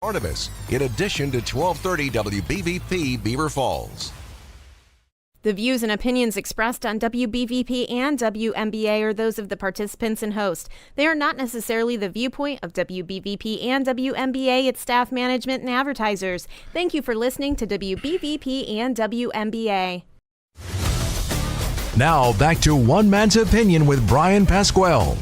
Barnabas, in addition to 1230 WBVP Beaver Falls. The views and opinions expressed on WBVP and WMBA are those of the participants and host. They are not necessarily the viewpoint of WBVP and WMBA, its staff, management, and advertisers. Thank you for listening to WBVP and WMBA. Now back to One Man's Opinion with Brian Pasquale.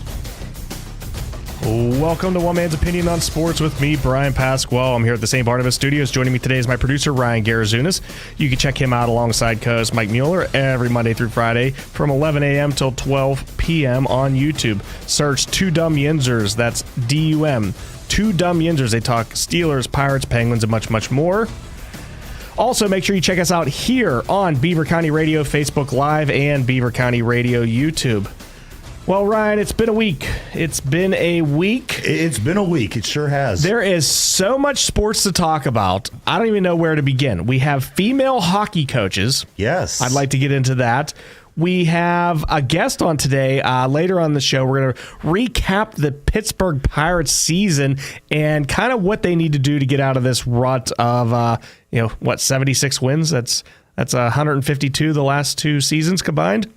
Welcome to One Man's Opinion on Sports with me, Brian Pasquale. I'm here at the St. Barnabas Studios. Joining me today is my producer, Ryan Garazunas. You can check him out alongside co-host Mike Mueller every Monday through Friday from 11 a.m. till 12 p.m. on YouTube. Search Two Dumb Yinzers. That's D-U-M. Two Dumb Yinzers. They talk Steelers, Pirates, Penguins, and much, much more. Also, make sure you check us out here on Beaver County Radio, Facebook Live, and Beaver County Radio YouTube. Well, Ryan, it's been a week. It's been a week. It sure has. There is so much sports to talk about. I don't even know where to begin. We have female hockey coaches. Yes. I'd like to get into that. We have a guest on today. Later on the show, we're going to recap the Pittsburgh Pirates season and kind of what they need to do to get out of this rut of, 76 wins? That's 152 the last two seasons combined.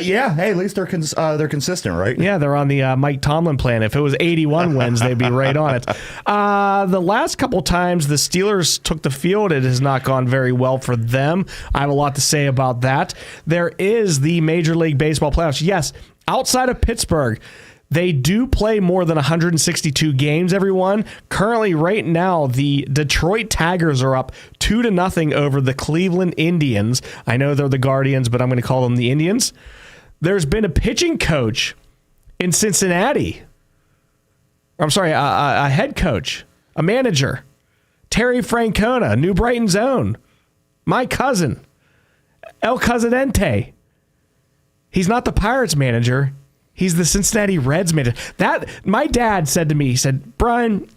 Yeah. Hey, at least they're consistent, right? Yeah, they're on the Mike Tomlin plan. If it was 81 wins, they'd be right on it. The last couple times the Steelers took the field, it has not gone very well for them. I have a lot to say about that. There is the Major League Baseball playoffs. Yes, outside of Pittsburgh, they do play more than 162 games, everyone. Currently, right now, the Detroit Tigers are up 2-0 over the Cleveland Indians. I know they're the Guardians, but I'm going to call them the Indians. There's been a pitching coach in Cincinnati. I'm sorry, a head coach, a manager. Terry Francona, New Brighton's own. My cousin, El Cosidente. He's not the Pirates manager. He's the Cincinnati Reds manager. My dad said to me, he said, Brian,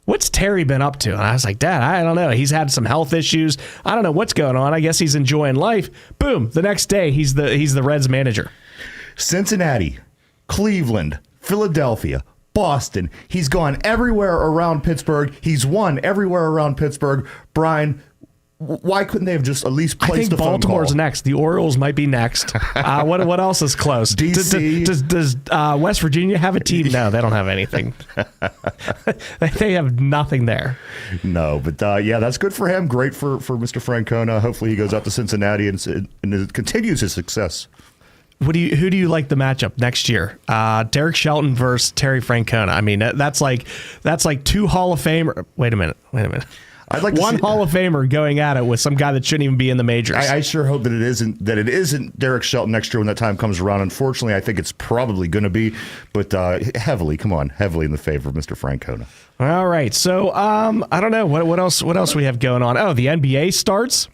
what's Terry been up to? And I was like, Dad, I don't know. He's had some health issues. I don't know what's going on. I guess he's enjoying life. Boom. The next day, he's the Reds manager. Cincinnati, Cleveland, Philadelphia, Boston. He's gone everywhere around Pittsburgh. He's won everywhere around Pittsburgh. Brian, why couldn't they have just at least placed a phone call? I think Baltimore's next. The Orioles might be next. What else is close? DC. Does West Virginia have a team? No, they don't have anything. They have nothing there. No, but that's good for him. Great for Mr. Francona. Hopefully he goes out to Cincinnati and continues his success. Who do you like the matchup next year? Derek Shelton versus Terry Francona. I mean, that's like two Hall of Famer. Wait a minute. I'd like one Hall of Famer going at it with some guy that shouldn't even be in the majors. I sure hope that it isn't Derek Shelton next year when that time comes around. Unfortunately, I think it's probably going to be, but heavily in the favor of Mr. Francona. All right, so I don't know what else we have going on. Oh, the NBA starts.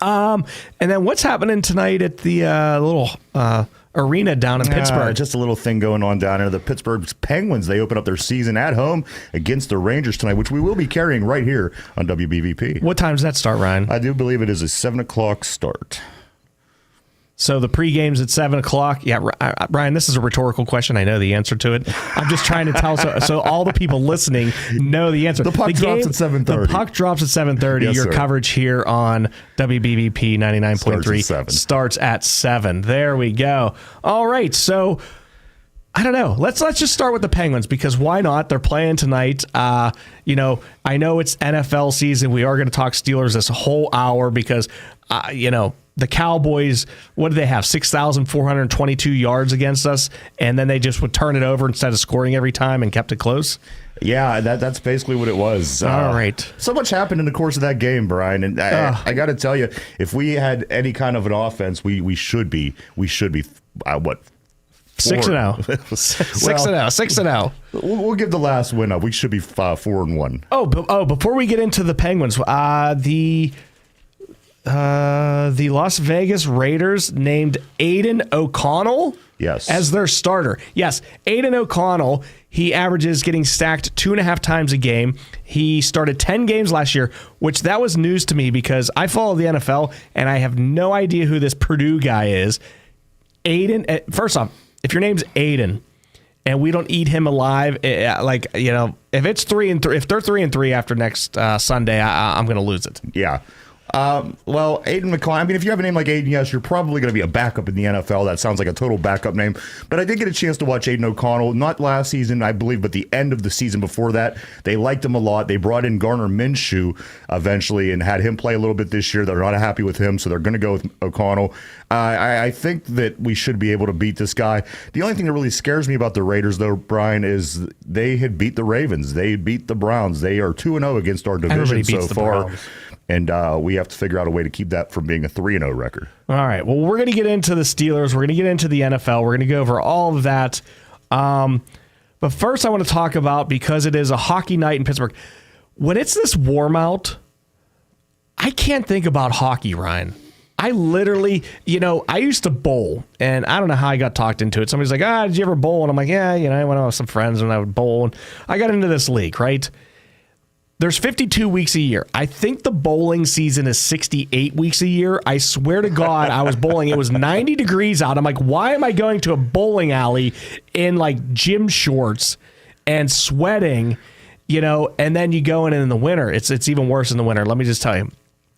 And then what's happening tonight at the little arena down in Pittsburgh? Just a little thing going on down there. The Pittsburgh Penguins, they open up their season at home against the Rangers tonight, which we will be carrying right here on WBVP. What time does that start, Ryan? I do believe it is a 7 o'clock start. So the pregame's at 7 o'clock. Yeah, Brian, this is a rhetorical question. I know the answer to it. I'm just trying to tell so all the people listening know the answer. The puck drops at 7:30. The puck drops at 7:30. Yes, Your sir. coverage here on WBVP 99.3 starts at 7. There we go. All right, so I don't know. Let's just start with the Penguins because why not? They're playing tonight. I know it's NFL season. We are going to talk Steelers this whole hour because the Cowboys, what did they have? 6,422 yards against us, and then they just would turn it over instead of scoring every time and kept it close? Yeah, that's basically what it was. All right. So much happened in the course of that game, Brian, and I got to tell you, if we had any kind of an offense, we should be what? 6-0. 6-0. We'll give the last win up. We should be 4-1. Oh, before we get into the Penguins, the Las Vegas Raiders named Aiden O'Connell as their starter. Yes, Aiden O'Connell, he averages getting stacked 2.5 times a game. He started 10 games last year, which that was news to me because I follow the NFL and I have no idea who this Purdue guy is. Aiden, first off, if your name's Aiden and we don't eat him alive, like, you know, if it's 3-3, if they're 3-3 after next Sunday, I'm going to lose it. Yeah. Well, Aiden McCoy, I mean, if you have a name like Aiden, yes, you're probably going to be a backup in the NFL. That sounds like a total backup name. But I did get a chance to watch Aiden O'Connell, not last season, I believe, but the end of the season before that. They liked him a lot. They brought in Garner Minshew eventually and had him play a little bit this year. They're not happy with him, so they're going to go with O'Connell. I think that we should be able to beat this guy. The only thing that really scares me about the Raiders, though, Brian, is they had beat the Ravens. They beat the Browns. They are 2-0 against our division so far. Browns. And we have to figure out a way to keep that from being a 3-0 record. All right. Well, we're going to get into the Steelers. We're going to get into the NFL. We're going to go over all of that. But first, I want to talk about, because it is a hockey night in Pittsburgh, when it's this warm out, I can't think about hockey, Ryan. I literally, you know, I used to bowl, and I don't know how I got talked into it. Somebody's like, did you ever bowl? And I'm like, yeah, you know, I went out with some friends and I would bowl. And I got into this league, right? There's 52 weeks a year. I think the bowling season is 68 weeks a year. I swear to God, I was bowling. It was 90 degrees out. I'm like, why am I going to a bowling alley in like gym shorts and sweating, you know, and then you go in the winter. It's even worse in the winter. Let me just tell you.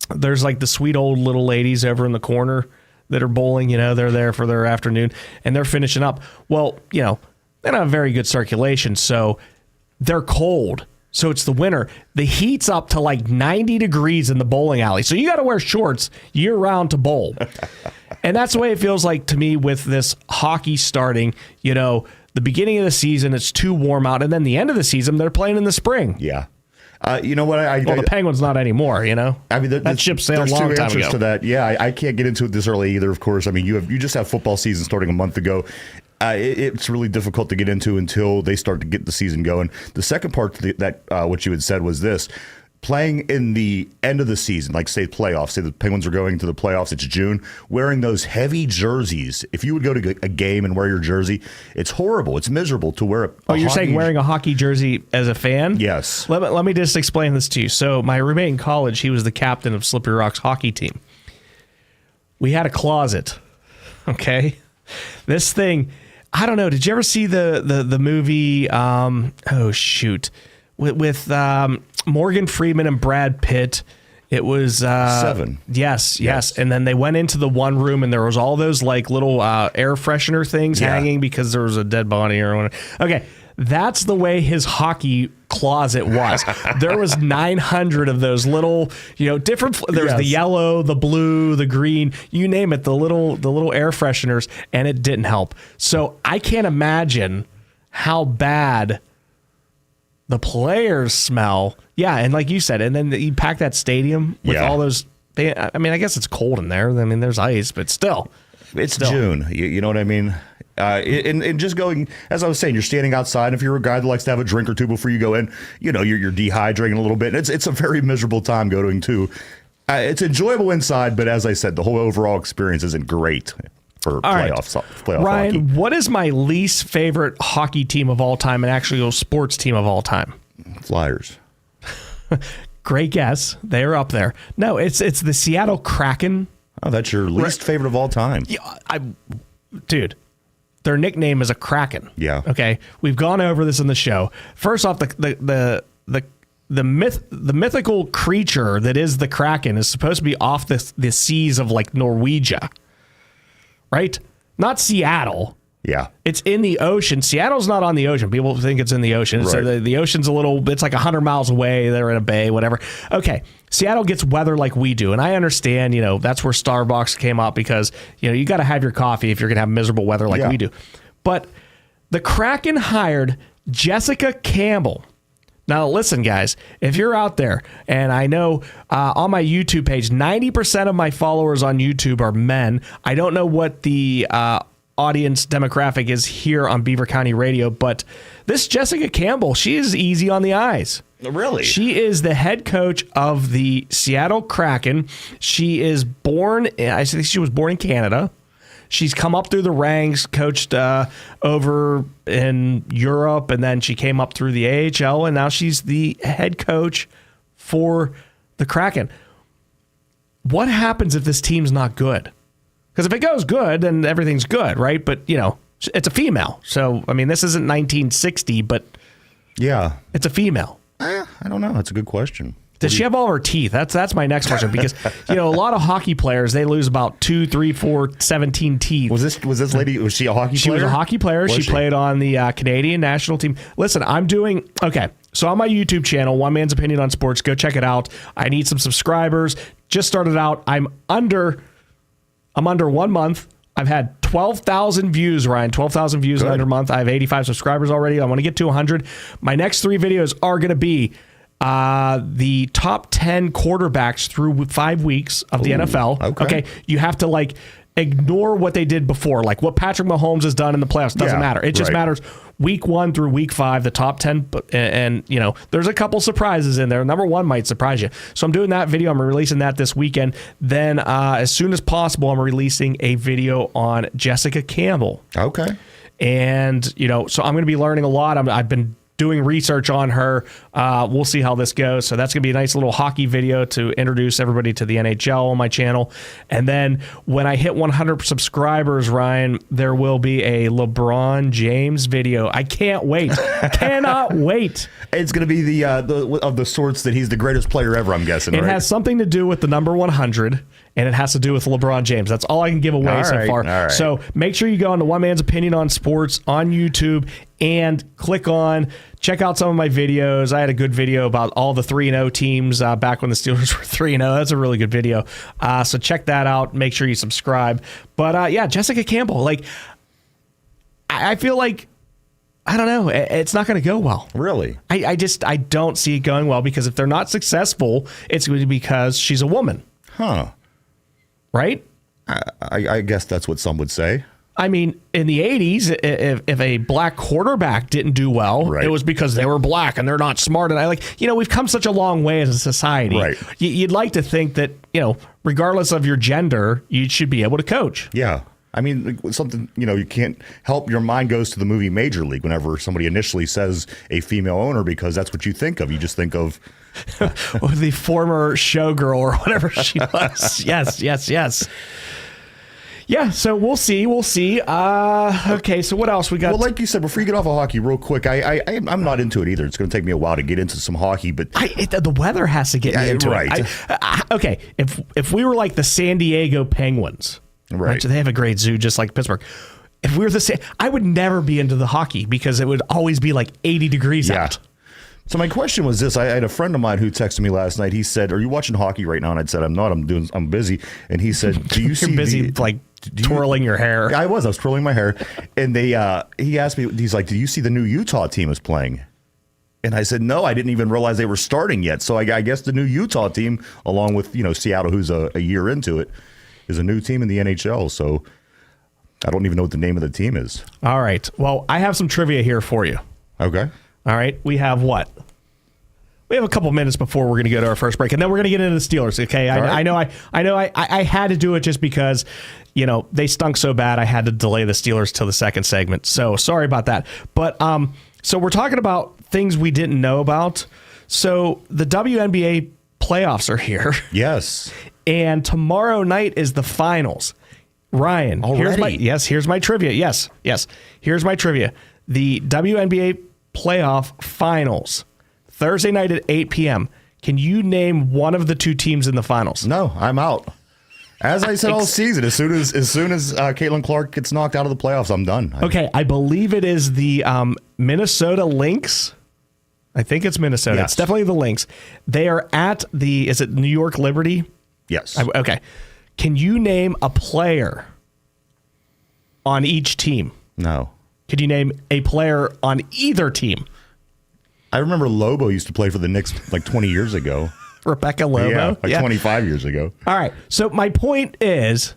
There's like the sweet old little ladies over in the corner that are bowling, you know, they're there for their afternoon and they're finishing up. Well, you know, they don't have very good circulation, so they're cold. So it's the winter. The heat's up to like 90 degrees in the bowling alley. So you got to wear shorts year round to bowl. And that's the way it feels like to me with this hockey starting. You know, the beginning of the season, it's too warm out. And then the end of the season, they're playing in the spring. Yeah. You know what? Well, the Penguins not anymore, you know? I mean, that ship sailed a long time ago. There's two answers to that. Yeah, I can't get into it this early either, of course. I mean, you just have football season starting a month ago. It's really difficult to get into until they start to get the season going. The second part that what you had said was this. Playing in the end of the season, like say playoffs, say the Penguins are going to the playoffs, it's June, wearing those heavy jerseys. If you would go to a game and wear your jersey, it's horrible. It's miserable to wear you're saying wearing a hockey jersey as a fan? Yes. Let me just explain this to you. So my roommate in college, he was the captain of Slippery Rock's hockey team. We had a closet, okay? This thing, I don't know, did you ever see the movie, with Morgan Freeman and Brad Pitt? It was Seven. Yes. And then they went into the one room and there was all those like little air freshener things hanging because there was a dead body or whatever. Okay, that's the way his hockey closet was. There was 900 of those little, you know, different. There was the yellow, the blue, the green, you name it, the little air fresheners, and it didn't help. So I can't imagine how bad the players smell. Yeah, and like you said, and then you pack that stadium with all those. I mean, I guess it's cold in there. I mean, there's ice, but still. It's June. You know what I mean? And just going, as I was saying, you're standing outside. If you're a guy that likes to have a drink or two before you go in, you know, you're dehydrating a little bit. It's a very miserable time going to. It's enjoyable inside, but as I said, the whole overall experience isn't great for playoff Ryan, hockey. What is my least favorite hockey team of all time and actually a sports team of all time? Flyers. Great guess. They're up there. No, it's the Seattle Kraken. Oh, that's your least favorite of all time. Yeah, dude, their nickname is a Kraken. Yeah. Okay. We've gone over this in the show. First off, the mythical creature that is the Kraken is supposed to be off the seas of like Norwegia, right? Not Seattle. Yeah. It's in the ocean. Seattle's not on the ocean. People think it's in the ocean. Right. So the ocean's it's like 100 miles away. They're in a bay, whatever. Okay. Seattle gets weather like we do. And I understand, you know, that's where Starbucks came up because, you know, you got to have your coffee if you're going to have miserable weather like we do. But the Kraken hired Jessica Campbell. Now, listen, guys, if you're out there, and I know on my YouTube page, 90% of my followers on YouTube are men. I don't know what the audience demographic is here on Beaver County Radio, but this Jessica Campbell, she is easy on the eyes. Really? She is the head coach of the Seattle Kraken. She is I think she was born in Canada. She's come up through the ranks, coached over in Europe, and then she came up through the AHL, and now she's the head coach for the Kraken. What happens if this team's not good? Because if it goes good, then everything's good, right? But, you know, It's a female. So, I mean, this isn't 1960, but Yeah. it's a female. I don't know. That's a good question. Does she have all her teeth? That's my next question, because a lot of hockey players, they lose about 2, 3, 4, 17 teeth. Was this lady? Was she a hockey player? She was a hockey player. Was She played on the Canadian national team. Listen, so on my YouTube channel, One Man's Opinion on Sports, go check it out. I need some subscribers. Just started out. I'm under 1 month. I've had 12,000 views, Ryan. 12,000 views in under a month. I have 85 subscribers already. I want to get to 100. My next 3 videos are going to be the top 10 quarterbacks through 5 weeks of the NFL. Okay. You have to ignore what they did before, like what Patrick Mahomes has done in the playoffs. Doesn't matter. It just matters week 1 through week 5, the top 10. And there's a couple surprises in there. Number 1 might surprise you. So I'm doing that video. I'm releasing that this weekend. Then as soon as possible, I'm releasing a video on Jessica Campbell. Okay. And, so I'm going to be learning a lot. I've been doing research on her. We'll see how this goes. So that's going to be a nice little hockey video to introduce everybody to the NHL on my channel. And then when I hit 100 subscribers, Ryan, there will be a LeBron James video. I can't wait. Cannot wait. It's going to be the of the sorts that he's the greatest player ever, I'm guessing. It has something to do with the number 100, and it has to do with LeBron James. That's all I can give away so far. All right. So make sure you go on to One Man's Opinion on Sports on YouTube and check out some of my videos. I had a good video about all the 3-0 teams back when the Steelers were 3-0. That's a really good video. So check that out. Make sure you subscribe. But Jessica Campbell, I feel like, I don't know, it's not going to go well. Really? I don't see it going well, because if they're not successful, it's going to be because she's a woman. Huh. Right? I guess that's what some would say. I mean, in the 80s, if a black quarterback didn't do well, it was because they were black and they're not smart. And we've come such a long way as a society. Right. You'd like to think that, regardless of your gender, you should be able to coach. Yeah. I mean, something, you can't help, your mind goes to the movie Major League whenever somebody initially says a female owner, because that's what you think of. You just think of the former showgirl or whatever she was. Yes. Yeah, so we'll see. Okay, so what else we got? Well, like you said, before you get off of hockey, real quick, I'm not into it either. It's going to take me a while to get into some hockey, but the weather has to get me into it. Okay, if we were like the San Diego Penguins, right? So they have a great zoo, just like Pittsburgh. If we were I would never be into the hockey, because it would always be like 80 degrees out. So my question was this: I had a friend of mine who texted me last night. He said, "Are you watching hockey right now?" And I said, "I'm not. I'm busy." And he said, "Do you see?" You're busy twirling your hair. I was twirling my hair, and he asked me. He's like, "Do you see the new Utah team is playing?" And I said, "No, I didn't even realize they were starting yet." So I guess the new Utah team, along with Seattle, who's a year into it, is a new team in the NHL. So I don't even know what the name of the team is. All right. Well, I have some trivia here for you. Okay. All right. We have what? We have a couple minutes before we're going to go to our first break, and then we're going to get into the Steelers. Okay. I know I had to do it just because, they stunk so bad. I had to delay the Steelers till the second segment. So sorry about that. But so we're talking about things we didn't know about. So the WNBA playoffs are here. Yes. And tomorrow night is the finals. Ryan, here's my trivia. Yes. Here's my trivia. The WNBA playoff finals, Thursday night at 8 p.m. Can you name one of the 2 teams in the finals? No, I'm out. As I said all season, as soon as Caitlin Clark gets knocked out of the playoffs, I'm done. Okay, I believe it is the Minnesota Lynx. I think it's Minnesota. Yes. It's definitely the Lynx. They are at is it New York Liberty? Yes. Okay. Can you name a player on each team? No. Could you name a player on either team? I remember Lobo used to play for the Knicks like 20 years ago. Rebecca Lobo? Yeah, 25 years ago. All right. So my point is,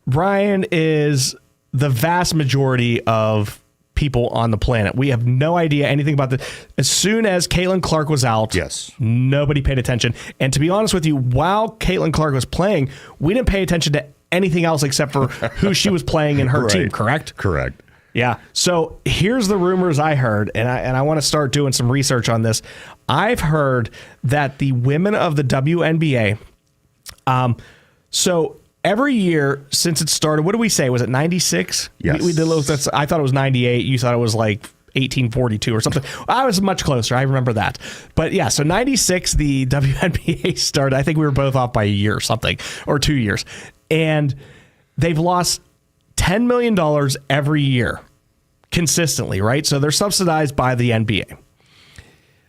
Brian is the vast majority of people on the planet. We have no idea anything about this. As soon as Caitlin Clark was out, nobody paid attention. And to be honest with you, while Caitlin Clark was playing, we didn't pay attention to anything else except for who she was playing in her team, correct? Correct. Yeah. So here's the rumors I heard, and I want to start doing some research on this. I've heard that the women of the WNBA, so every year since it started, what did we say? Was it 96? Yes. We did I thought it was 98. You thought it was like 1842 or something. I was much closer. I remember that. But yeah, so 96, the WNBA started. I think we were both off by a year or something, or 2 years. And they've lost $10 million every year consistently, right? So they're subsidized by the NBA.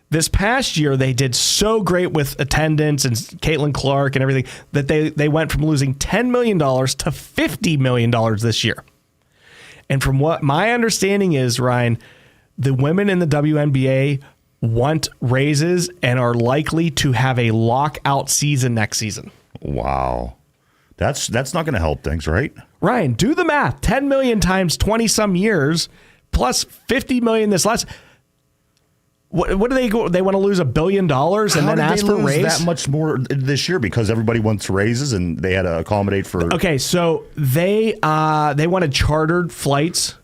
This past year, they did so great with attendance and Caitlin Clark and everything that they went from losing $10 million to $50 million this year. And from what my understanding is, Ryan, the women in the WNBA want raises and are likely to have a lockout season next season. Wow. That's not going to help things, right? Ryan, do the math. 10 million times 20 some years plus 50 million this last. What do they go? They want to lose $1 billion and then ask for a raise? That much more this year because everybody wants raises and they had to accommodate for. Okay, so they wanted chartered flights.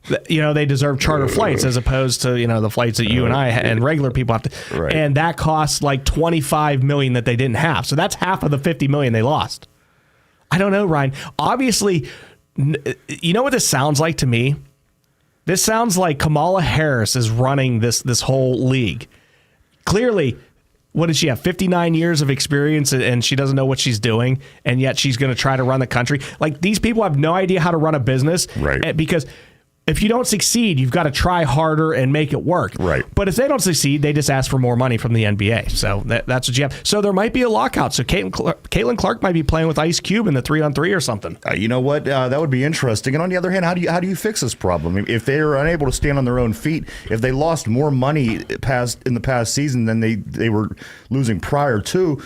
They deserve charter flights as opposed to the flights that you and I and regular people have to. Right. And that costs like $25 million that they didn't have. So that's half of the $50 million they lost. I don't know, Ryan. Obviously, you know what this sounds like to me? This sounds like Kamala Harris is running this whole league. Clearly, what does she have? 59 years of experience and she doesn't know what she's doing, and yet she's going to try to run the country. Like, these people have no idea how to run a business. Right. Because if you don't succeed, you've got to try harder and make it work. Right. But if they don't succeed, they just ask for more money from the NBA. So that's what you have. So there might be a lockout. So Caitlin Clark might be playing with Ice Cube in the 3-on-3 or something. You know what? That would be interesting. And on the other hand, how do you fix this problem? If they are unable to stand on their own feet, if they lost more money in the past season than they were losing prior to,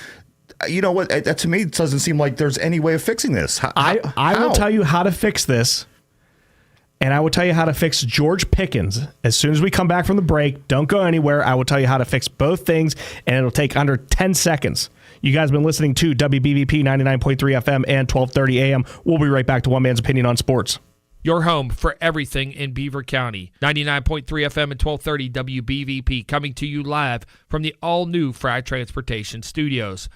you know what? That to me doesn't seem like there's any way of fixing this. I will tell you how to fix this. And I will tell you how to fix George Pickens. As soon as we come back from the break, don't go anywhere. I will tell you how to fix both things, and it'll take under 10 seconds. You guys have been listening to WBVP 99.3 FM and 1230 AM. We'll be right back to One Man's Opinion on Sports. Your home for everything in Beaver County. 99.3 FM and 1230 WBVP, coming to you live from the all-new Fry Transportation Studios.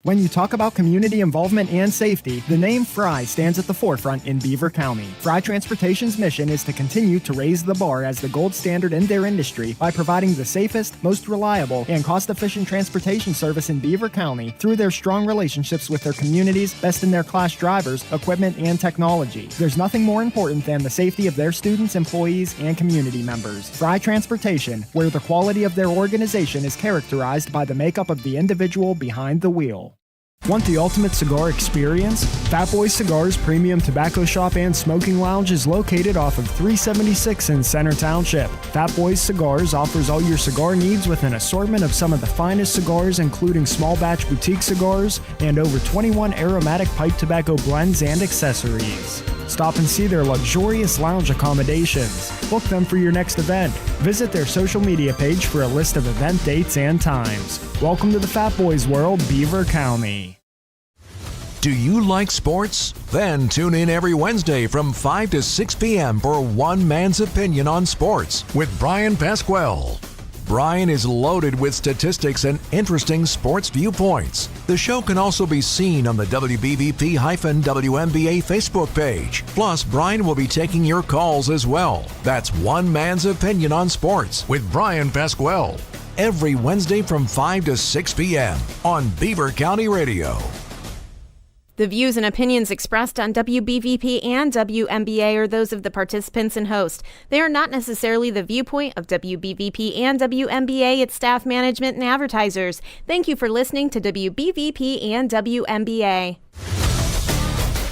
When you talk about community involvement and safety, the name Fry stands at the forefront in Beaver County. Fry Transportation's mission is to continue to raise the bar as the gold standard in their industry by providing the safest, most reliable, and cost-efficient transportation service in Beaver County through their strong relationships with their communities, best-in-their-class drivers, equipment, and technology. There's nothing more important than the safety of their students, employees, and community members. Fry Transportation, where the quality of their organization is characterized by the makeup of the individual behind the wheel. Want the ultimate cigar experience? Fat Boy Cigars Premium Tobacco Shop and Smoking Lounge is located off of 376 in Center Township. Fat Boys Cigars offers all your cigar needs with an assortment of some of the finest cigars, including small batch boutique cigars and over 21 aromatic pipe tobacco blends and accessories. Stop and see their luxurious lounge accommodations. Book them for your next event. Visit their social media page for a list of event dates and times. Welcome to the Fat Boys world, Beaver County. Do you like sports? Then tune in every Wednesday from 5 to 6 p.m. for One Man's Opinion on Sports with Brian Pasquale. Brian is loaded with statistics and interesting sports viewpoints. The show can also be seen on the WBVP-WNBA Facebook page. Plus, Brian will be taking your calls as well. That's One Man's Opinion on Sports with Brian Pasquale. Every Wednesday from 5 to 6 p.m. on Beaver County Radio. The views and opinions expressed on WBVP and WNBA are those of the participants and host. They are not necessarily the viewpoint of WBVP and WNBA, its staff, management, and advertisers. Thank you for listening to WBVP and WNBA.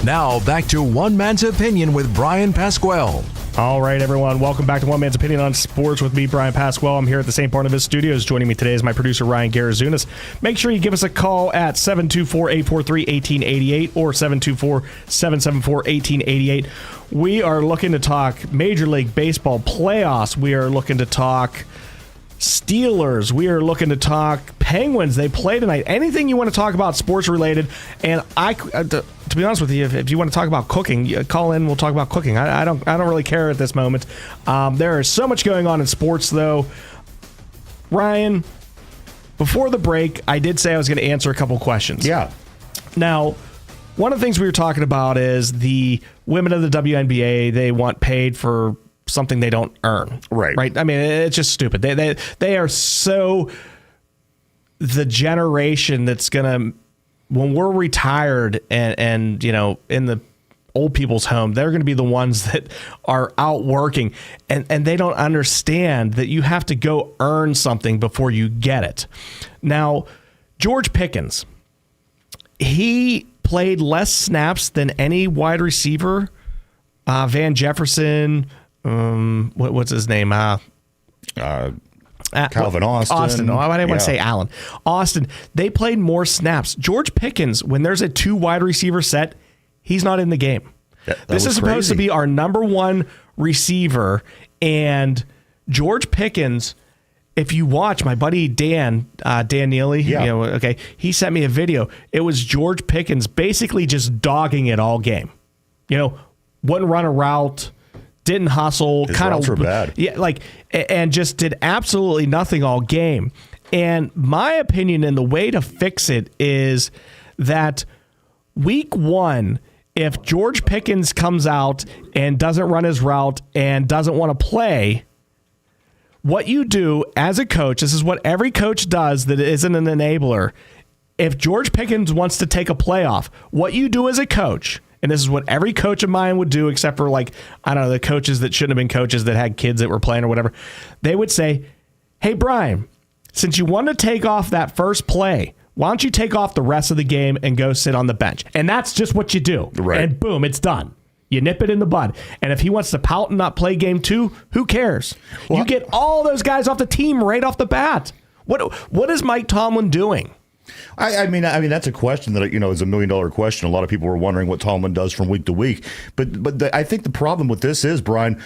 Now back to One Man's Opinion with Brian Pasquale. All right, everyone. Welcome back to One Man's Opinion on Sports with me, Brian Pasquale. I'm here at the St. Barnabas Studios. Joining me today is my producer, Ryan Garazunas. Make sure you give us a call at 724-843-1888 or 724-774-1888. We are looking to talk Major League Baseball playoffs. We are looking to talk Steelers. We are looking to talk Penguins. They play tonight. Anything you want to talk about sports related. And to be honest with you, if you want to talk about cooking, call in. We'll talk about cooking. I don't really care at this moment. There is so much going on in sports, though. Ryan, before the break, I did say I was going to answer a couple questions. Yeah. Now, one of the things we were talking about is the women of the WNBA, they want paid for something they don't earn. Right. I mean, it's just stupid. They are so the generation that's going to, when we're retired and in the old people's home, they're going to be the ones that are out working, and they don't understand that you have to go earn something before you get it. Now, George Pickens, he played less snaps than any wide receiver. Van Jefferson, what's his name? Calvin Austin. Oh, I didn't want to say Allen. Austin. They played more snaps. George Pickens, when there's a 2 wide receiver set, he's not in the game. This is supposed to be our number 1 receiver. And George Pickens, if you watch my buddy Dan Neely, he sent me a video. It was George Pickens basically just dogging it all game. Wouldn't run a route, didn't hustle, His routes were bad. Yeah, and just did absolutely nothing all game. And my opinion and the way to fix it is that week 1, if George Pickens comes out and doesn't run his route and doesn't want to play, what you do as a coach, this is what every coach does that isn't an enabler. If George Pickens wants to take a playoff, what you do as a coach, and this is what every coach of mine would do, except for the coaches that shouldn't have been coaches that had kids that were playing or whatever, they would say, hey, Brian, since you want to take off that first play, why don't you take off the rest of the game and go sit on the bench? And that's just what you do. Right. And boom, it's done. You nip it in the bud. And if he wants to pout and not play game 2, who cares? Well, you get all those guys off the team right off the bat. What is Mike Tomlin doing? I mean, that's a question that is $1 million question. A lot of people are wondering what Tomlin does from week to week. But I think the problem with this is, Brian,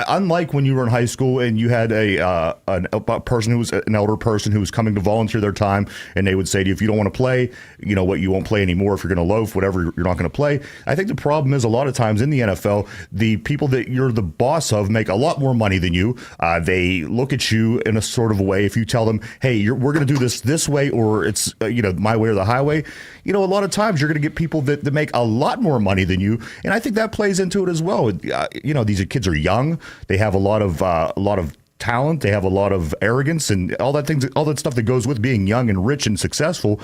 unlike when you were in high school and you had a person who was an elder person who was coming to volunteer their time, and they would say to you, if you don't want to play, you won't play anymore. If you're going to loaf, whatever, you're not going to play. I think the problem is a lot of times in the NFL, the people that you're the boss of make a lot more money than you. They look at you in a sort of way. If you tell them, hey, we're going to do this way, or it's my way or the highway, a lot of times you're going to get people that make a lot more money than you. And I think that plays into it as well. These kids are young. They have a lot of talent. They have a lot of arrogance and all that stuff that goes with being young and rich and successful.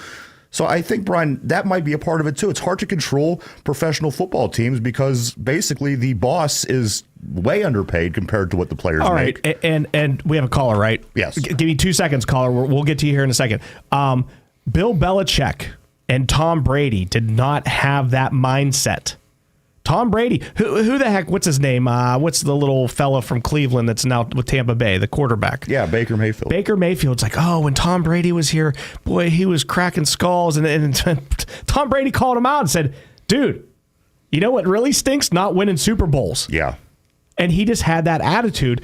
So I think, Brian, that might be a part of it too. It's hard to control professional football teams because basically the boss is way underpaid compared to what the players all right, make. And we have a caller, right? Yes. Give me 2 seconds, caller. We'll get to you here in a second. Bill Belichick and Tom Brady did not have that mindset. Tom Brady, who the heck, what's his name? What's the little fella from Cleveland that's now with Tampa Bay, the quarterback? Yeah, Baker Mayfield. Baker Mayfield's like, when Tom Brady was here, boy, he was cracking skulls. And Tom Brady called him out and said, dude, you know what really stinks? Not winning Super Bowls. Yeah. And he just had that attitude.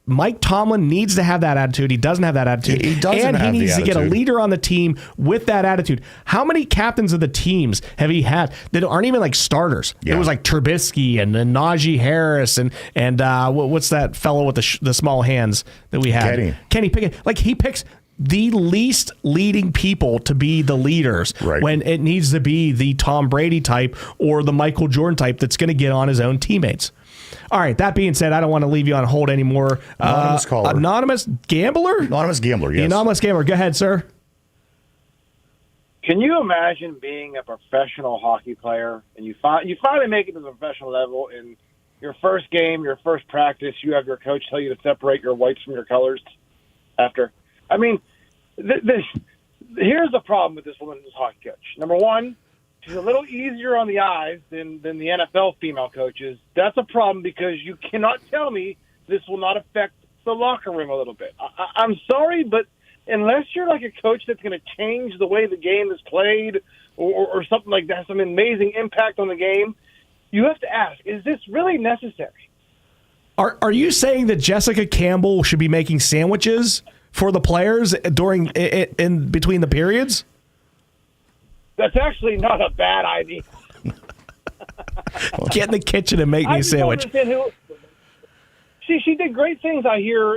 Mike Tomlin needs to have that attitude. He doesn't have that attitude. He doesn't and he have needs the to get a attitude. leader on the team with that attitude. How many captains of the teams have he had that aren't even like starters? Yeah. It was like Trubisky and Najee Harris and what's that fellow with the small hands that we had? Kenny Pickett. Like, he picks the least leading people to be the leaders when it needs to be the Tom Brady type or the Michael Jordan type that's going to get on his own teammates. All right, that being said, I don't want to leave you on hold anymore. Anonymous caller. Anonymous Gambler? Anonymous Gambler, yes. The Anonymous Gambler. Go ahead, sir. Can you imagine being a professional hockey player and you finally make it to the professional level, and your first game, your first practice, you have your coach tell you to separate your whites from your colors after? I mean, here's the problem with this woman's hockey coach. Number one, she's a little easier on the eyes than the NFL female coaches. That's a problem because you cannot tell me this will not affect the locker room a little bit. I'm sorry, but unless you're like a coach that's going to change the way the game is played or something like that, some amazing impact on the game, you have to ask, is this really necessary? Are you saying that Jessica Campbell should be making sandwiches for the players in between the periods? That's actually not a bad idea. Get in the kitchen and make me a sandwich. She did great things, I hear,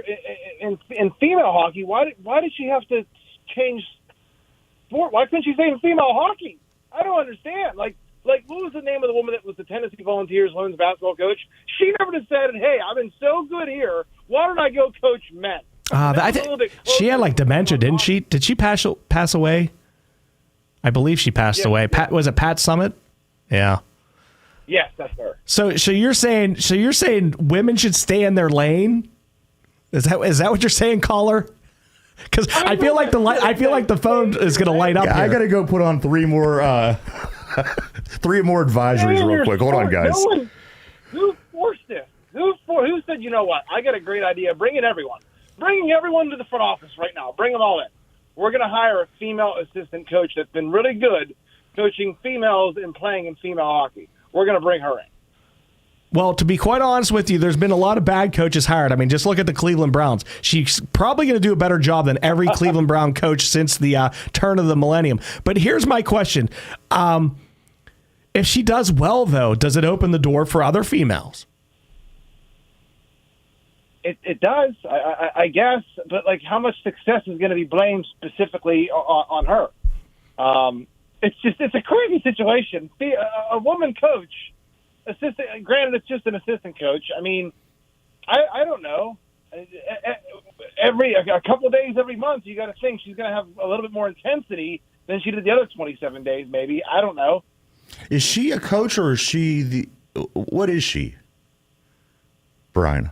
in female hockey. Why did she have to change sport? Why couldn't she stay in female hockey? I don't understand. Like, Like, what was the name of the woman that was the Tennessee Volunteers women's basketball coach? She never decided, hey, I've been so good here. Why don't I go coach men? I think she had like dementia, didn't she? Did she pass away? I believe she passed away. Was it Pat Summitt? Yeah. Yes, that's her. So you're saying women should stay in their lane? Is that what you're saying, caller? Because I feel like the phone is going to light up. Yeah, here. I got to go put on three more advisories real quick. Hold on, guys. Who forced this? Who said, you know what? I got a great idea. Bringing everyone to the front office right now. Bring them all in. We're going to hire a female assistant coach that's been really good coaching females and playing in female hockey. We're going to bring her in. Well, to be quite honest with you, there's been a lot of bad coaches hired. I mean, just look at the Cleveland Browns. She's probably going to do a better job than every Cleveland Brown coach since the turn of the millennium. But here's my question. If she does well, though, does it open the door for other females? It does, I guess. But, like, how much success is going to be blamed specifically on her? It's a crazy situation. A woman coach, assistant. Granted, it's just an assistant coach. I mean, I don't know. A couple of days every month, you got to think she's going to have a little bit more intensity than she did the other 27 days. Maybe, I don't know. Is she a coach or is she what is she, Brian?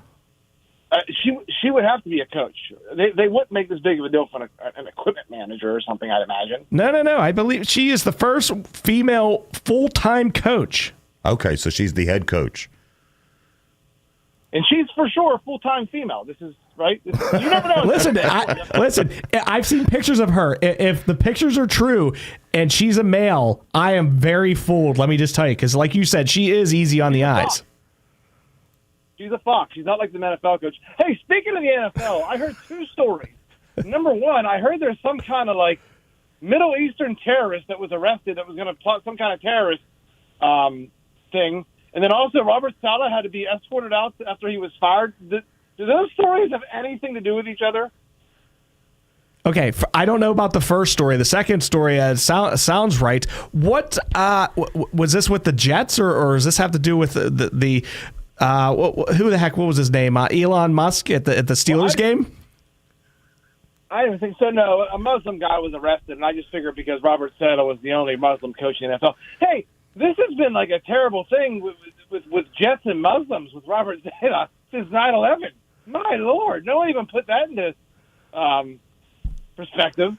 She would have to be a coach. They wouldn't make this big of a deal for an equipment manager or something, I'd imagine. No. I believe she is the first female full-time coach. Okay, so she's the head coach. And she's for sure a full-time female. This is right. You never know. Listen, I've seen pictures of her. If the pictures are true and she's a male, I am very fooled. Let me just tell you, because like you said, she is easy on the eyes. She's a fox. She's not like the NFL coach. Hey, speaking of the NFL, I heard two stories. Number one, I heard there's some kind of like Middle Eastern terrorist that was arrested that was going to plot some kind of terrorist thing. And then also Robert Saleh had to be escorted out after he was fired. Do those stories have anything to do with each other? Okay, I don't know about the first story. The second story sounds right. What was this with the Jets, or does this have to do with the who the heck? What was his name? Elon Musk at the Steelers game? I didn't think so. No, a Muslim guy was arrested, and I just figured because Robert Saleh was the only Muslim coach in the NFL. Hey, this has been like a terrible thing with Jets and Muslims with Robert Saleh since 9/11. My Lord, no one even put that into perspective.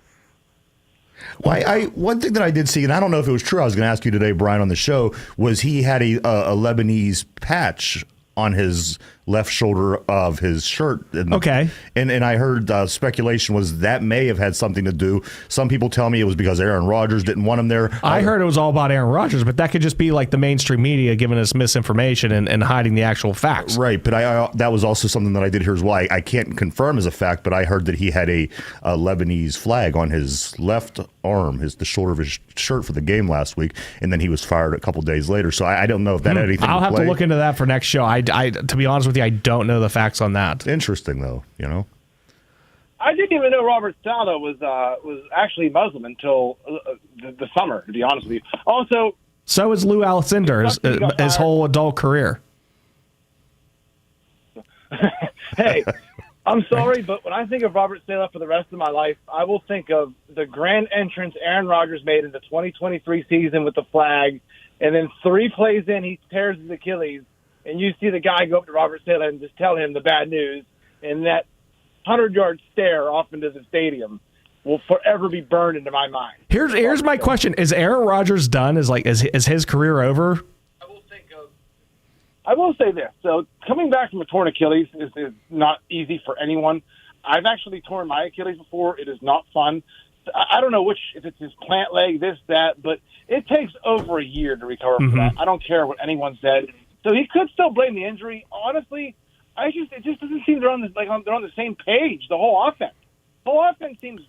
Well, one thing that I did see, and I don't know if it was true, I was going to ask you today, Brian, on the show, was he had a Lebanese patch on his left shoulder of his shirt. Okay. And I heard speculation was that may have had something to do. Some people tell me it was because Aaron Rodgers didn't want him there. I heard it was all about Aaron Rodgers, but that could just be like the mainstream media giving us misinformation and hiding the actual facts. Right, but that was also something that I did hear as well. I can't confirm as a fact, but I heard that he had a Lebanese flag on his left arm, the shoulder of his shirt for the game last week, and then he was fired a couple days later. So I don't know if that had anything I'll to have play. to look into that for next show. I to be honest with you, I don't know the facts on that. Interesting, though, you know. I didn't even know Robert Saleh was actually Muslim until the summer, to be honest with you. Also, so is Lou Alcindor, his whole adult career. Hey, I'm sorry, but when I think of Robert Saleh for the rest of my life, I will think of the grand entrance Aaron Rodgers made in the 2023 season with the flag, and then 3 plays in, he tears his Achilles, and you see the guy go up to Robert Saleh and just tell him the bad news, and that 100-yard stare off into the stadium will forever be burned into my mind. Here's my question: is Aaron Rodgers done? Is his career over? I will say this. So coming back from a torn Achilles is not easy for anyone. I've actually torn my Achilles before. It is not fun. I don't know if it's his plant leg, this, that, but it takes over a year to recover from that. I don't care what anyone said. So he could still blame the injury. Honestly, it just doesn't seem they're on the same page. The whole offense seems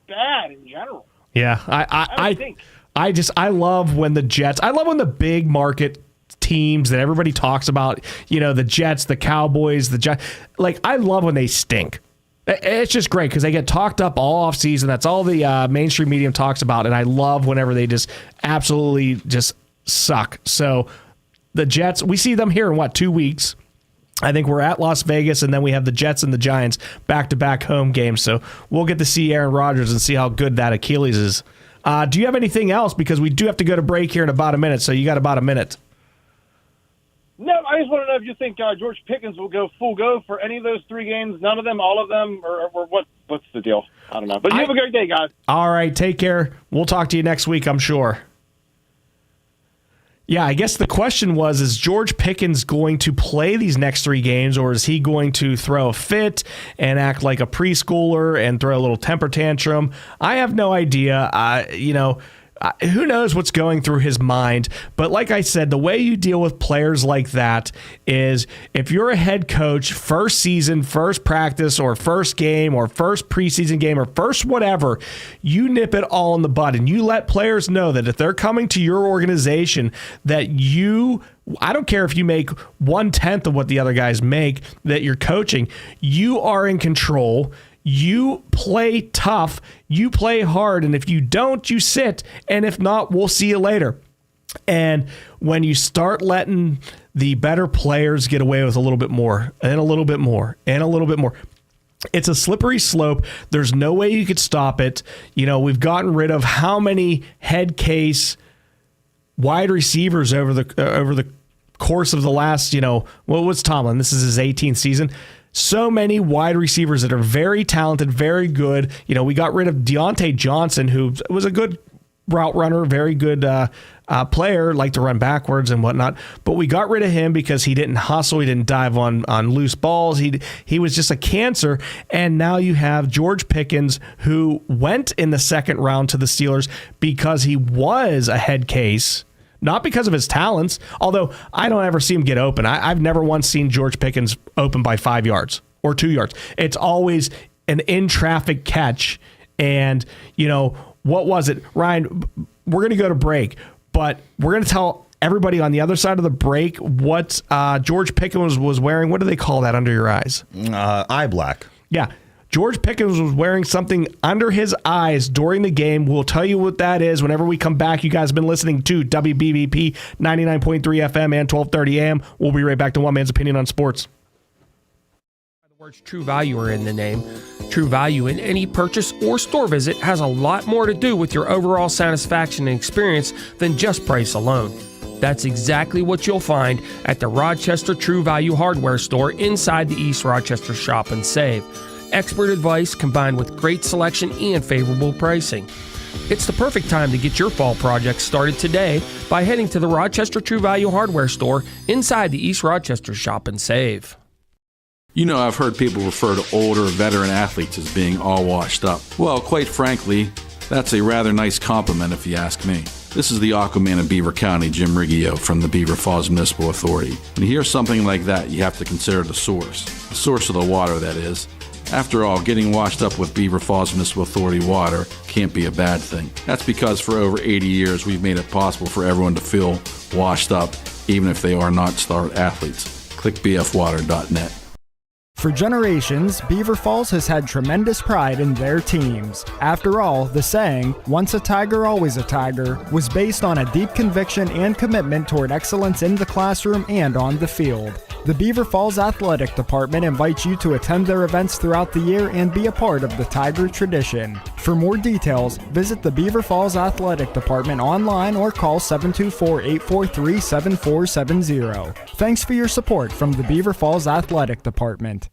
bad in general. Yeah, I love when the Jets. I love when the big market teams that everybody talks about. You know, the Jets, the Cowboys, the Jets. Like, I love when they stink. It's just great because they get talked up all offseason. That's all the mainstream medium talks about, and I love whenever they just absolutely just suck. So the Jets, we see them here in 2 weeks. I think we're at Las Vegas, and then we have the Jets and the Giants back-to-back home games. So we'll get to see Aaron Rodgers and see how good that Achilles is. Do you have anything else? Because we do have to go to break here in about a minute, so you got about a minute. No, I just want to know if you think George Pickens will go full go for any of those 3 games, none of them, all of them, or what's the deal? I don't know. But you have a great day, guys. All right, take care. We'll talk to you next week, I'm sure. Yeah, I guess the question was, is George Pickens going to play these next 3 games, or is he going to throw a fit and act like a preschooler and throw a little temper tantrum? I have no idea. Who knows what's going through his mind? But like I said, the way you deal with players like that is if you're a head coach, first season, first practice, or first game, or first preseason game, or first whatever, you nip it all in the bud and you let players know that if they're coming to your organization, that I don't care if you make 1/10 of what the other guys make, that you're coaching, you are in control. You play tough, you play hard, and if you don't, you sit, and if not, we'll see you later. And when you start letting the better players get away with a little bit more, and a little bit more, and a little bit more, it's a slippery slope. There's no way you could stop it. We've gotten rid of how many head case wide receivers over the course of the last, what's Tomlin? This is his 18th season. So many wide receivers that are very talented, very good. We got rid of Deontay Johnson, who was a good route runner, very good player, liked to run backwards and whatnot. But we got rid of him because he didn't hustle, he didn't dive on loose balls. He was just a cancer. And now you have George Pickens, who went in the second round to the Steelers because he was a head case. Not because of his talents, although I don't ever see him get open. I've never once seen George Pickens open by 5 yards or 2 yards. It's always an in-traffic catch. And, what was it? Ryan, we're going to go to break, but we're going to tell everybody on the other side of the break what George Pickens was wearing. What do they call that under your eyes? Eye black. Yeah. George Pickens was wearing something under his eyes during the game. We'll tell you what that is whenever we come back. You guys have been listening to WBVP 99.3 FM and 1230 AM. We'll be right back to One Man's Opinion on Sports. The words True Value are in the name. True Value in any purchase or store visit has a lot more to do with your overall satisfaction and experience than just price alone. That's exactly what you'll find at the Rochester True Value Hardware Store inside the East Rochester Shop and Save. Expert advice combined with great selection and favorable pricing. It's the perfect time to get your fall project started today by heading to the Rochester True Value Hardware Store inside the East Rochester Shop and Save. I've heard people refer to older veteran athletes as being all washed up. Well, quite frankly, that's a rather nice compliment if you ask me. This is the Aquaman of Beaver County, Jim Riggio from the Beaver Falls Municipal Authority. When you hear something like that, you have to consider the source of the water, that is. After all, getting washed up with Beaver Falls Municipal Authority water can't be a bad thing. That's because for over 80 years, we've made it possible for everyone to feel washed up, even if they are not star athletes. Click bfwater.net. For generations, Beaver Falls has had tremendous pride in their teams. After all, the saying, "Once a Tiger, always a Tiger," was based on a deep conviction and commitment toward excellence in the classroom and on the field. The Beaver Falls Athletic Department invites you to attend their events throughout the year and be a part of the Tiger tradition. For more details, visit the Beaver Falls Athletic Department online or call 724-843-7470. Thanks for your support from the Beaver Falls Athletic Department.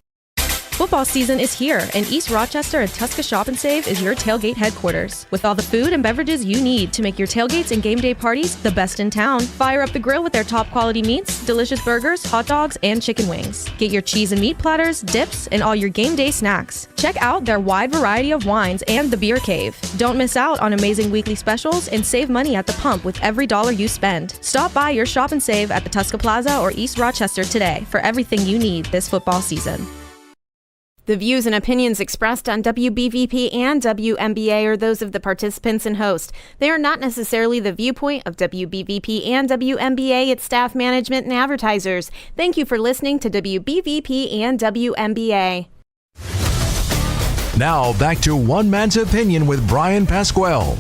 Football season is here, and East Rochester and Tuska Shop and Save is your tailgate headquarters. With all the food and beverages you need to make your tailgates and game day parties the best in town, fire up the grill with their top quality meats, delicious burgers, hot dogs, and chicken wings. Get your cheese and meat platters, dips, and all your game day snacks. Check out their wide variety of wines and the beer cave. Don't miss out on amazing weekly specials and save money at the pump with every dollar you spend. Stop by your Shop and Save at the Tuska Plaza or East Rochester today for everything you need this football season. The views and opinions expressed on WBVP and WMBA are those of the participants and host. They are not necessarily the viewpoint of WBVP and WMBA, its staff, management, and advertisers. Thank you for listening to WBVP and WMBA. Now back to One Man's Opinion with Brian Pasquale.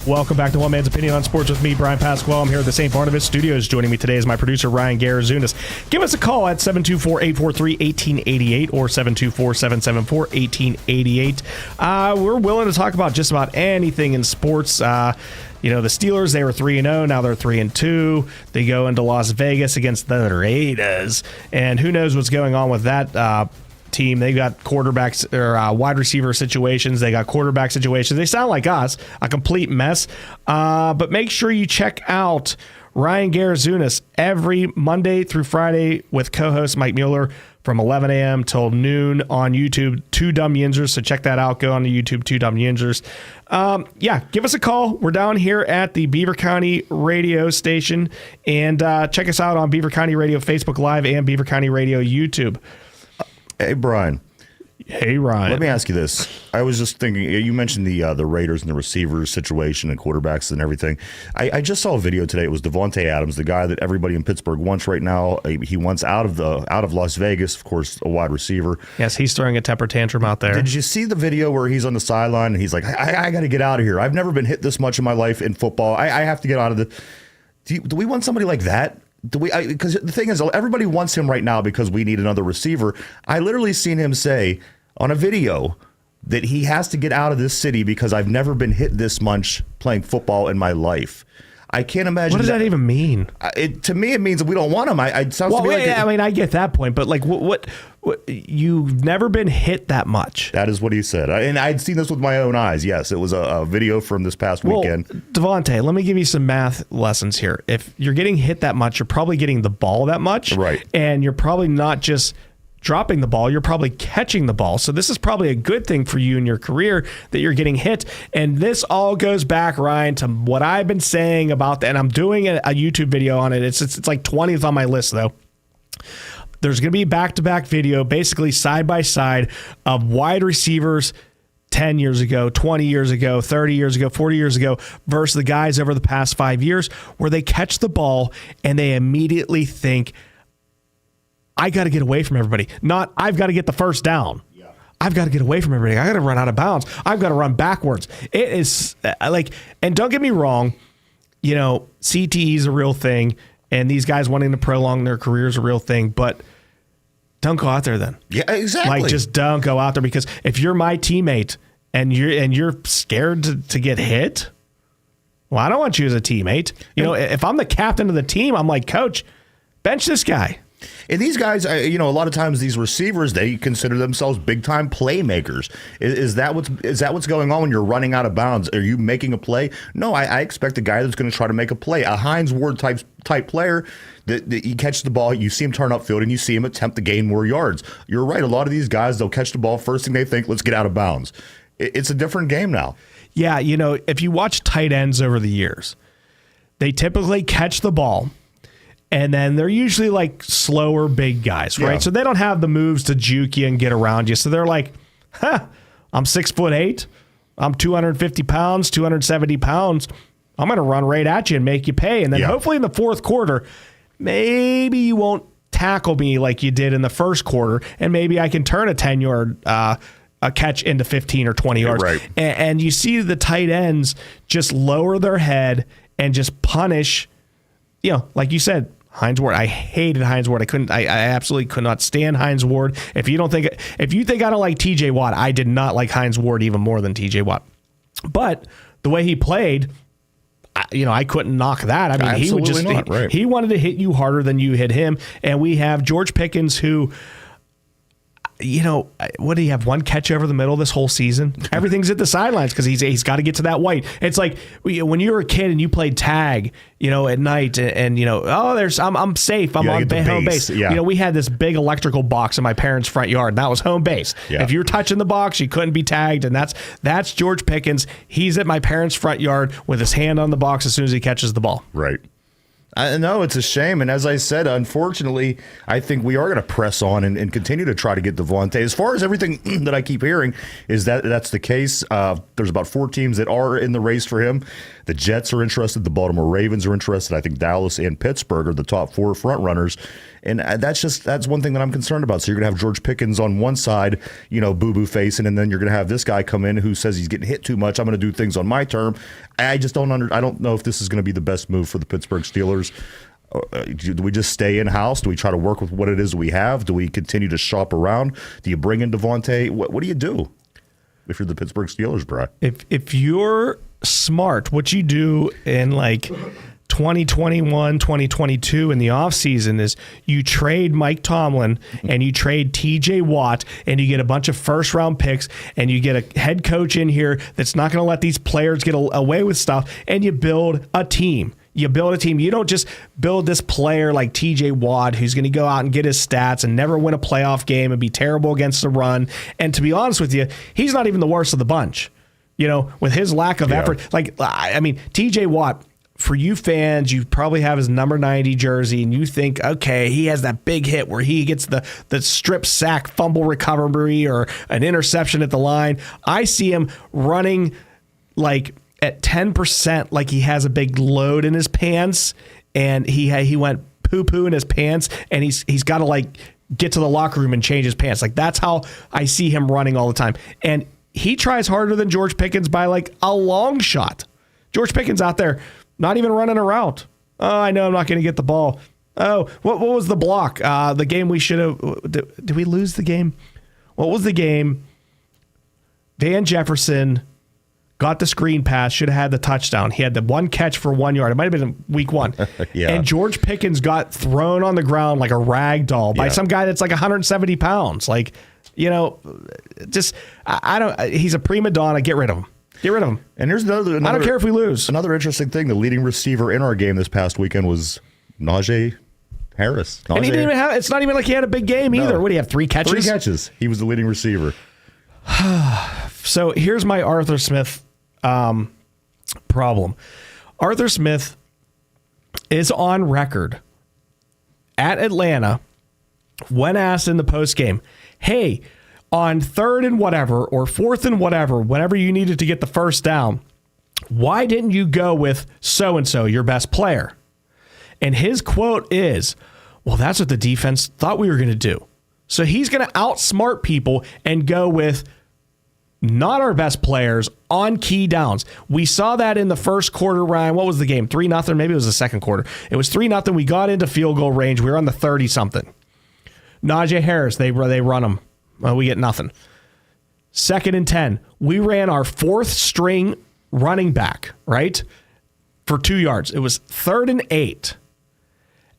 Welcome back to One Man's Opinion on Sports with me, Brian Pasquale. I'm here at the St. Barnabas Studios. Joining me today is my producer, Ryan Garazunas. Give us a call at 724-843-1888 or 724-774-1888. We're willing to talk about just about anything in sports. The Steelers, they were 3-0. Now they're 3-2. They go into Las Vegas against the Raiders. And who knows what's going on with that team. They got quarterbacks or wide receiver situations. They got quarterback situations. They sound like us, a complete mess. But make sure you check out Ryan Garazunas every Monday through Friday with co-host Mike Mueller from 11 a.m. till noon on YouTube, Two Dumb Yinzers. So check that out. Go on to YouTube, Two Dumb Yinzers. Give us a call. We're down here at the Beaver County radio station. And check us out on Beaver County Radio Facebook Live and Beaver County Radio YouTube. Hey, Brian. Hey, Ryan. Let me ask you this. I was just thinking, you mentioned the Raiders and the receivers situation and quarterbacks and everything. I just saw a video today. It was Devontae Adams, the guy that everybody in Pittsburgh wants right now. He wants out of Las Vegas, of course, a wide receiver. Yes, he's throwing a temper tantrum out there. Did you see the video where he's on the sideline and he's like, I got to get out of here. I've never been hit this much in my life in football. I have to get out of the... Do we want somebody like that? Because the thing is, everybody wants him right now because we need another receiver. I literally seen him say on a video that he has to get out of this city because I've never been hit this much playing football in my life. I can't imagine. What does that even mean? To me, it means that we don't want him. It sounds to me like I get that point, but like, what? You've never been hit that much. That is what he said, and I'd seen this with my own eyes. Yes, it was a video from this past weekend. Devontae, let me give you some math lessons here. If you're getting hit that much, you're probably getting the ball that much, right? And you're probably not just dropping the ball, you're probably catching the ball. So this is probably a good thing for you in your career that you're getting hit. And this all goes back, Ryan, to what I've been saying about that. And I'm doing a YouTube video on it. It's like 20th on my list, though. There's going to be a back-to-back video, basically side by side, of wide receivers 10 years ago, 20 years ago, 30 years ago, 40 years ago, versus the guys over the past 5 years, where they catch the ball and they immediately think, I got to get away from everybody. Not, I've got to get the first down. Yeah. I've got to get away from everybody. I got to run out of bounds. I've got to run backwards. It is and don't get me wrong, CTE is a real thing, and these guys wanting to prolong their career is a real thing, but don't go out there then. Yeah, exactly. Just don't go out there, because if you're my teammate and you're scared to get hit, well, I don't want you as a teammate. If I'm the captain of the team, I'm like, coach, bench this guy. And these guys, a lot of times these receivers, they consider themselves big-time playmakers. Is that what's going on when you're running out of bounds? Are you making a play? No, I expect a guy that's going to try to make a play. A Hines Ward type player that he catches the ball, you see him turn upfield, and you see him attempt to gain more yards. You're right. A lot of these guys, they'll catch the ball. First thing they think, let's get out of bounds. It's a different game now. Yeah, if you watch tight ends over the years, they typically catch the ball, and then they're usually like slower big guys, right? Yeah. So they don't have the moves to juke you and get around you. So they're like, I'm 6'8", I'm 250 pounds, 270 pounds. I'm going to run right at you and make you pay. And then hopefully in the fourth quarter, maybe you won't tackle me like you did in the first quarter, and maybe I can turn a 10-yard a catch into 15 or 20 yards. Right. And you see the tight ends just lower their head and just punish, like you said, Hines Ward. I hated Hines Ward. I absolutely could not stand Hines Ward. If you think I don't like TJ Watt, I did not like Hines Ward even more than TJ Watt. But the way he played, I couldn't knock that. I mean, he wanted to hit you harder than you hit him. And we have George Pickens, who, what do you have? One catch over the middle this whole season? Everything's at the sidelines because he's got to get to that white. It's like when you were a kid and you played tag, at night, and I'm safe. I'm on home base. Yeah. We had this big electrical box in my parents' front yard, and that was home base. Yeah. If you were touching the box, you couldn't be tagged, and that's George Pickens. He's at my parents' front yard with his hand on the box as soon as he catches the ball. Right. I know it's a shame. And as I said, unfortunately, I think we are going to press on and continue to try to get Davante. As far as everything that I keep hearing is that that's the case. There's about 4 teams that are in the race for him. The Jets are interested. The Baltimore Ravens are interested. I think Dallas and Pittsburgh are the top 4 front runners. And that's one thing that I'm concerned about. So you're going to have George Pickens on one side, boo-boo facing, and then you're going to have this guy come in who says he's getting hit too much. I'm going to do things on my term. I just don't I don't know if this is going to be the best move for the Pittsburgh Steelers. Do we just stay in-house? Do we try to work with what it is we have? Do we continue to shop around? Do you bring in Davante? What do you do if you're the Pittsburgh Steelers, Brad? If you're smart, what you do in 2021, 2022 in the offseason is you trade Mike Tomlin and you trade TJ Watt and you get a bunch of first-round picks and you get a head coach in here that's not going to let these players get away with stuff, and you build a team. You build a team. You don't just build this player like TJ Watt who's going to go out and get his stats and never win a playoff game and be terrible against the run. And to be honest with you, he's not even the worst of the bunch. With his lack of effort. TJ Watt, for you fans, you probably have his number 90 jersey and you think, okay, he has that big hit where he gets the strip sack fumble recovery or an interception at the line. I see him running at 10%, like he has a big load in his pants, and he went poo-poo in his pants, and he's got to get to the locker room and change his pants. That's how I see him running all the time. And he tries harder than George Pickens by a long shot. George Pickens out there not even running a route. Oh, I know I'm not going to get the ball. Oh, what was the block? The game we should have. Did we lose the game? What was the game? Van Jefferson got the screen pass, should have had the touchdown. He had the one catch for 1 yard. It might have been week 1. Yeah. And George Pickens got thrown on the ground like a rag doll by some guy that's 170 pounds. I don't. He's a prima donna. Get rid of him. Get rid of him. And here's another. I don't care if we lose. Another interesting thing: the leading receiver in our game this past weekend was Najee Harris. And he didn't even have. It's not even like he had a big game either. What do you have? 3 catches? 3 catches. He was the leading receiver. So here's my Arthur Smith problem. Arthur Smith is on record at Atlanta when asked in the postgame, hey, on 3rd and whatever or 4th and whatever, whenever you needed to get the first down, why didn't you go with so-and-so, your best player? And his quote is, well, that's what the defense thought we were going to do. So he's going to outsmart people and go with not our best players on key downs. We saw that in the first quarter, Ryan. What was the game? 3-0? Maybe it was the second quarter. It was 3-0. We got into field goal range. We were on the 30-something. Najee Harris, they run him. We get nothing. 2nd and 10. We ran our 4th string running back, right, for 2 yards. It was 3rd and 8.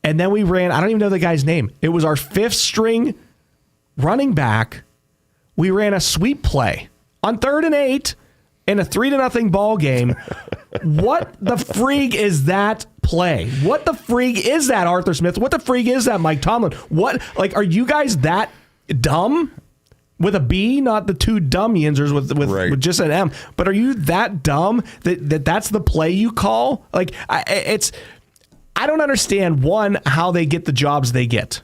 And then we ran, I don't even know the guy's name. It was our 5th string running back. We ran a sweep play on 3rd and 8 in a 3-0 ball game. What the frig is that play? What the frig is that, Arthur Smith? What the frig is that, Mike Tomlin? What, are you guys that dumb? With a B, not the 2 dumb-yins with just an M. But are you that dumb that's the play you call? I don't understand, one, how they get the jobs they get.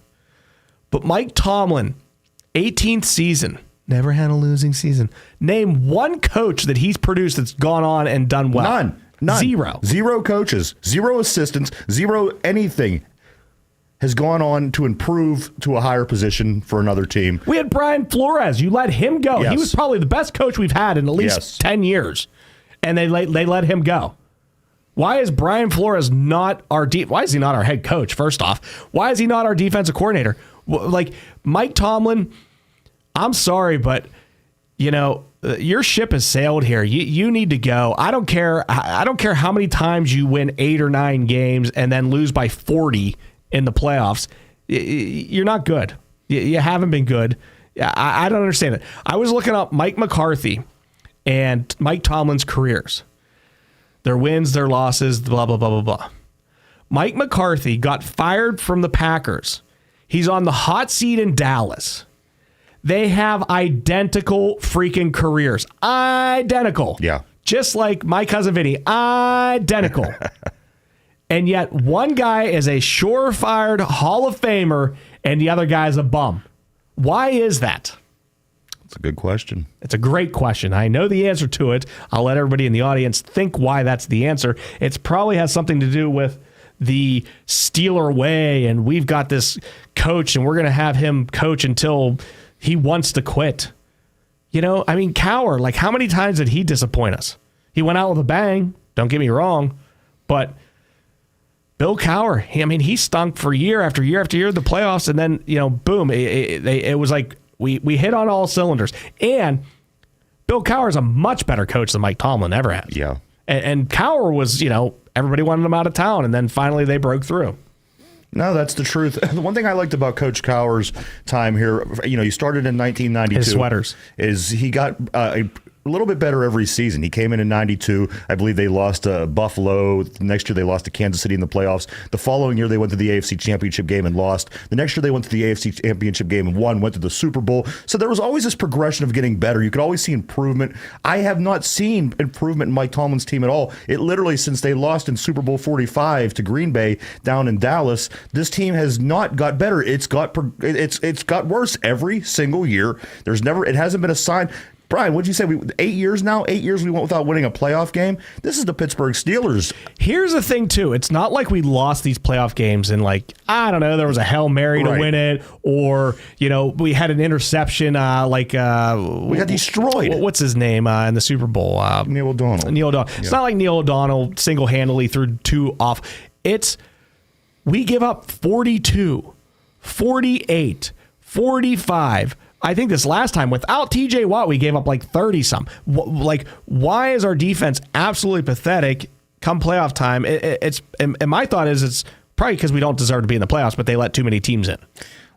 But Mike Tomlin, 18th season, never had a losing season. Name one coach that he's produced that's gone on and done well. None. 0. 0 coaches, 0 assistants, 0 anything has gone on to improve to a higher position for another team. We had Brian Flores. You let him go. Yes. He was probably the best coach we've had in at least 10 years. And they let him go. Why is Brian Flores not why is he not our head coach, first off? Why is he not our defensive coordinator? Mike Tomlin, I'm sorry, but your ship has sailed here. You need to go. I don't care how many times you win 8 or 9 games and then lose by 40 in the playoffs. You're not good. You haven't been good. I don't understand it. I was looking up Mike McCarthy and Mike Tomlin's careers. Their wins, their losses, blah, blah, blah, blah, blah. Mike McCarthy got fired from the Packers. He's on the hot seat in Dallas. They have identical freaking careers. Identical. Yeah. Just like my cousin Vinny. Identical. and yet one guy is a surefire Hall of Famer and the other guy is a bum. Why is that? It's a good question. It's a great question. I know the answer to it. I'll let everybody in the audience think why that's the answer. It probably has something to do with the Steeler way, and we've got this coach, and we're going to have him coach until he wants to quit. Cowher, like, how many times did he disappoint us? He went out with a bang, don't get me wrong, but Bill Cowher, he stunk for year after year after year of the playoffs, and then, boom, it was like we hit on all cylinders. And Bill Cowher is a much better coach than Mike Tomlin ever has. Yeah. And Cowher was, everybody wanted him out of town, and then finally they broke through. No, that's the truth. The one thing I liked about Coach Cowher's time here, he started in 1992. His sweaters. Is he got a little bit better every season. He came in 92. I believe they lost to Buffalo. The next year they lost to Kansas City in the playoffs. The following year they went to the AFC Championship game and lost. The next year they went to the AFC Championship game and won, went to the Super Bowl. So there was always this progression of getting better. You could always see improvement. I have not seen improvement in Mike Tomlin's team at all. It literally, since they lost in Super Bowl 45 to Green Bay down in Dallas, this team has not got better. It's got worse every single year. It hasn't been a sign. Brian, what'd you say? 8 years now? 8 years we went without winning a playoff game? This is the Pittsburgh Steelers. Here's the thing, too. It's not like we lost these playoff games and, there was a Hail Mary to win it, or, we had an interception we got destroyed. What's his name in the Super Bowl? Neil O'Donnell. Yeah. It's not like Neil O'Donnell single-handedly threw two off. We give up 42, 48, 45. I think this last time, without TJ Watt, we gave up 30-some. Why is our defense absolutely pathetic come playoff time? And my thought is it's probably because we don't deserve to be in the playoffs, but they let too many teams in.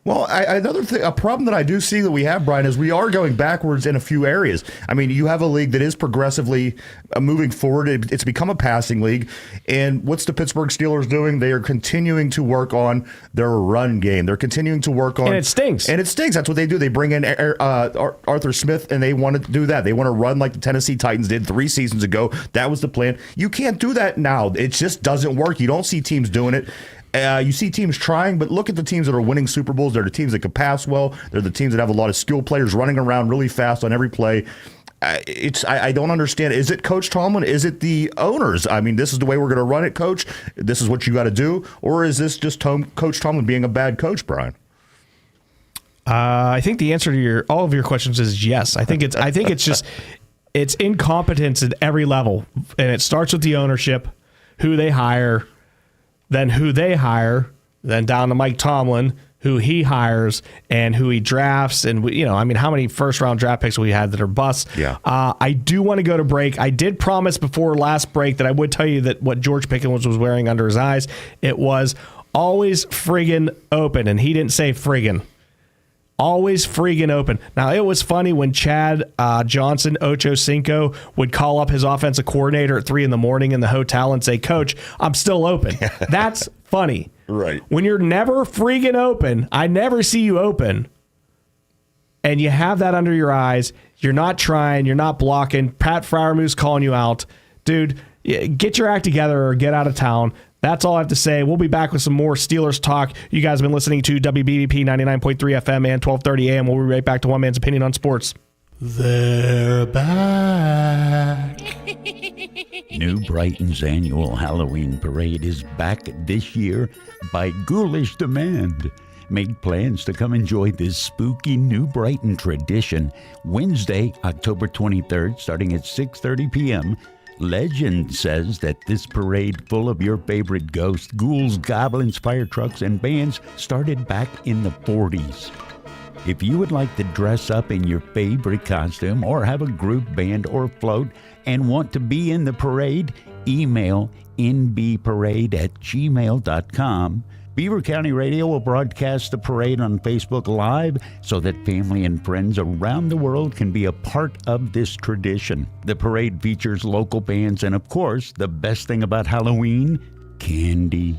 Well, another thing, a problem that I do see that we have, Brian, is we are going backwards in a few areas. You have a league that is progressively moving forward. It's become a passing league. And what's the Pittsburgh Steelers doing? They are continuing to work on their run game. They're continuing to work on... And it stinks. That's what they do. They bring in Arthur Smith, and they want to do that. They want to run like the Tennessee Titans did 3 seasons ago. That was the plan. You can't do that now. It just doesn't work. You don't see teams doing it. You see teams trying, but look at the teams that are winning Super Bowls. They're the teams that can pass well. They're the teams that have a lot of skilled players running around really fast on every play. I don't understand. Is it Coach Tomlin? Is it the owners? This is the way we're going to run it, Coach. This is what you got to do. Or is this just Coach Tomlin being a bad coach, Brian? I think the answer to all of your questions is yes. I think it's just it's incompetence at every level, and it starts with the ownership, who they hire. Then who they hire, then down to Mike Tomlin, who he hires and who he drafts. And, how many first-round draft picks we had that are busts. Yeah. I do want to go to break. I did promise before last break that I would tell you that what George Pickens was wearing under his eyes, it was always friggin' open. And he didn't say friggin'. Always friggin' open. Now, it was funny when Chad Johnson, Ocho Cinco, would call up his offensive coordinator at 3 in the morning in the hotel and say, Coach, I'm still open. That's funny. Right. When you're never friggin' open, I never see you open, and you have that under your eyes, you're not trying, you're not blocking, Pat Freiermuth's calling you out. Dude, get your act together or get out of town. That's all I have to say. We'll be back with some more Steelers talk. You guys have been listening to WBVP 99.3 FM and 1230 AM. We'll be right back to One Man's Opinion on Sports. They're back. New Brighton's annual Halloween parade is back this year by ghoulish demand. Make plans to come enjoy this spooky New Brighton tradition Wednesday, October 23rd, starting at 6:30 p.m., Legend says that this parade full of your favorite ghosts, ghouls, goblins, fire trucks, and bands started back in the 40s. If you would like to dress up in your favorite costume or have a group band or float and want to be in the parade, email nbparade@gmail.com. Beaver County Radio will broadcast the parade on Facebook Live so that family and friends around the world can be a part of this tradition. The parade features local bands and, of course, the best thing about Halloween, candy.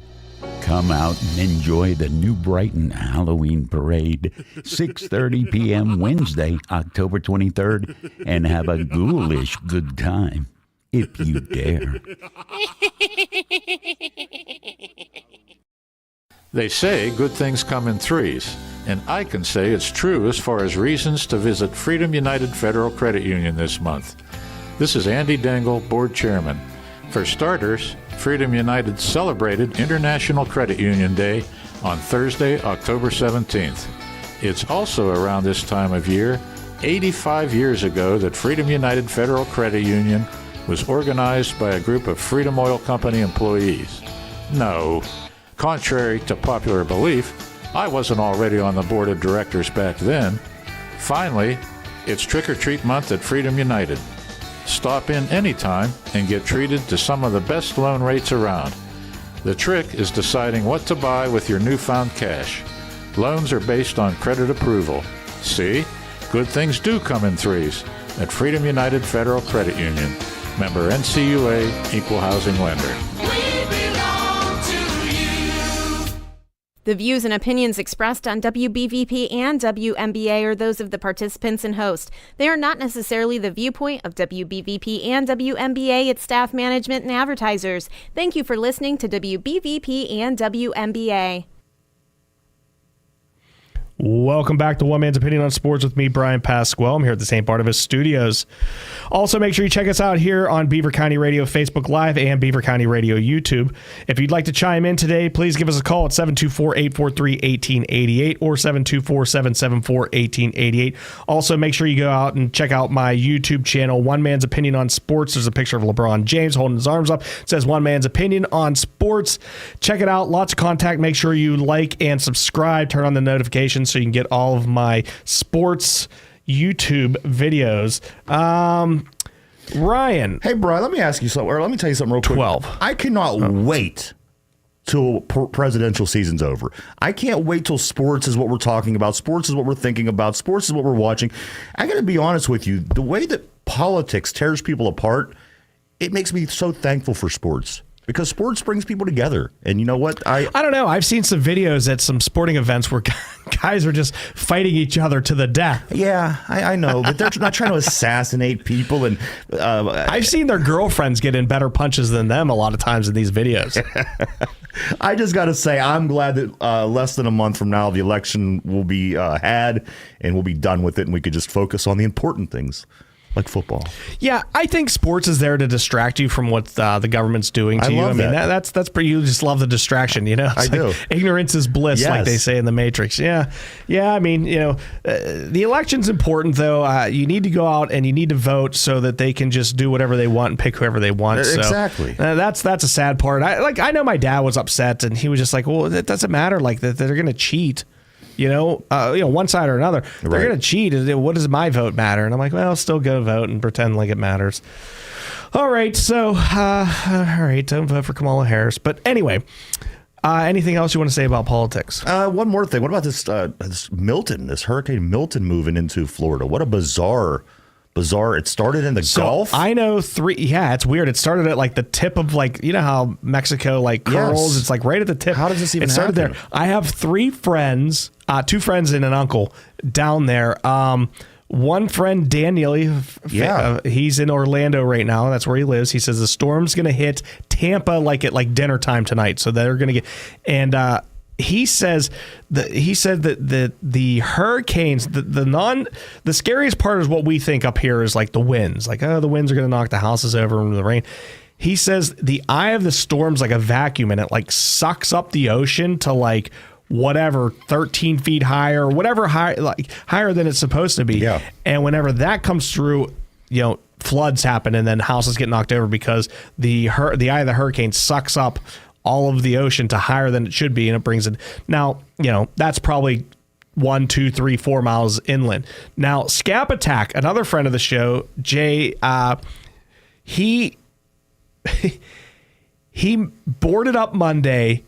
Come out and enjoy the New Brighton Halloween Parade, 6:30 p.m. Wednesday, October 23rd, and have a ghoulish good time. if you dare. They say good things come in threes, and I can say it's true as far as reasons to visit Freedom United Federal Credit Union this month. This is Andy Dangle, Board Chairman. For starters, Freedom United celebrated International Credit Union Day on Thursday, October 17th. It's also around this time of year, 85 years ago, that Freedom United Federal Credit Union was organized by a group of Freedom Oil Company employees. No. Contrary to popular belief, I wasn't already on the board of directors back then. Finally, it's Trick or Treat Month at Freedom United. Stop in anytime and get treated to some of the best loan rates around. The trick is deciding what to buy with your newfound cash. Loans are based on credit approval. See? Good things do come in threes at Freedom United Federal Credit Union. Member NCUA, Equal Housing Lender. The views and opinions expressed on WBVP and WMBA are those of the participants and host. They are not necessarily the viewpoint of WBVP and WMBA, its staff, management, and advertisers. Thank you for listening to WBVP and WMBA. Welcome back to One Man's Opinion on Sports with me, Brian Pasquale. I'm here at the St. Barnabas Studios. Also, make sure you check us out here on Beaver County Radio Facebook Live and Beaver County Radio YouTube. If you'd like to chime in today, please give us a call at 724-843-1888 or 724-774-1888. Also, make sure you go out and check out my YouTube channel, One Man's Opinion on Sports. There's a picture of LeBron James holding his arms up. It says One Man's Opinion on Sports. Check it out. Lots of contact. Make sure you like and subscribe. Turn on the notifications so you can get all of my sports YouTube videos. Ryan. Hey, Brian, let me ask you something, or let me tell you something real quick. 12. I cannot wait till presidential season's over. I can't wait till sports is what we're talking about. Sports is what we're thinking about. Sports is what we're watching. I got to be honest with you. The way that politics tears people apart, it makes me so thankful for sports. Because sports brings people together. And you know what? I don't know. I've seen some videos at some sporting events where guys are just fighting each other to the death. Yeah, I know. But they're not trying to assassinate people. And I've seen their girlfriends get in better punches than them a lot of times in these videos. I just got to say, I'm glad that less than a month from now, the election will be had and we'll be done with it. And we could just focus on the important things. Like football. Yeah, I think sports is there to distract you from what the government's doing to you. I mean, that's pretty. You just love the distraction, you know. It's do. Ignorance is bliss, yes. like they say in the Matrix. Yeah. I mean, you know, the election's important though. You need to go out and you need to vote so that they can just do whatever they want and pick whoever they want. Exactly. So, that's a sad part. I know my dad was upset and he was just like, well, it doesn't matter. Like that they're going to cheat. You know, one side or another. They're going to cheat. What does my vote matter? And I'm like, well, I'll still go vote and pretend like it matters. All right. So, don't vote for Kamala Harris. But anyway, anything else you want to say about politics? One more thing. What about this Hurricane Milton moving into Florida? What a bizarre. It started in the Gulf. I know it's weird. It started at like the tip of like, you know how Mexico like curls. Yes. It's like right at the tip. How does this even happen? It started there. I have 3 friends, 2 friends and an uncle down there. One friend, Dan Neely, he's in Orlando right now. That's where he lives. He says the storm's going to hit Tampa like at like dinner time tonight. So they're going to get, and he said that the hurricanes, the scariest part is what we think up here is like the winds. Like, the winds are going to knock the houses over and the rain. He says the eye of the storm's like a vacuum and it like sucks up the ocean to like whatever 13 feet higher or whatever higher than it's supposed to be. Yeah. And whenever that comes through, you know, floods happen and then houses get knocked over because the eye of the hurricane sucks up all of the ocean to higher than it should be, and it brings it. Now, you know, that's probably 1, 2, 3, 4 miles inland. Now, Scap Attack, another friend of the show, Jay, he boarded up Monday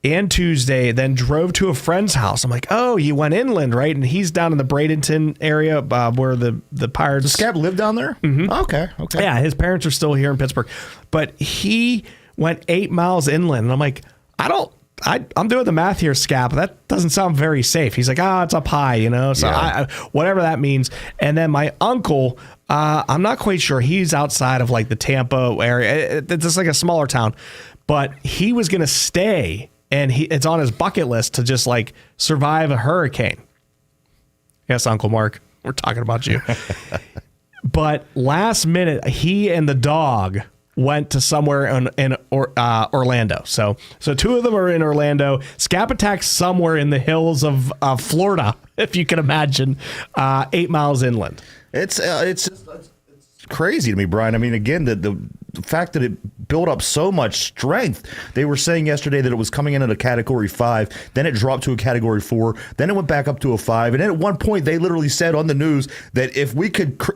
and Tuesday, then drove to a friend's house. I'm like, oh, you went inland, right? And he's down in the Bradenton area where the Pirates. Does Scap live down there? Mm-hmm. Okay. Yeah, his parents are still here in Pittsburgh, but he went 8 miles inland. And I'm like, I don't I'm doing the math here, Scap. That doesn't sound very safe. He's like, it's up high, you know, so whatever that means. And then my uncle, I'm not quite sure. He's outside of like the Tampa area. It's just like a smaller town, but he was going to stay, and it's on his bucket list to just like survive a hurricane. Yes, Uncle Mark, we're talking about you. But last minute, he and the dog went to somewhere in Orlando. So two of them are in Orlando. Scap Attack somewhere in the hills of Florida, if you can imagine, 8 miles inland. It's crazy to me, Brian. I mean, again, the fact that it built up so much strength. They were saying yesterday that it was coming in at a Category 5, then it dropped to a Category 4, then it went back up to a 5, and then at one point they literally said on the news that if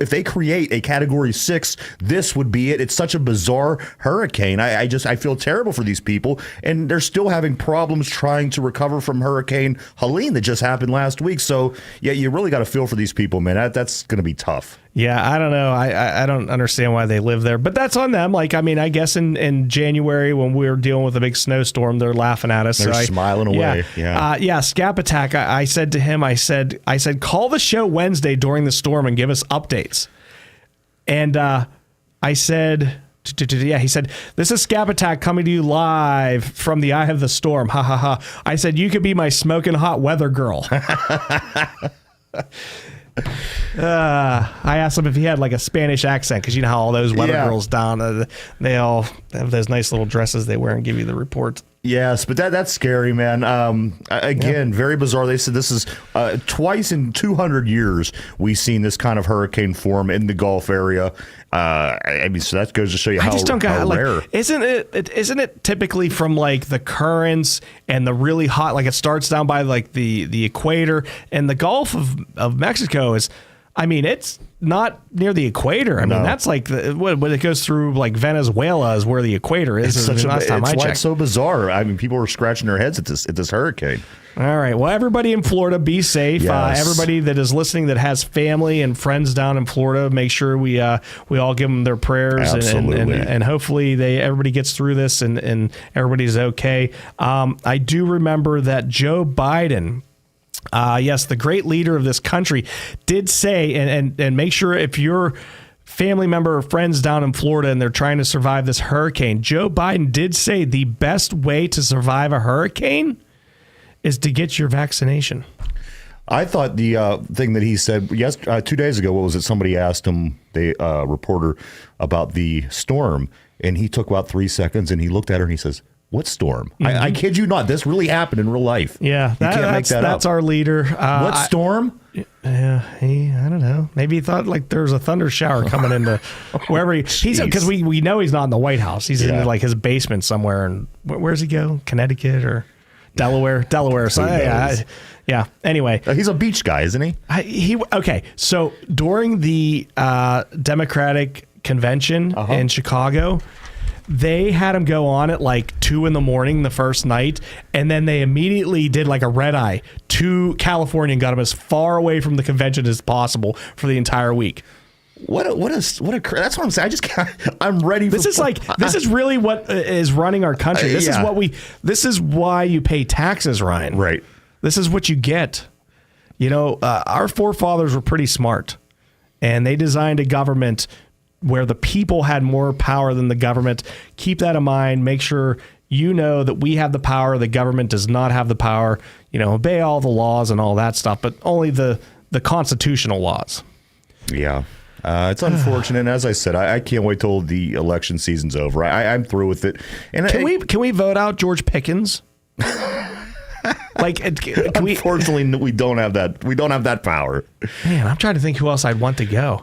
they create a Category 6, this would be it. It's such a bizarre hurricane. I feel terrible for these people, and they're still having problems trying to recover from Hurricane Helene that just happened last week. So yeah, you really got to feel for these people, man. That's going to be tough. Yeah, I don't know. I don't understand why they live there, but that's on them. Like, I mean, I guess in January when we were dealing with a big snowstorm, they're laughing at us. They're smiling away. Yeah. Scap Attack. I said to him, I said, call the show Wednesday during the storm and give us updates. And I said, he said, this is Scap Attack coming to you live from the eye of the storm. Ha ha ha. I said, you could be my smoking hot weather girl. I asked him if he had like a Spanish accent, because you know how all those weather girls down, they all have those nice little dresses they wear and give you the reports. Yes, but that's scary, man. Again, very bizarre. They said this is twice in 200 years we've seen this kind of hurricane form in the Gulf area. I mean, so that goes to show you how rare. Like, isn't it typically from like the currents and the really hot, like it starts down by like the equator, and the Gulf of Mexico is, I mean, it's not near the equator. I mean, that's like when it goes through like Venezuela is where the equator is. It's why it's so bizarre. I mean, people were scratching their heads at this hurricane. All right. Well, everybody in Florida, be safe. Yes. Everybody that is listening that has family and friends down in Florida, make sure we all give them their prayers. Absolutely. And hopefully everybody gets through this and everybody's okay. I do remember that Joe Biden, yes, the great leader of this country, did say, and make sure if you're family member or friends down in Florida and they're trying to survive this hurricane, Joe Biden did say the best way to survive a hurricane is to get your vaccination. I thought the thing that he said 2 days ago, what was it? Somebody asked him, the reporter, about the storm, and he took about 3 seconds and he looked at her and he says, "What storm?" Mm-hmm. I kid you not. This really happened in real life. Yeah, that's our leader. What storm? Yeah, I don't know. Maybe he thought like there was a thunder shower coming into wherever he's, because we know he's not in the White House. He's in like his basement somewhere. And where's he go? Connecticut or Delaware? So yeah. Anyway, he's a beach guy, isn't he? Okay. So during the Democratic convention in Chicago, they had him go on at like 2 a.m. the first night, and then they immediately did like a red eye to California and got him as far away from the convention as possible for the entire week. What a that's what I'm saying. I'm ready for this is really what is running our country. This is why you pay taxes, Ryan. Right. This is what you get. You know, our forefathers were pretty smart, and they designed a government where the people had more power than the government. Keep that in mind. Make sure you know that we have the power. The government does not have the power. You know, obey all the laws and all that stuff, but only the constitutional laws. Yeah. It's unfortunate. As I said, I can't wait till the election season's over. I'm through with it. And can we vote out George Pickens? Unfortunately, we don't have that. We don't have that power. Man, I'm trying to think who else I'd want to go.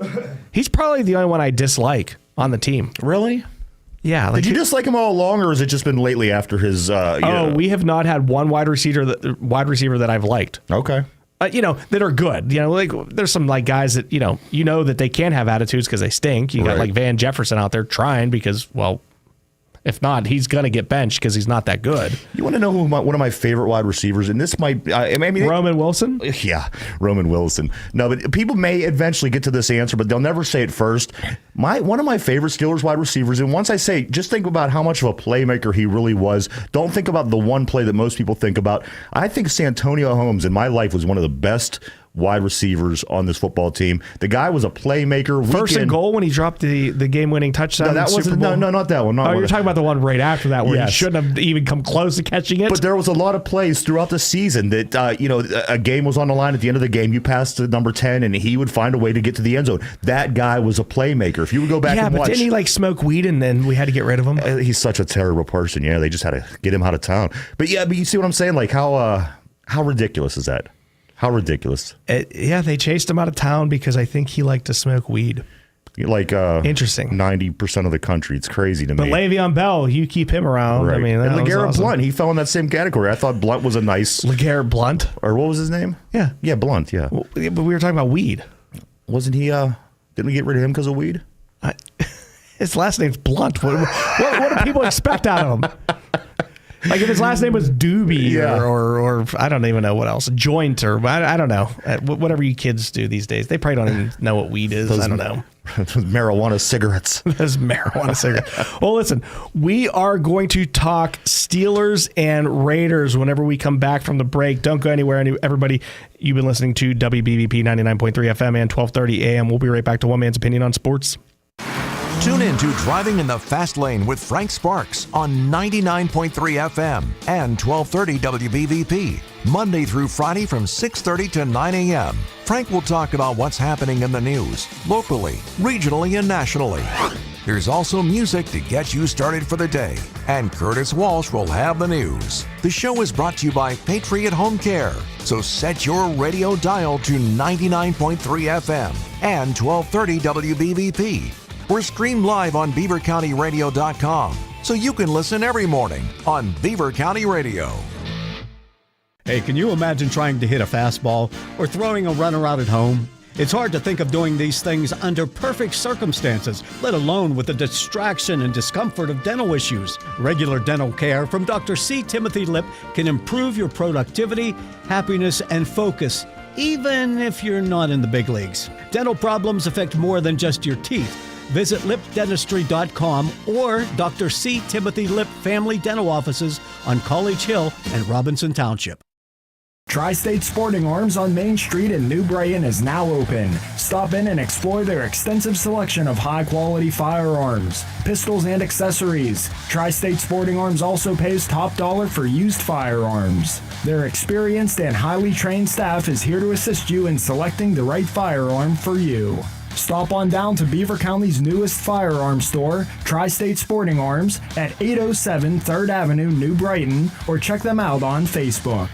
He's probably the only one I dislike on the team. Really? Yeah. Did you dislike him all along, or has it just been lately after his? We have not had one wide receiver that I've liked. Okay. That are good. Like there's some like guys that you know that they can't have attitudes because they stink. You got like Van Jefferson out there trying because, well, If not, he's going to get benched because he's not that good. You want to know who one of my favorite wide receivers, and this might, Roman Wilson? Yeah, Roman Wilson. No, but people may eventually get to this answer, but they'll never say it first. One of my favorite Steelers wide receivers, and once I say, just think about how much of a playmaker he really was. Don't think about the one play that most people think about. I think Santonio Holmes in my life was one of the best wide receivers on this football team. The guy was a playmaker. First and goal when he dropped the game-winning touchdown. No, that wasn't. No, not that one. You're talking about the one right after that where he shouldn't have even come close to catching it. But there was a lot of plays throughout the season that a game was on the line. At the end of the game, you passed to number 10, and he would find a way to get to the end zone. That guy was a playmaker. If you would go back and watch, didn't he smoke weed and then we had to get rid of him? He's such a terrible person. Yeah, they just had to get him out of town. But you see what I'm saying? How ridiculous is that? How ridiculous. They chased him out of town because I think he liked to smoke weed. Interesting. 90% of the country. It's crazy to me. But Le'Veon Bell, you keep him around. Right. I mean, and LeGarrette awesome. Blunt, he fell in that same category. I thought Blunt was a nice... LeGarrette Blunt? Or what was his name? Yeah. Yeah, Blunt, yeah. Well, but we were talking about weed. Wasn't he... didn't we get rid of him because of weed? His last name's Blunt. What do people expect out of him? If his last name was Doobie or I don't even know what else, Joint or I don't know, whatever you kids do these days. They probably don't even know what weed is. I don't know. Marijuana cigarettes. Those marijuana cigarettes. Well, listen, we are going to talk Steelers and Raiders whenever we come back from the break. Don't go anywhere. Everybody, you've been listening to WBVP 99.3 FM and 1230 AM. We'll be right back to One Man's Opinion on Sports. Tune in to Driving in the Fast Lane with Frank Sparks on 99.3 FM and 1230 WBVP, Monday through Friday from 6:30 to 9 a.m. Frank will talk about what's happening in the news, locally, regionally, and nationally. There's also music to get you started for the day, and Curtis Walsh will have the news. The show is brought to you by Patriot Home Care, so set your radio dial to 99.3 FM and 1230 WBVP. We're streamed live on BeaverCountyRadio.com, so you can listen every morning on Beaver County Radio. Hey, can you imagine trying to hit a fastball or throwing a runner out at home? It's hard to think of doing these things under perfect circumstances, let alone with the distraction and discomfort of dental issues. Regular dental care from Dr. C. Timothy Lip can improve your productivity, happiness, and focus, even if you're not in the big leagues. Dental problems affect more than just your teeth. Visit lipdentistry.com or Dr. C. Timothy Lip Family Dental Offices on College Hill and Robinson Township. Tri-State Sporting Arms on Main Street in New Brighton is now open. Stop in and explore their extensive selection of high-quality firearms, pistols, and accessories. Tri-State Sporting Arms also pays top dollar for used firearms. Their experienced and highly trained staff is here to assist you in selecting the right firearm for you. Stop on down to Beaver County's newest firearms store, Tri-State Sporting Arms, at 807 3rd Avenue, New Brighton, or check them out on Facebook.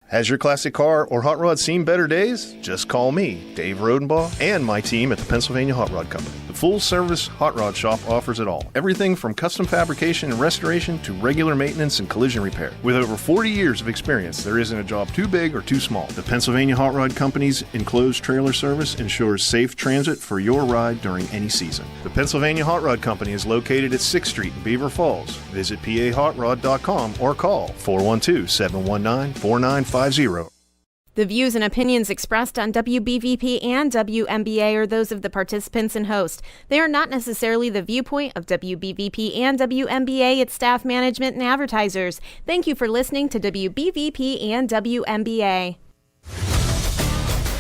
Has your classic car or hot rod seen better days? Just call me, Dave Rodenbaugh, and my team at the Pennsylvania Hot Rod Company. The full-service hot rod shop offers it all. Everything from custom fabrication and restoration to regular maintenance and collision repair. With over 40 years of experience, there isn't a job too big or too small. The Pennsylvania Hot Rod Company's enclosed trailer service ensures safe transit for your ride during any season. The Pennsylvania Hot Rod Company is located at 6th Street in Beaver Falls. Visit pahotrod.com or call 412-719-4950. The views and opinions expressed on WBVP and WMBA are those of the participants and host. They are not necessarily the viewpoint of WBVP and WMBA, its staff, management, and advertisers. Thank you for listening to WBVP and WMBA.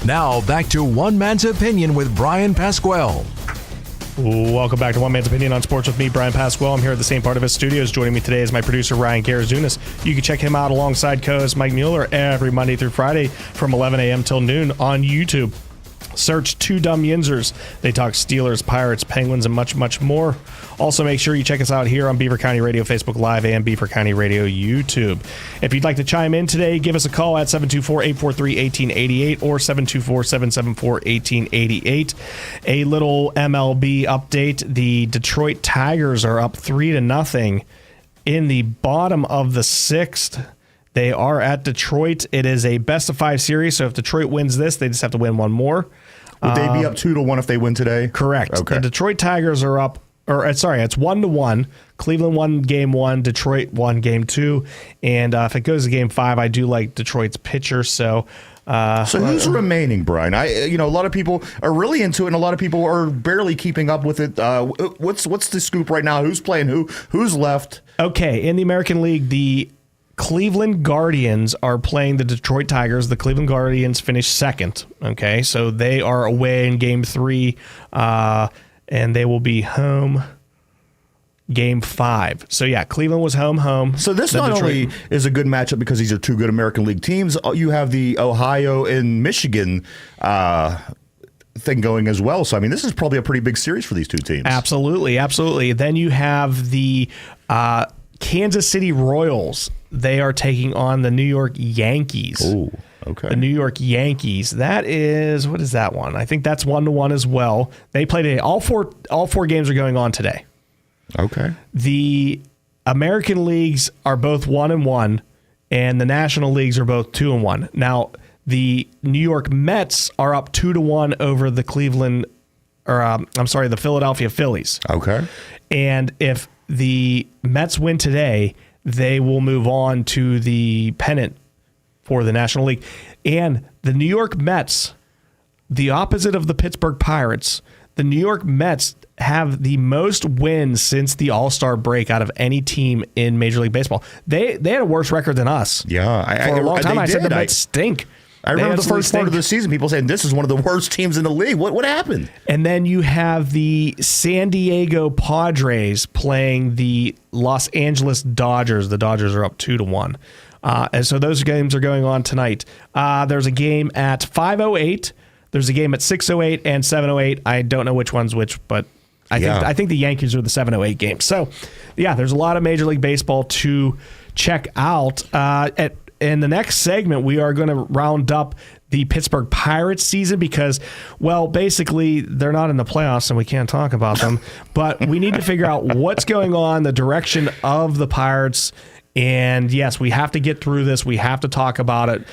Now back to One Man's Opinion with Brian Pasquale. Welcome back to One Man's Opinion on Sports with me, Brian Pasquale. I'm here at the St. Barnabas Studios. Joining me today is my producer, Ryan Garazunas. You can check him out alongside co-host Mike Mueller every Monday through Friday from 11 a.m. till noon on YouTube. Search Two Dumb Yinzers. They talk Steelers, Pirates, Penguins, and much, much more. Also, make sure you check us out here on Beaver County Radio Facebook Live and Beaver County Radio YouTube. If you'd like to chime in today, give us a call at 724-843-1888 or 724-774-1888. A little MLB update. The Detroit Tigers are up 3-0 in the bottom of the 6th. They are at Detroit. It is a best-of-5 series, so if Detroit wins this, they just have to win one more. Would they be up 2-1 if they win today? Correct. Okay. The Detroit Tigers are up it's 1-1. Cleveland won game 1, Detroit won game 2, and if it goes to game 5, I do like Detroit's pitcher. So who's remaining, Brian? A lot of people are really into it, and a lot of people are barely keeping up with it. What's the scoop right now? Who's playing who? Who's left? Okay, in the American League, the Cleveland Guardians are playing the Detroit Tigers. The Cleveland Guardians finished second. Okay, so they are away in game 3, and they will be home game 5. So yeah, Cleveland was home. So this not only is a good matchup because these are two good American League teams, you have the Ohio and Michigan thing going as well. So I mean, this is probably a pretty big series for these two teams. Absolutely. Then you have the Kansas City Royals. They are taking on the New York Yankees. Oh, okay. The New York Yankees. That is, what is that one? I think that's 1-1 as well. They played today. All four games are going on today. Okay. The American leagues are both 1-1, and the National Leagues are both 2-1. Now, the New York Mets are up 2-1 over the the Philadelphia Phillies. Okay. And if the Mets win today, they will move on to the pennant for the National League. And the New York Mets, the opposite of the Pittsburgh Pirates, the New York Mets have the most wins since the All-Star break out of any team in Major League Baseball. They had a worse record than us. Yeah. For a long time, I said the Mets stink. I remember the first part of the season, people saying this is one of the worst teams in the league. What happened? And then you have the San Diego Padres playing the Los Angeles Dodgers. The Dodgers are up 2-1. And so those games are going on tonight. There's a game at 5:08. There's a game at 6:08 and 7:08. I don't know which one's which, but I think the Yankees are the 7:08 game. So, yeah, there's a lot of Major League Baseball to check out. In the next segment, we are going to round up the Pittsburgh Pirates season because, well, basically they're not in the playoffs and we can't talk about them. But we need to figure out what's going on, the direction of the Pirates. And, yes, we have to get through this. We have to talk about it.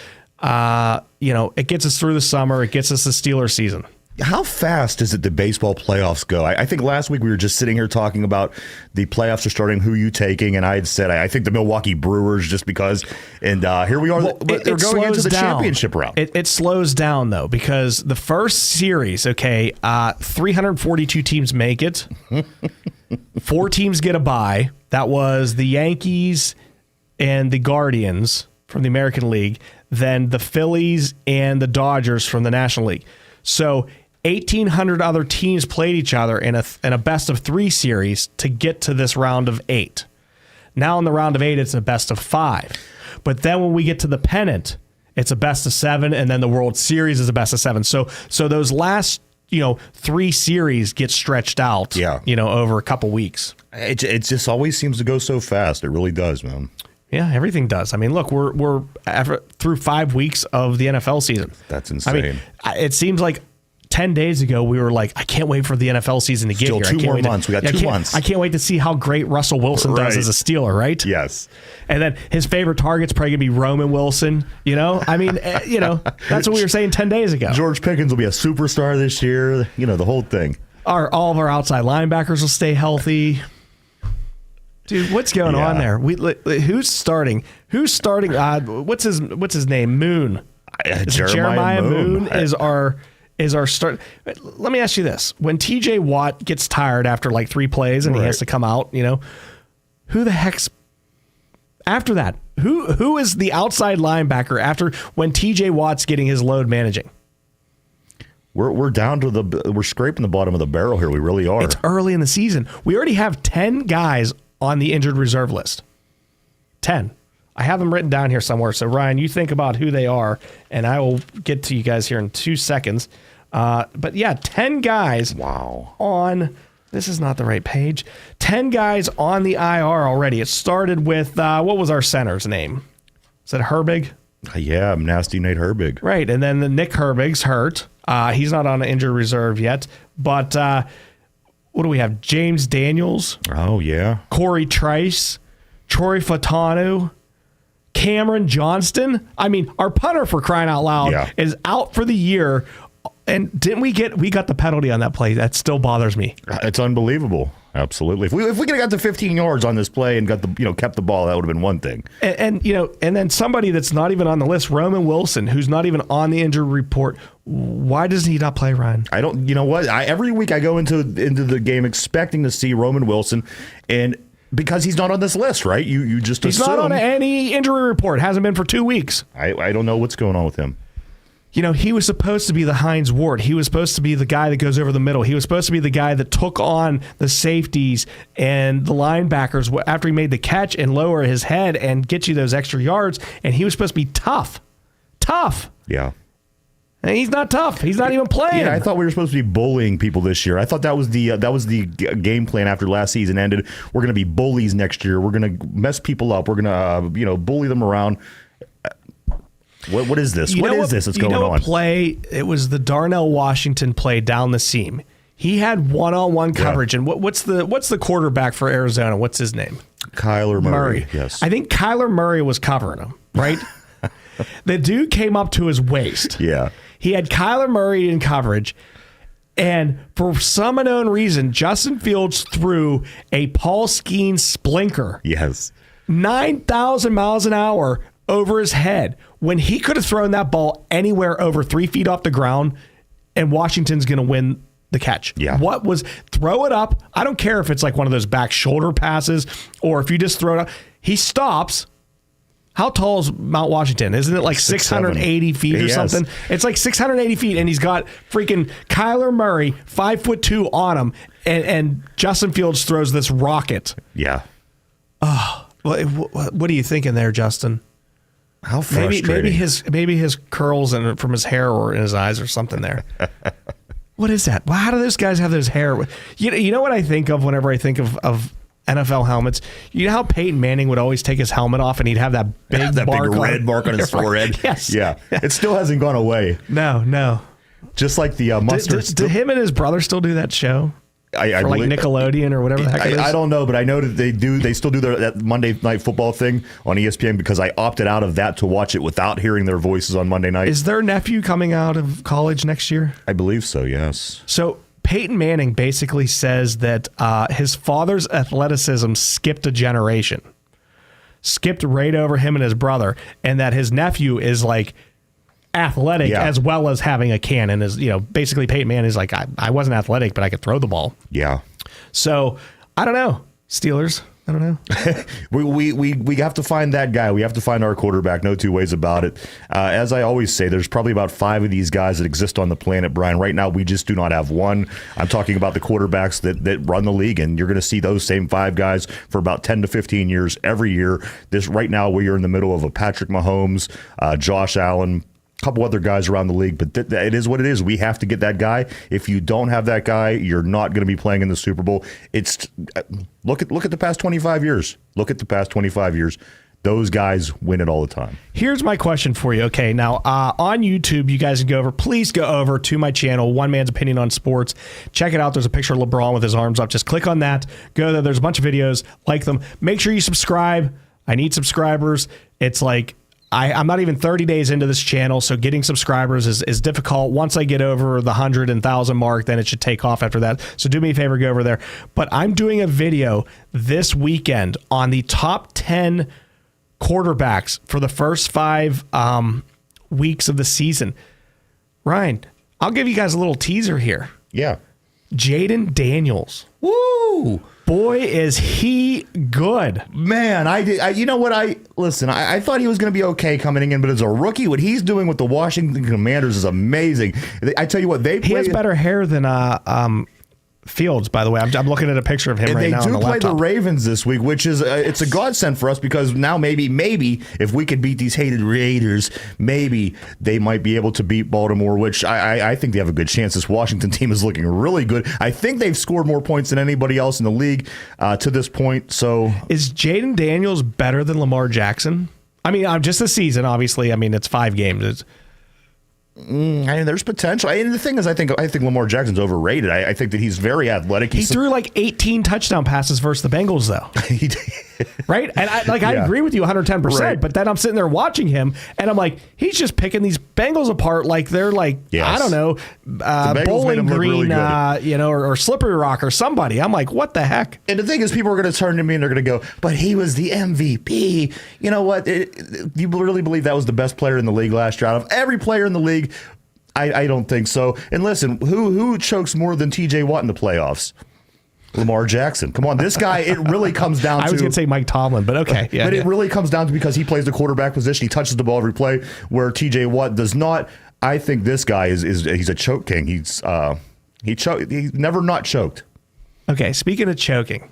It gets us through the summer. It gets us the Steelers season. How fast is it the baseball playoffs go? I think last week we were just sitting here talking about the playoffs are starting, who you taking, and I had said I think the Milwaukee Brewers just because, and here we are. But they're going into the championship round. It slows down, though, because the first series, 342 teams make it. 4 teams get a bye. That was the Yankees and the Guardians from the American League, then the Phillies and the Dodgers from the National League. So 1,800 other teams played each other in a best of 3 series to get to this round of 8. Now in the round of 8, it's a best of 5. But then when we get to the pennant, it's a best of 7, and then the World Series is a best of 7. So those last 3 series get stretched out, over a couple weeks. It just always seems to go so fast. It really does, man. Yeah, everything does. I mean, look, we're through 5 weeks of the NFL season. That's insane. I mean, it seems like 10 days ago we were like, I can't wait for the NFL season to get here. Still 2 more months. We got 2 months. I can't wait to see how great Russell Wilson does as a Steeler, right? Yes. And then his favorite target's probably going to be Roman Wilson. I mean, that's what we were saying 10 days ago. George Pickens will be a superstar this year. The whole thing. All of our outside linebackers will stay healthy. Dude, what's going on there? Who's starting? What's his name? Moon. Jeremiah Moon is our start. Let me ask you this: when TJ Watt gets tired after like 3 plays and he has to come out, who the heck's after that? Who is the outside linebacker after when TJ Watt's getting his load managing? We're down to we're scraping the bottom of the barrel here. We really are. It's early in the season. We already have 10 guys on the injured reserve list. 10. I have them written down here somewhere. So, Ryan, you think about who they are, and I will get to you guys here in 2 seconds. But, yeah, 10 guys on – this is not the right page. 10 guys on the IR already. It started with what was our center's name? Is it Herbig? Yeah, Nasty Nate Herbig. Right, and then the Nick Herbig's hurt. He's not on the injured reserve yet. But what do we have? James Daniels. Oh, yeah. Corey Trice. Troy Fatanu. Cameron Johnston. I mean, our punter, for crying out loud, is out for the year. And we got the penalty on that play. That still bothers me. It's unbelievable. Absolutely. If we could have got to 15 yards on this play and got kept the ball, that would have been one thing. And then somebody that's not even on the list, Roman Wilson, who's not even on the injury report. Why does he not play, Ryan? I don't. You know what? Every week I go into the game expecting to see Roman Wilson, and because he's not on this list, right? You just he's assume. Not on any injury report. Hasn't been for 2 weeks. I don't know what's going on with him. He was supposed to be the Hines Ward. He was supposed to be the guy that goes over the middle. He was supposed to be the guy that took on the safeties and the linebackers after he made the catch and lower his head and get you those extra yards. And he was supposed to be tough. Yeah. And he's not tough. He's not even playing. Yeah, I thought we were supposed to be bullying people this year. I thought that was the game plan after last season ended. We're going to be bullies next year. We're going to mess people up. We're going to bully them around. What is this? What is this that's going on? Play. It was the Darnell Washington play down the seam. He had one-on-one coverage. And what's the quarterback for Arizona? What's his name? Kyler Murray. Yes. I think Kyler Murray was covering him, right? The dude came up to his waist. Yeah. He had Kyler Murray in coverage. And for some unknown reason, Justin Fields threw a Paul Skeen splinker. Yes. 9,000 miles an hour over his head when he could have thrown that ball anywhere over 3 feet off the ground, and Washington's going to win the catch. Yeah. Throw it up. I don't care if it's like one of those back shoulder passes or if you just throw it up. He stops. How tall is Mount Washington? Isn't it like 680 feet or something? It's like 680 feet, and he's got freaking Kyler Murray, 5'2" on him, and Justin Fields throws this rocket. Yeah. Oh, what are you thinking there, Justin? How frustrating. Maybe his curls from his hair or in his eyes or something there. What is that? Well, how do those guys have those hair? You know what I think of whenever I think of NFL helmets? You know how Peyton Manning would always take his helmet off and he'd have that big red mark on his forehead? Yes. Yeah. It still hasn't gone away. No. Just like the mustard. Do him and his brother still do that show? I for like Nickelodeon or whatever the heck it is? I don't know, but I know that they still do that Monday Night Football thing on ESPN because I opted out of that to watch it without hearing their voices on Monday night. Is their nephew coming out of college next year? I believe so, yes. So Peyton Manning basically says that his father's athleticism skipped a generation. Skipped right over him and his brother, and that his nephew is like athletic as well as having a cannon. Is basically Peyton Manning is like, I wasn't athletic, but I could throw the ball. Yeah. So I don't know. Steelers. I don't know. we have to find that guy. We have to find our quarterback. No two ways about it. As I always say, there's probably about 5 of these guys that exist on the planet, Brian. Right now, we just do not have one. I'm talking about the quarterbacks that run the league, and you're going to see those same 5 guys for about 10 to 15 years every year. Right now, we are in the middle of a Patrick Mahomes, Josh Allen, couple other guys around the league, but it is what it is. We have to get that guy. If you don't have that guy, you're not going to be playing in the Super Bowl. Look at the past 25 years. Look at the past 25 years. Those guys win it all the time. Here's my question for you. Okay, now on YouTube, you guys can please go over to my channel, One Man's Opinion on Sports. Check it out. There's a picture of LeBron with his arms up. Just click on that. Go there. There's a bunch of videos. Like them. Make sure you subscribe. I need subscribers. It's like, I'm not even 30 days into this channel, so getting subscribers is difficult. Once I get over the 100 and 1,000 mark, then it should take off after that. So do me a favor, go over there. But I'm doing a video this weekend on the top 10 quarterbacks for the first 5 weeks of the season. Ryan, I'll give you guys a little teaser here. Yeah. Jayden Daniels. Woo! Boy, is he good. Man, you know what? I thought he was going to be okay coming in, but as a rookie, what he's doing with the Washington Commanders is amazing. I tell you what, he has better hair than Fields, by the way. I'm looking at a picture of him right now on the laptop. They do play the Ravens this week, which is it's a godsend for us because now maybe if we could beat these hated Raiders, maybe they might be able to beat Baltimore, which I think they have a good chance. This Washington team is looking really good. I think they've scored more points than anybody else in the league to this point. So is Jayden Daniels better than Lamar Jackson? I mean, just the season, obviously. I mean, it's 5 games. There's potential. And the thing is, I think Lamar Jackson's overrated. I think that he's very athletic. He threw like 18 touchdown passes versus the Bengals, though. right? And I agree with you 110%, Right. but then I'm sitting there watching him, and I'm like, he's just picking these Bengals apart like they're like, I don't know, Bengals made Bowling them look Green, really or Slippery Rock or somebody. I'm like, what the heck? And the thing is, people are going to turn to me and they're going to go, but he was the MVP. You know what? You really believe that was the best player in the league last year? Out of every player in the league, I don't think so. And listen, who chokes more than TJ Watt in the playoffs? Lamar Jackson. Come on, this guy, it really comes down to... I was going to say Mike Tomlin, but okay. Yeah, but it really comes down to because he plays the quarterback position. He touches the ball every play, where TJ Watt does not. I think this guy he's a choke king. He's never not choked. Okay, speaking of choking,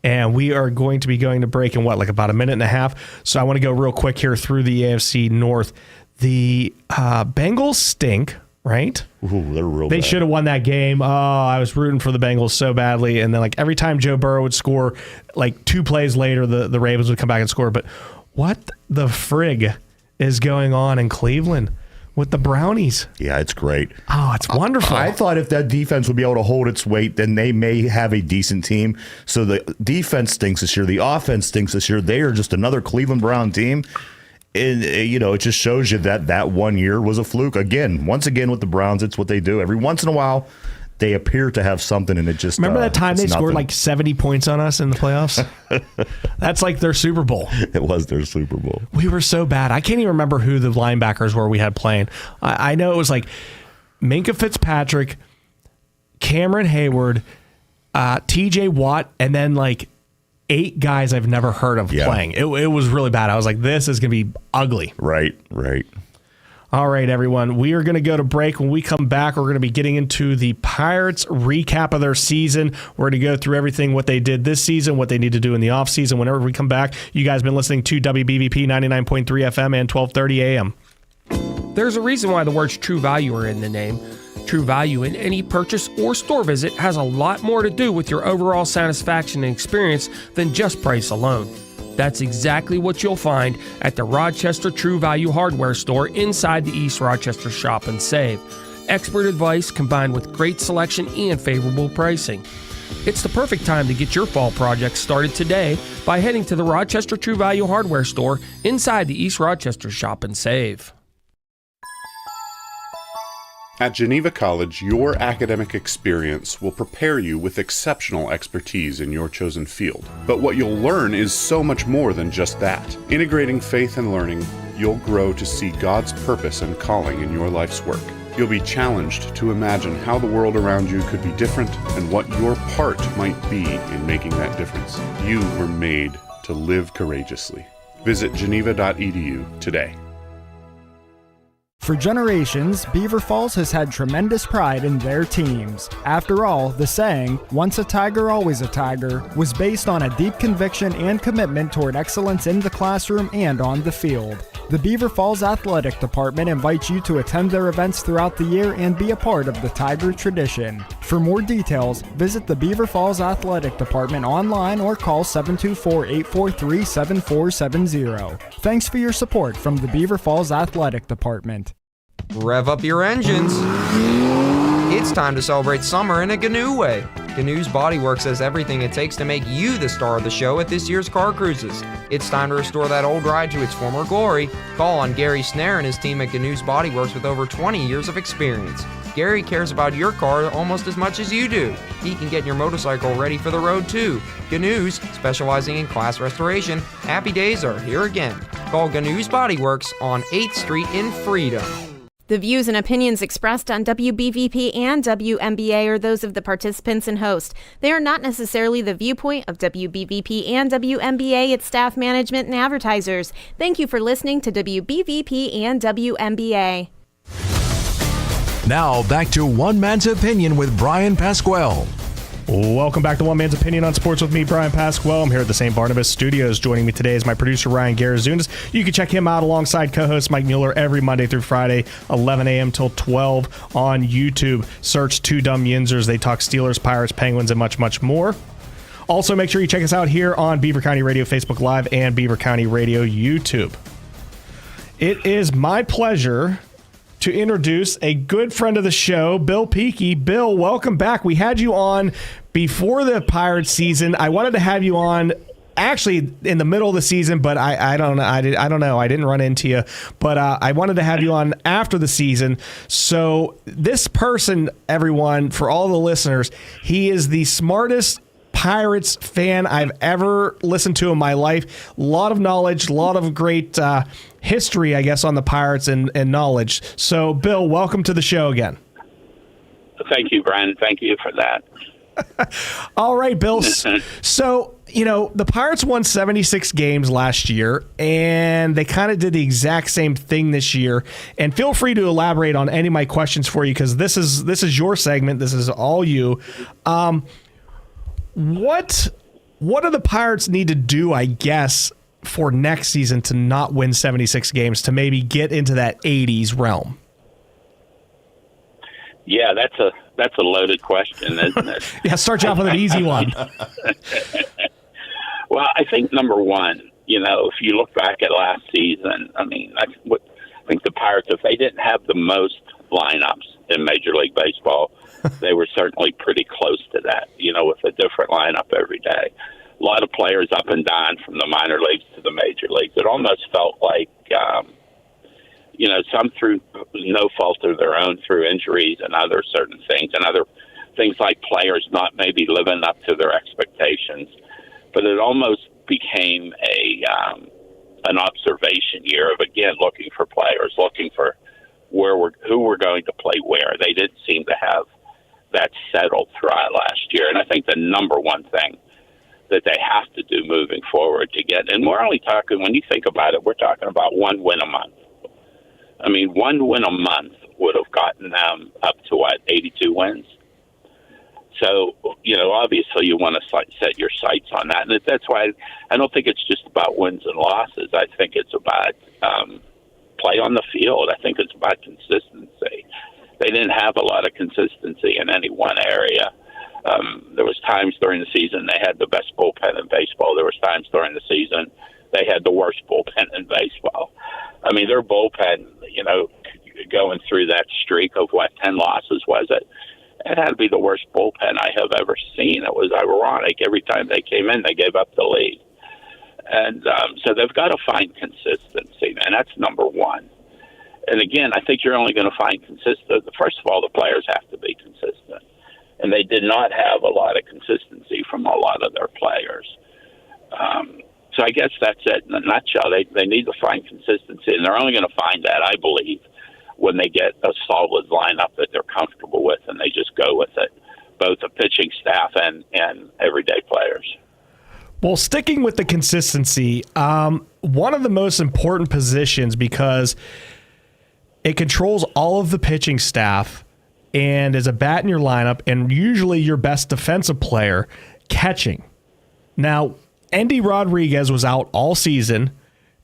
and we are going to be going to break in about a minute and a half. So I want to go real quick here through the AFC North. The Bengals stink, right? Ooh, they're real They bad. should have won that game. Oh, I was rooting for the Bengals so badly. And then every time Joe Burrow would score, 2 plays later, the Ravens would come back and score. But what the frig is going on in Cleveland with the Brownies? Yeah, it's great. Oh, it's wonderful. I thought if that defense would be able to hold its weight, then they may have a decent team. So the defense stinks this year. The offense stinks this year. They are just another Cleveland Brown team. And, it just shows you that 1 year was a fluke. Once again with the Browns, it's what they do. Every once in a while, they appear to have something, and it just... Remember that time they it's scored nothing. 70 points on us in the playoffs? That's like their Super Bowl. It was their Super Bowl. We were so bad. I can't even remember who the linebackers were we had playing. I know it was Minkah Fitzpatrick, Cameron Hayward, TJ Watt, and then 8 guys I've never heard of playing. It was really bad. I was like, this is going to be ugly. Right. All right, everyone. We are going to go to break. When we come back, we're going to be getting into the Pirates recap of their season. We're going to go through everything, what they did this season, what they need to do in the offseason. Whenever we come back, you guys have been listening to WBVP 99.3 FM and 1230 AM. There's a reason why the words True Value are in the name. True Value in any purchase or store visit has a lot more to do with your overall satisfaction and experience than just price alone. That's exactly what you'll find at the Rochester True Value Hardware Store inside the East Rochester Shop and Save. Expert advice combined with great selection and favorable pricing. It's the perfect time to get your fall projects started today by heading to the Rochester True Value Hardware Store inside the East Rochester Shop and Save. At Geneva College, your academic experience will prepare you with exceptional expertise in your chosen field. But what you'll learn is so much more than just that. Integrating faith and learning, you'll grow to see God's purpose and calling in your life's work. You'll be challenged to imagine how the world around you could be different and what your part might be in making that difference. You were made to live courageously. Visit geneva.edu today. For generations, Beaver Falls has had tremendous pride in their teams. After all, the saying, "Once a Tiger, always a Tiger," was based on a deep conviction and commitment toward excellence in the classroom and on the field. The Beaver Falls Athletic Department invites you to attend their events throughout the year and be a part of the Tiger tradition. For more details, visit the Beaver Falls Athletic Department online or call 724-843-7470. Thanks for your support from the Beaver Falls Athletic Department. Rev up your engines. It's time to celebrate summer in a GNU way. GNU's Bodyworks has everything it takes to make you the star of the show at this year's car cruises. It's time to restore that old ride to its former glory. Call on Gary Snare and his team at GNU's Bodyworks with over 20 years of experience. Gary cares about your car almost as much as you do. He can get your motorcycle ready for the road too. GNU's, specializing in class restoration, happy days are here again. Call GNU's Bodyworks on 8th Street in Freedom. The views and opinions expressed on WBVP and WMBA are those of the participants and host. They are not necessarily the viewpoint of WBVP and WMBA, its staff, management, and advertisers. Thank you for listening to WBVP and WMBA. Now back to One Man's Opinion with Brian Pasquale. Welcome back to One Man's Opinion on Sports with me, Brian Pasquale. I'm here at the St. Barnabas Studios. Joining me today is my producer, Ryan Garazunas. You can check him out alongside co-host Mike Mueller every Monday through Friday, 11 a.m. till 12 on YouTube. Search Two Dumb Yinzers. They talk Steelers, Pirates, Penguins, and much, much more. Also, make sure you check us out here on Beaver County Radio Facebook Live and Beaver County Radio YouTube. It is my pleasure to introduce a good friend of the show, Bill Peakey. Bill, welcome back. We had you on before the Pirates season. I wanted to have you on actually in the middle of the season, but I don't know. I don't know. I didn't run into you, but I wanted to have you on after the season. So this person, everyone, for all the listeners, he is the smartest Pirates fan I've ever listened to in my life. A lot of knowledge, a lot of great history, I guess, on the Pirates and knowledge. So, Bill, welcome to the show again. Thank you, Brian. Thank you for that. All right, Bill. So, the Pirates won 76 games last year, and they kind of did the exact same thing this year. And feel free to elaborate on any of my questions for you, because this is your segment. This is all you. What do the Pirates need to do, I guess, for next season to not win 76 games, to maybe get into that 80s realm? Yeah, that's a loaded question, isn't it? Yeah, start you off with an easy one. Well, I think number one, if you look back at last season, I think the Pirates, if they didn't have the most lineups in Major League Baseball, they were certainly pretty close to that, with a different lineup every day. A lot of players up and down from the minor leagues to the major leagues. It almost felt like, some through no fault of their own, through injuries and other certain things, and other things like players not maybe living up to their expectations. But it almost became an observation year of, again, looking for players, looking for who were going to play where. They didn't seem to have that settled throughout last year. And I think the number one thing that they have to do moving forward to get, and we're only talking, when you think about it, we're talking about one win a month. I mean, one win a month would have gotten them up to, 82 wins? So, obviously you want to set your sights on that. And that's why I don't think it's just about wins and losses. I think it's about play on the field. I think it's about consistency. They didn't have a lot of consistency in any one area. There was times during the season they had the best bullpen in baseball. There was times during the season they had the worst bullpen in baseball. I mean, their bullpen, going through that streak of 10 losses, was it? It had to be the worst bullpen I have ever seen. It was ironic. Every time they came in, they gave up the lead. And so they've got to find consistency, and that's number one. And again, I think you're only going to find consistency. First of all, the players have to be consistent. And they did not have a lot of consistency from a lot of their players. So I guess that's it in a nutshell. They need to find consistency, and they're only going to find that, I believe, when they get a solid lineup that they're comfortable with, and they just go with it, both the pitching staff and everyday players. Well, sticking with the consistency, one of the most important positions, because it controls all of the pitching staff and is a bat in your lineup, and usually your best defensive player, catching. Now, Endy Rodriguez was out all season.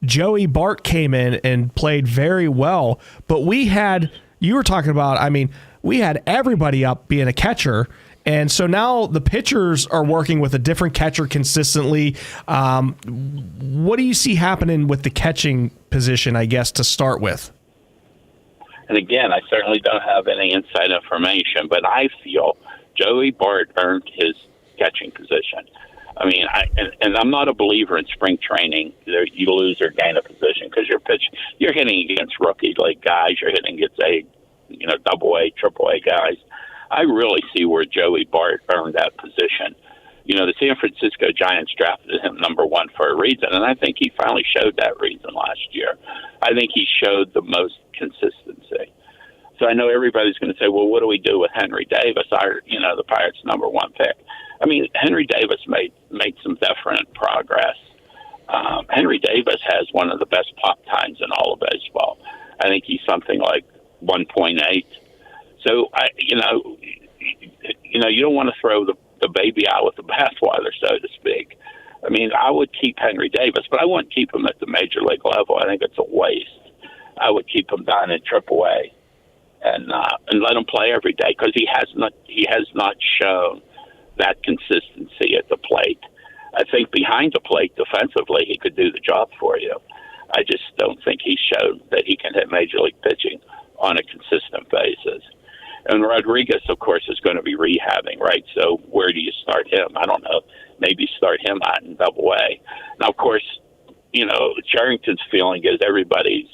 Joey Bart came in and played very well, but you were talking about, we had everybody up being a catcher, and so now the pitchers are working with a different catcher consistently. What do you see happening with the catching position, I guess, to start with? And again, I certainly don't have any inside information, but I feel Joey Bart earned his catching position. And I'm not a believer in spring training. You lose or gain a position because you're hitting against rookie league guys. You're hitting against AA, AAA guys. I really see where Joey Bart earned that position. The San Francisco Giants drafted him number one for a reason, and I think he finally showed that reason last year. I think he showed the most consistency. So I know everybody's going to say, well, what do we do with Henry Davis, the Pirates' number one pick? Henry Davis made some definite progress. Henry Davis has one of the best pop times in all of baseball. I think he's something like 1.8. So, you don't want to throw the baby out with the bathwater, so to speak. I would keep Henry Davis, but I wouldn't keep him at the major league level. I think it's a waste. I would keep him down in AAA and let him play every day, because he has not shown that consistency at the plate. I think behind the plate defensively he could do the job for you. I just don't think he showed that he can hit major league pitching on a consistent basis. And Rodriguez, of course, is going to be rehabbing, right? So where do you start him? I don't know maybe start him out in Double A. Now, of course, Charrington's feeling is everybody's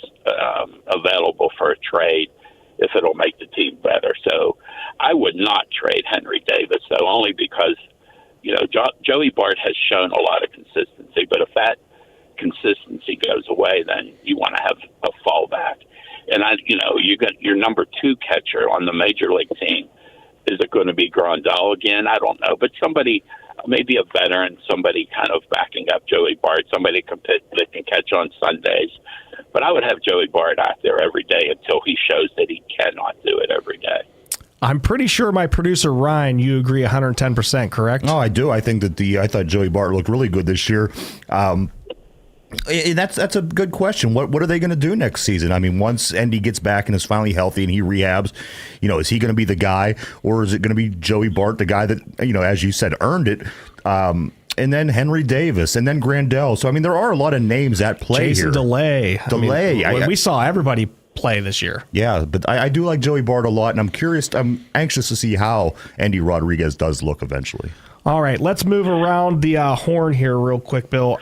available for a trade if it'll make the team better. So I would not trade Henry Davis, though, only because, Joey Bart has shown a lot of consistency. But if that consistency goes away, then you want to have a fallback. And, you got your number 2 catcher on the major league team. Is it going to be Grandal again? I don't know. But somebody, maybe a veteran, somebody kind of backing up Joey Bart, somebody that can catch on Sundays. But I would have Joey Bart out there every day until he shows that he cannot do it every day. I'm pretty sure my producer, Ryan, you agree 110%, correct? No, I do. I think that I thought Joey Bart looked really good this year. That's a good question. What are they going to do next season? I mean, once Endy gets back and is finally healthy and he rehabs, is he going to be the guy, or is it going to be Joey Bart, the guy that, as you said, earned it? And then Henry Davis, and then Grandal. So, I mean, there are a lot of names at play Jason here. DeLay. I mean, we saw everybody play this year. Yeah, but I do like Joey Bart a lot, and I'm anxious to see how Endy Rodriguez does look eventually. All right, let's move around the horn here real quick, Bill.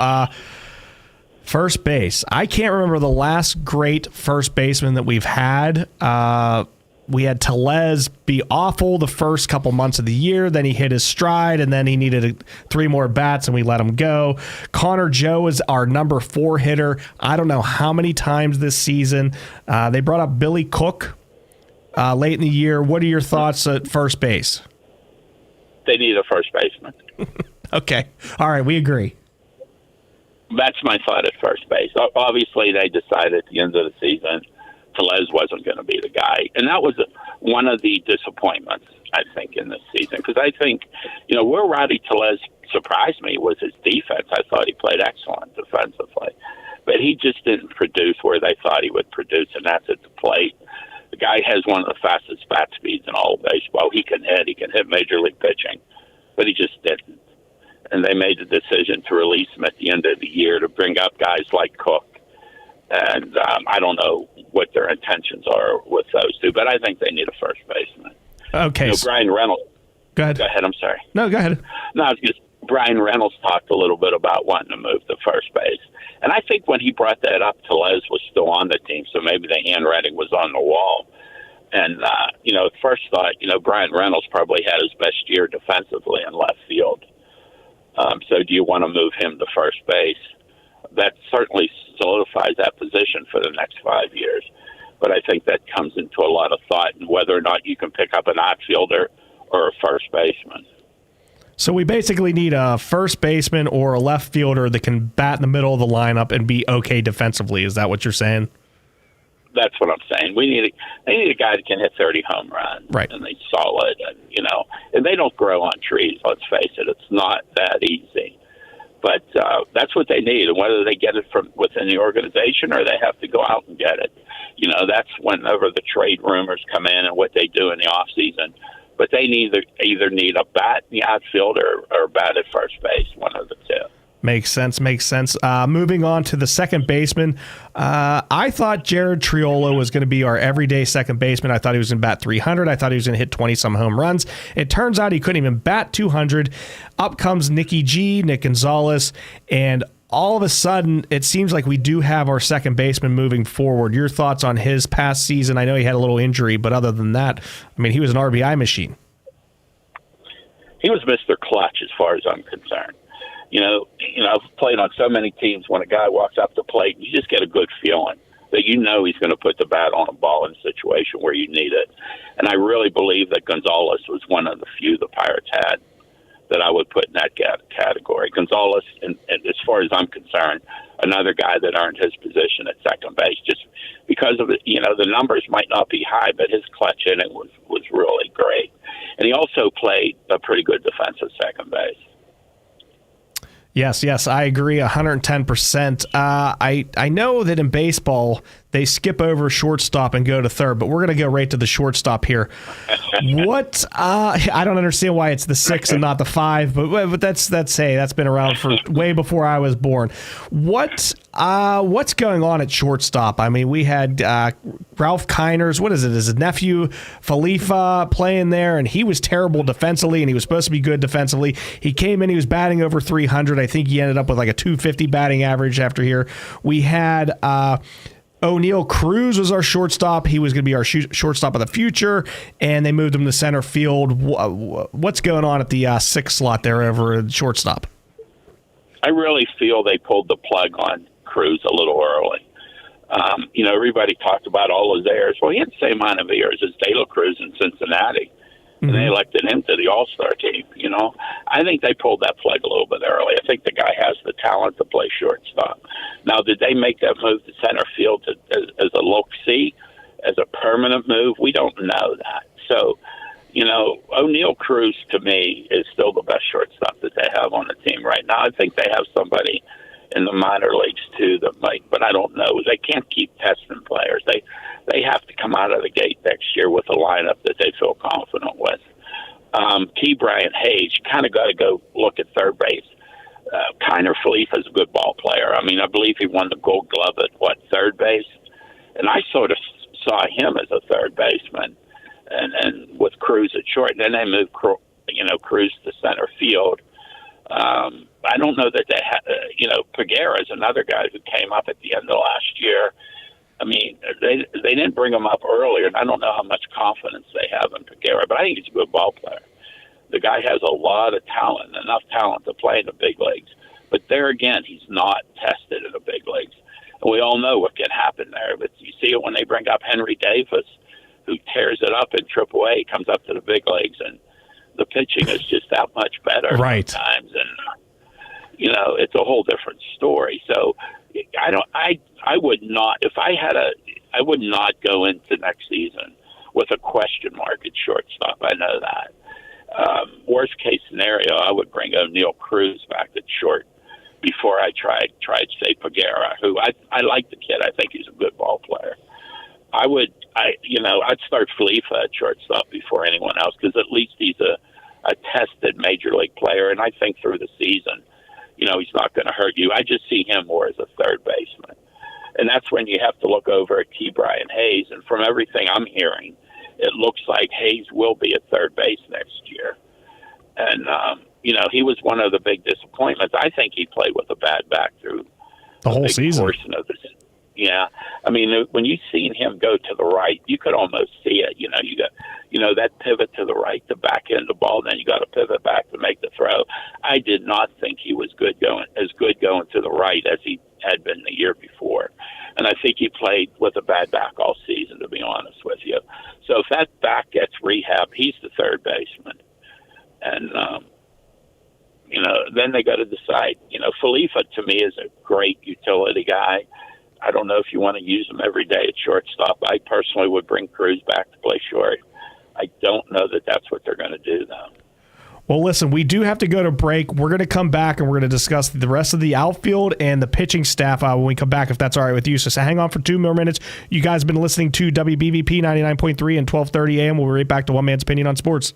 First base. I can't remember the last great first baseman that we've had. We had Tellez be awful the first couple months of the year. Then he hit his stride, and then he needed 3 more bats, and we let him go. Connor Joe is our number 4 hitter. I don't know how many times this season. They brought up Billy Cook late in the year. What are your thoughts at first base? They need a first baseman. Okay. All right, we agree. That's my thought at first base. Obviously, they decided at the end of the season Tellez wasn't going to be the guy. And that was one of the disappointments, I think, in this season. Because I think, where Rowdy Tellez surprised me was his defense. I thought he played excellent defensively. But he just didn't produce where they thought he would produce, and that's at the plate. The guy has one of the fastest bat speeds in all of baseball. He can hit major league pitching. But he just didn't. And they made the decision to release him at the end of the year to bring up guys like Cook. And I don't know what their intentions are with those two, but I think they need a first baseman. Okay. Brian Reynolds. Go ahead. Go ahead, I'm sorry. No, go ahead. No, Brian Reynolds talked a little bit about wanting to move to first base. And I think when he brought that up, Tellez was still on the team, so maybe the handwriting was on the wall. And, at first thought, Brian Reynolds probably had his best year defensively in left field. So do you want to move him to first base? That certainly solidifies that position for the next 5 years. But I think that comes into a lot of thought in whether or not you can pick up an outfielder or a first baseman. So we basically need a first baseman or a left fielder that can bat in the middle of the lineup and be okay defensively. Is that what you're saying? That's what I'm saying. They need a guy that can hit 30 home runs. Right. And they're solid. And they don't grow on trees, let's face it. It's not that easy. But that's what they need. And whether they get it from within the organization or they have to go out and get it, that's whenever the trade rumors come in and what they do in the off season. But they either need a bat in the outfield or a bat at first base, one of the two. Makes sense. Moving on to the second baseman. I thought Jared Triolo was going to be our everyday second baseman. I thought he was going to bat 300. I thought he was going to hit 20-some home runs. It turns out he couldn't even bat 200. Up comes Nick Gonzalez, and all of a sudden, it seems like we do have our second baseman moving forward. Your thoughts on his past season? I know he had a little injury, but other than that, he was an RBI machine. He was Mr. Clutch as far as I'm concerned. I've played on so many teams when a guy walks up the plate, you just get a good feeling that he's going to put the bat on a ball in a situation where you need it. And I really believe that Gonzalez was one of the few the Pirates had that I would put in that category. Gonzalez, and as far as I'm concerned, another guy that earned his position at second base just because of it. The numbers might not be high, but his clutch inning was really great. And he also played a pretty good defensive second base. Yes, I agree 110%. I know that in baseball, they skip over shortstop and go to third, but we're going to go right to the shortstop here. What? I don't understand why it's the 6 and not the 5, but that's been around for way before I was born. What's going on at shortstop? I mean, we had Ralph Kiners. What is it? His nephew Falifa playing there, and he was terrible defensively, and he was supposed to be good defensively. He came in, he was batting over 300. I think he ended up with like a 250 batting average after here. We had O'Neill Cruz was our shortstop. He was going to be our shortstop of the future, and they moved him to center field. What's going on at the 6 slot there over at shortstop? I really feel they pulled the plug on Cruz a little early. Everybody talked about all his errors. Well, he had the same amount of errors as De La Cruz in Cincinnati, and they elected him to the All-Star team. I think they pulled that plug a little bit early. I think the guy has the talent to play shortstop. Now, did they make that move to center field as a look-see, as a permanent move? We don't know that. So, O'Neill Cruz, to me, is still the best shortstop that they have on the team right now. I think they have somebody in the minor leagues, too, that might, but I don't know. They can't keep testing players. They have to come out of the gate next year with a lineup that they feel confident with. Brian Hayes, kind of got to go look at third base. Kiner Falefa is a good ball player. I mean, I believe he won the Gold Glove at, third base? And I sort of saw him as a third baseman, and with Cruz at short. And then they moved, Cruz to center field. I don't know that they had, Peguera is another guy who came up at the end of last year. I mean, they didn't bring him up earlier, and I don't know how much confidence they have in Peguera, but I think he's a good ball player. The guy has a lot of talent, enough talent to play in the big leagues. But there again, he's not tested in the big leagues. And we all know what can happen there. But you see it when they bring up Henry Davis, who tears it up in AAA, comes up to the big leagues, and the pitching is just that much better sometimes. And, it's a whole different story. So I would not, if I had I would not go into next season with a question mark at shortstop. I know that. Worst case scenario, I would bring O'Neill Cruz back at short before I tried say Peguera, who I like the kid. I think he's a good ball player. I'd start Falefa at shortstop before anyone else, because at least he's a tested major league player, and I think through the season, he's not going to hurt you. I just see him more as a third baseman. And that's when you have to look over at Brian Hayes. And from everything I'm hearing, it looks like Hayes will be at third base next year. And, he was one of the big disappointments. I think he played with a bad back through the whole season. Portion of this. Yeah. I mean, when you seen him go to the right, you could almost see it. You got, that pivot to the right, the back end of the ball, then you got to pivot back to make the throw. I did not think he was good going to the right as he had been the year before. And I think he played with a bad back all season, to be honest with you. So if that back gets rehab, he's the third baseman. And, then they got to decide. Falefa, to me, is a great utility guy. I don't know if you want to use him every day at shortstop. I personally would bring Cruz back to play short. I don't know that that's what they're going to do, though. Well, listen, we do have to go to break. We're going to come back, and we're going to discuss the rest of the outfield and the pitching staff when we come back, if that's all right with you. So hang on for 2 more minutes. You guys have been listening to WBVP 99.3 and 1230 AM. We'll be right back to One Man's Opinion on Sports.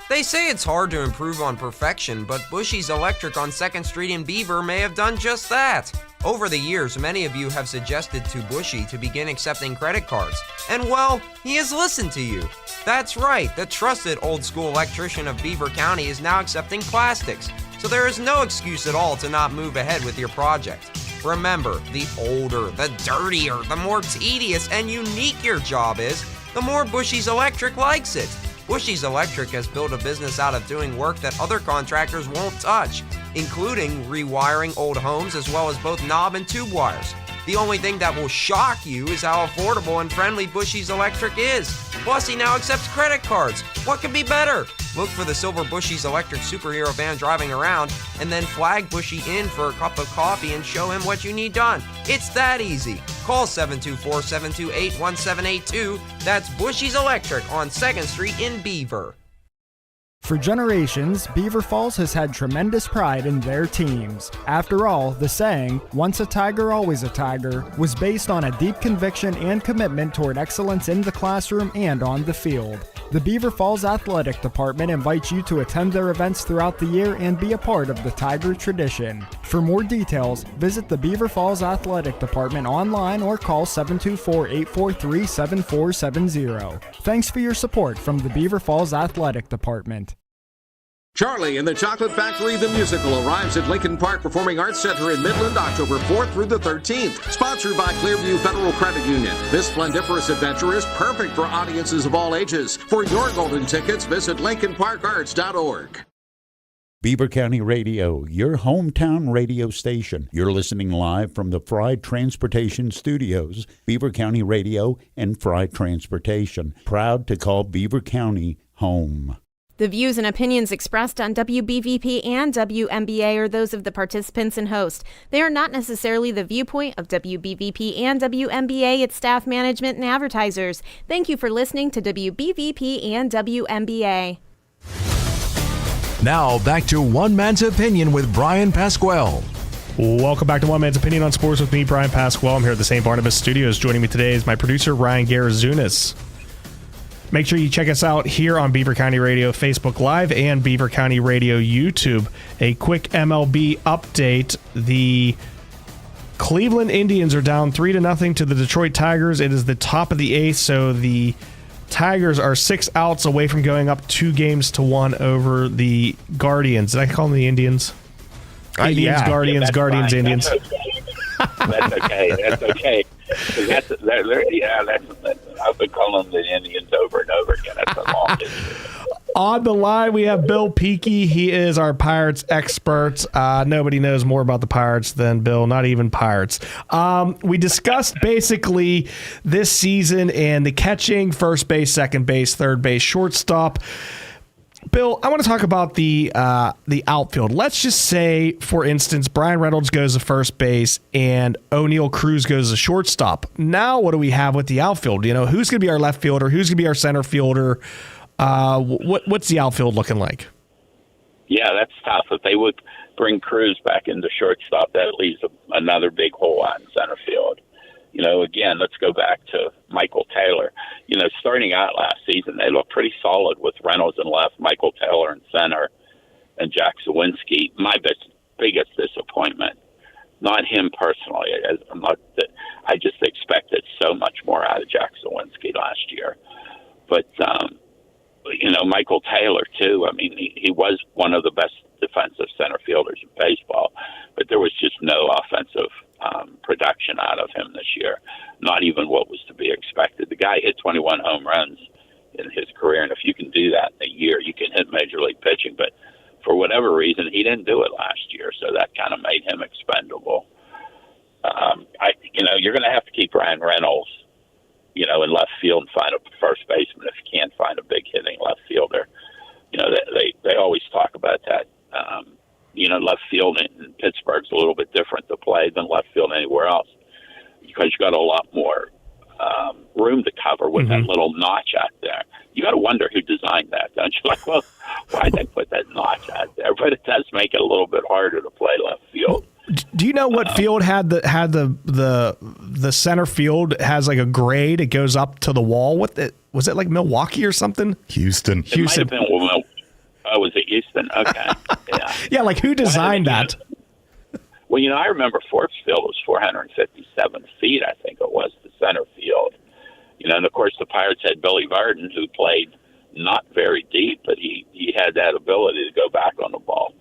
They say it's hard to improve on perfection, but Bushy's Electric on 2nd Street in Beaver may have done just that. Over the years, many of you have suggested to Bushy to begin accepting credit cards. And well, he has listened to you. That's right, the trusted old-school electrician of Beaver County is now accepting plastics, so there is no excuse at all to not move ahead with your project. Remember, the older, the dirtier, the more tedious and unique your job is, the more Bushy's Electric likes it. Bushy's Electric has built a business out of doing work that other contractors won't touch, including rewiring old homes as well as both knob and tube wires. The only thing that will shock you is how affordable and friendly Bushy's Electric is. Plus, he now accepts credit cards. What could be better? Look for the silver Bushy's Electric superhero van driving around, and then flag Bushy in for a cup of coffee and show him what you need done. It's that easy. Call 724-728-1782. That's Bushy's Electric on 2nd Street in Beaver. For generations, Beaver Falls has had tremendous pride in their teams. After all, the saying, "Once a Tiger, always a Tiger," was based on a deep conviction and commitment toward excellence in the classroom and on the field. The Beaver Falls Athletic Department invites you to attend their events throughout the year and be a part of the Tiger tradition. For more details, visit the Beaver Falls Athletic Department online or call 724-843-7470. Thanks for your support from the Beaver Falls Athletic Department. Charlie and the Chocolate Factory the Musical arrives at Lincoln Park Performing Arts Center in Midland October 4th through the 13th. Sponsored by Clearview Federal Credit Union. This splendiferous adventure is perfect for audiences of all ages. For your golden tickets, visit LincolnParkArts.org. Beaver County Radio, your hometown radio station. You're listening live from the Fry Transportation Studios. Beaver County Radio and Fry Transportation. Proud to call Beaver County home. The views and opinions expressed on WBVP and WMBA are those of the participants and host. They are not necessarily the viewpoint of WBVP and WMBA, its staff, management, and advertisers. Thank you for listening to WBVP and WMBA. Now back to One Man's Opinion with Brian Pasquale. Welcome back to One Man's Opinion on Sports with me, Brian Pasquale. I'm here at the St. Barnabas Studios. Joining me today is my producer, Ryan Garazunas. Make sure you check us out here on Beaver County Radio Facebook Live and Beaver County Radio YouTube. A quick MLB update. The Cleveland Indians are down 3-0 to the Detroit Tigers. It is the top of the eighth, so the Tigers are 6 outs away from going up 2-1 over the Guardians. Did I call them the Indians? Indians, Yeah. Guardians, Yeah, Guardians, fine. Indians. That's okay. That's okay. That's I've been calling the Indians over and over again. That's a long history. On the line, we have Bill Peakey. He is our Pirates expert. Nobody knows more about the Pirates than Bill, not even Pirates. We discussed basically this season and the catching, first base, second base, third base, shortstop. Bill, I want to talk about the outfield. Let's just say, for instance, Brian Reynolds goes to first base and O'Neal Cruz goes to shortstop. Now, what do we have with the outfield? You know, who's going to be our left fielder? Who's going to be our center fielder? What's the outfield looking like? Yeah, that's tough. If they would bring Cruz back into shortstop, that leaves another big hole out in center field. You know, again, let's go back to Michael Taylor. You know, starting out last season, they looked pretty solid with Reynolds in left, Michael Taylor in center, and Jack Zawinski. My biggest disappointment, not him personally. I just expected so much more out of Jack Zawinski last year. But, you know, Michael Taylor, too. I mean, he was one of the best defensive center fielders in baseball, but there was just no offensive production out of him this year, not even what was to be expected. The guy hit 21 home runs in his career, and if you can do that in a year, you can hit major league pitching. But for whatever reason, he didn't do it last year, so that kind of made him expendable. You're going to have to keep Ryan Reynolds, you know, in left field and find a first baseman if you can't find a big hitting left fielder. You know, they always talk about that. You know, left field in Pittsburgh's a little bit different to play than left field anywhere else because you got a lot more room to cover with that little notch out there. You got to wonder who designed that, don't you? Like, well, why'd they put that notch out there? But it does make it a little bit harder to play left field. Do you know what field had the center field has like a grade? It goes up to the wall. Was it like Milwaukee or something? Houston. It might have been. Oh, was it Houston? Okay. Yeah. Yeah, like who designed that? Well, you know, I remember Forbes Field was 457 feet, I think it was, the center field. You know, and of course the Pirates had Billy Varden, who played not very deep, but he had that ability to go back on the ball.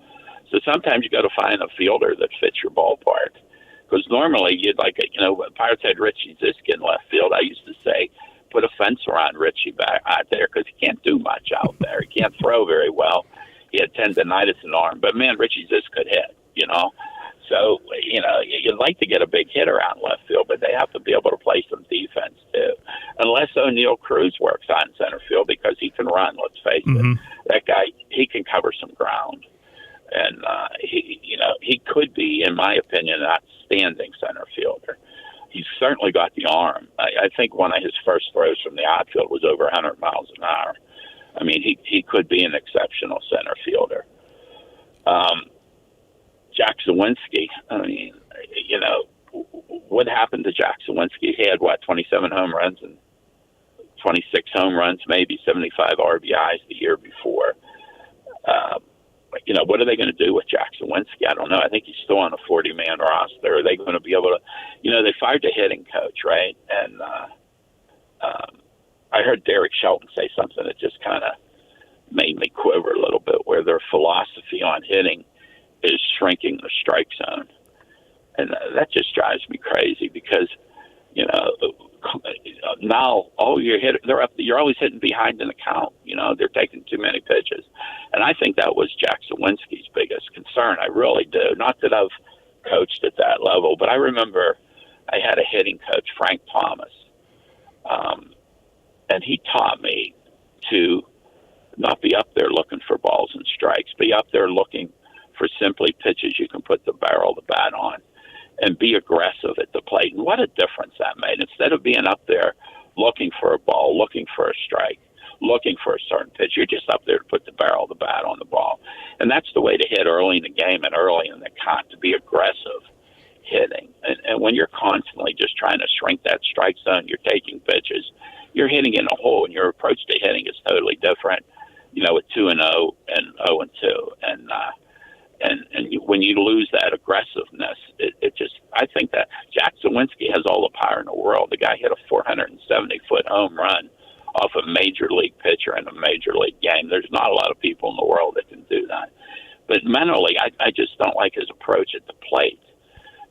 So sometimes you got to find a fielder that fits your ballpark. Because normally you'd Pirates had Richie Zisk in left field. I used to say, put a fence around Richie back out there because he can't do much out there. He can't throw very well. He had tendonitis in the arm. But, man, Richie Zisk could hit, you know. So, you know, you'd like to get a big hit around left field, but they have to be able to play some defense, too. Unless O'Neal Cruz works on center field because he can run, let's face it. That guy, he can cover some ground. And, he could be, in my opinion, an outstanding center fielder. He's certainly got the arm. I think one of his first throws from the outfield was over 100 miles an hour. I mean, he could be an exceptional center fielder. Jack Zawinski, I mean, you know, what happened to Jack Zawinski? He had, 27 home runs and 26 home runs, maybe 75 RBIs the year before. You know, what are they going to do with Jack Zawinski? I don't know. I think he's still on a 40-man roster. Are they going to be able to, you know, they fired the hitting coach, right? And I heard Derek Shelton say something that just kind of made me quiver a little bit, where their philosophy on hitting is shrinking the strike zone. And that just drives me crazy because, you know, now all your hitters, you're always hitting behind in the count. You know, they're taking too many pitches. And I think that was Jack Zawinski's biggest concern. I really do. Not that I've coached at that level, but I remember I had a hitting coach, Frank Thomas, and he taught me to not be up there looking for balls and strikes, be up there looking for simply pitches you can put the barrel of the bat on and be aggressive at the plate. And what a difference that made. Instead of being up there looking for a ball, looking for a strike, looking for a certain pitch, you're just up there to put the barrel of the bat on the ball. And that's the way to hit early in the game and early in the count, to be aggressive hitting. And when you're constantly just trying to shrink that strike zone, you're taking pitches, you're hitting in a hole, and your approach to hitting is totally different, you know, with 2-0 and 0-2. And when you lose that aggressiveness, it just, I think that Jack Zawinski has all the power in the world. The guy hit a 470-foot home run off a major league pitcher in a major league game. There's not a lot of people in the world that can do that. But mentally, I just don't like his approach at the plate.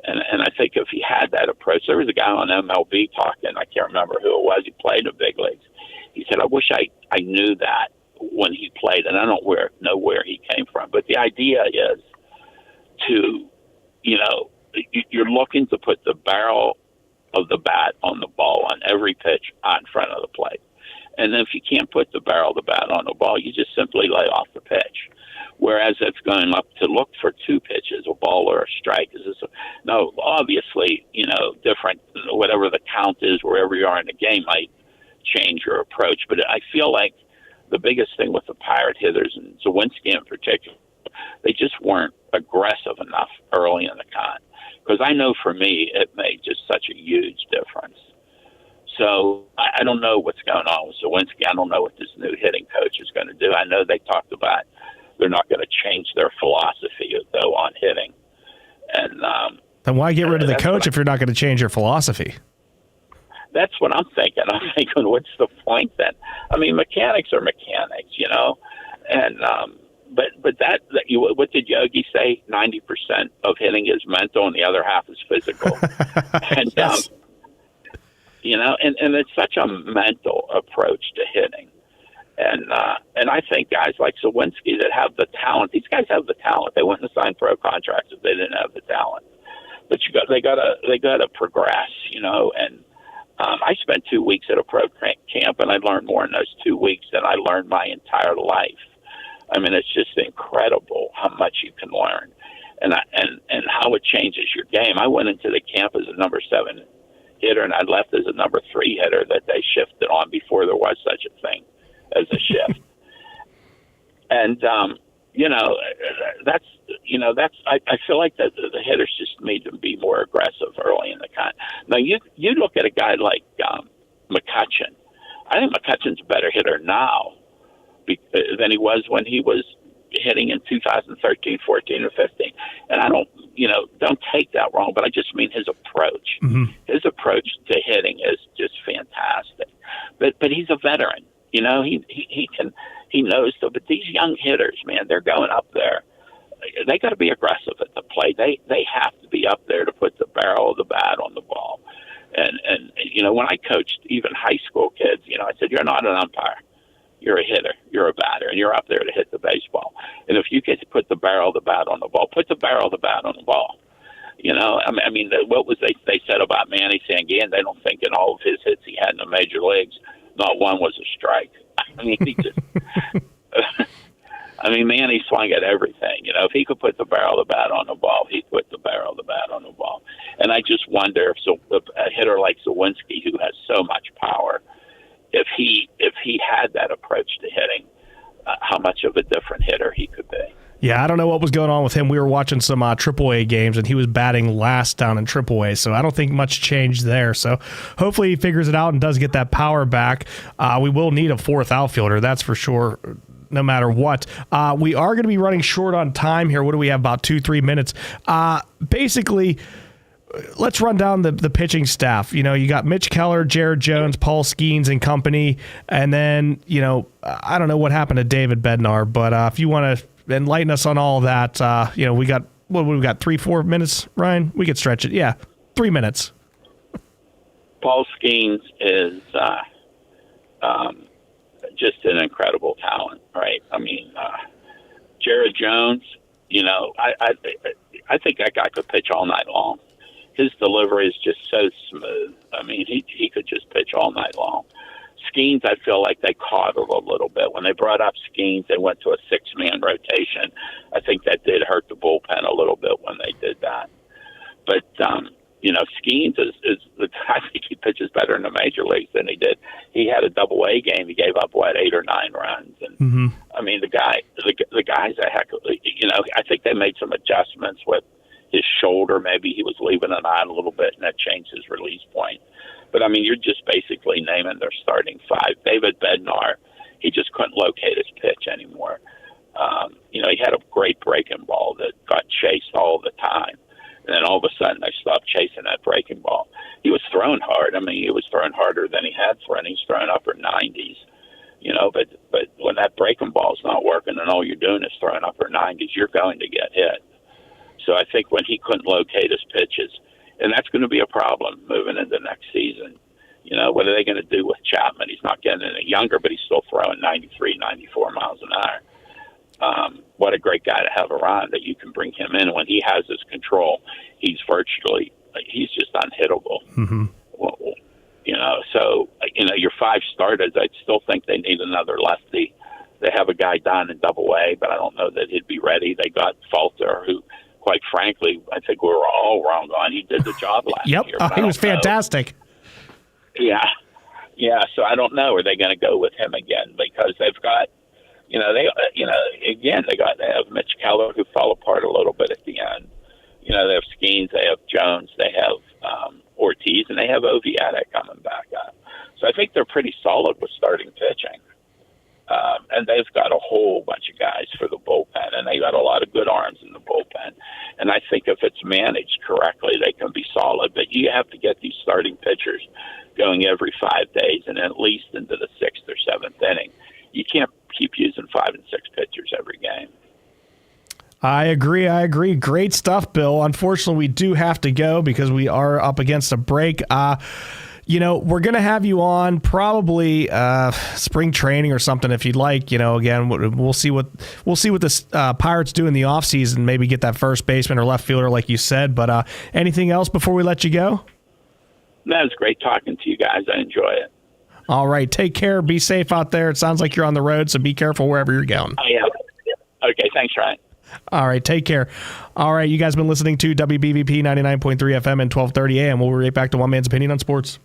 And I think if he had that approach, there was a guy on MLB talking, I can't remember who it was, he played in the big leagues. He said, I wish I knew that when he played, and I don't know where he came from. But the idea is to, you know, you're looking to put the barrel of the bat on the ball on every pitch out in front of the plate. And then if you can't put the barrel of the bat on the ball, you just simply lay off the pitch. Whereas it's going up to look for two pitches, a ball or a strike. No, obviously, you know, different, whatever the count is, wherever you are in the game might change your approach. But I feel like the biggest thing with the Pirate hitters, and Zawinski in particular, they just weren't aggressive enough early in the count. Because I know for me, it made just such a huge difference. So I don't know what's going on with Zawinski. I don't know what this new hitting coach is going to do. I know they talked about they're not going to change their philosophy, though, on hitting. And then why get rid of the coach if you're not going to change your philosophy? That's what I'm thinking. I'm thinking, what's the point then? I mean, mechanics are mechanics, you know. And but what did Yogi say? 90% of hitting is mental, and the other half is physical. And yes. You know, and it's such a mental approach to hitting. And I think guys like Zawinski that have the talent, these guys have the talent. They wouldn't have signed pro contracts if they didn't have the talent. But they gotta progress, you know. And I spent 2 weeks at a pro camp, and I learned more in those 2 weeks than I learned my entire life. I mean, it's just incredible how much you can learn, and how it changes your game. I went into the camp as a number 7 hitter, and I left as a number 3 hitter that they shifted on before there was such a thing as a shift. And I feel like that the hitters just need to be more aggressive early in the count. Now you look at a guy like McCutchen. I think McCutchen's a better hitter now than he was when he was hitting in 2013, 14, or 15. And I don't take that wrong, but I just mean his approach. Mm-hmm. His approach to hitting is just fantastic. But he's a veteran. You know, he knows. So, but these young hitters, man, they're going up there. They got to be aggressive at the plate. They have to be up there to put the barrel of the bat on the ball. And you know, when I coached even high school kids, you know, I said, you're not an umpire. You're a hitter. You're a batter, and you're up there to hit the baseball. And if you get to put the barrel of the bat on the ball, put the barrel of the bat on the ball. You know, I mean, what was they said about Manny Sanguin? They don't think in all of his hits he had in the major leagues, not one was a strike. I mean, he just. I mean, Manny swung at everything. You know, if he could put the barrel of the bat on the ball, he'd put the barrel of the bat on the ball. And I just wonder if a hitter like Zawinski, who has so much power, if he had that approach to hitting, how much of a different hitter he could be. Yeah, I don't know what was going on with him. We were watching some AAA games, and he was batting last down in AAA, so I don't think much changed there. So hopefully he figures it out and does get that power back. We will need a fourth outfielder, that's for sure, no matter what. We are going to be running short on time here. What do we have, about 2-3 minutes? Basically, let's run down the pitching staff. You got Mitch Keller, Jared Jones, Paul Skeens and company, and then, I don't know what happened to David Bednar, but if you want to enlighten us on all that, we got 3-4 minutes, Ryan? We could stretch it. Yeah, 3 minutes. Paul Skeens is just an incredible talent, right? I mean, Jared Jones, I think that guy could pitch all night long. His delivery is just so smooth. I mean, he could just pitch all night long. Skeens, I feel like they coddled a little bit. When they brought up Skeens, they went to a 6-man rotation. I think that did hurt the bullpen a little bit when they did that. But, Skeens is I think he pitches better in the major leagues than he did. He had a double-A game. He gave up, 8 or 9 runs. And I mean, the guy's a heck of, I think they made some adjustments with his shoulder. Maybe he was leaving it on a little bit, and that changed his release point. But, I mean, you're just basically naming their starting 5. David Bednar, he just couldn't locate his pitch anymore. He had a great breaking ball that got chased all the time. And then all of a sudden they stopped chasing that breaking ball. He was throwing hard. I mean, he was throwing harder than he had thrown. He's throwing upper 90s. But when that breaking ball's not working and all you're doing is throwing upper 90s, you're going to get hit. So I think when he couldn't locate his pitches, and that's going to be a problem moving into next season. What are they going to do with Chapman? He's not getting any younger, but he's still throwing 93, 94 miles an hour. What a great guy to have around that you can bring him in. When he has his control, he's just unhittable. Mm-hmm. Well, so your 5 starters, I still think they need another lefty. They have a guy down in Double-A, but I don't know that he'd be ready. They got Falter, who, quite frankly, I think we were all wrong on. He did the job last year. He was fantastic. Yeah. So I don't know. Are they going to go with him again? Because they've got, they have Mitch Keller, who fell apart a little bit at the end. They have Skeens, they have Jones, they have Ortiz, and they have Oviatek coming back up. So I think they're pretty solid with starting pitching. And they've got a whole bunch of guys for the bullpen, and they got a lot of good arms in the bullpen. And I think if it's managed correctly, they can be solid. But you have to get these starting pitchers going every 5 days and at least into the 6th or 7th inning. You can't keep using 5 and 6 pitchers every game. I agree. Great stuff, Bill. Unfortunately, we do have to go because we are up against a break. We're going to have you on probably spring training or something if you'd like. Again, we'll see what the Pirates do in the offseason, maybe get that first baseman or left fielder like you said. But anything else before we let you go? That was great talking to you guys. I enjoy it. All right. Take care. Be safe out there. It sounds like you're on the road, so be careful wherever you're going. Oh, yeah. Okay. Thanks, Ryan. All right. Take care. All right. You guys have been listening to WBVP 99.3 FM and 1230 AM. We'll be right back to One Man's Opinion on Sports.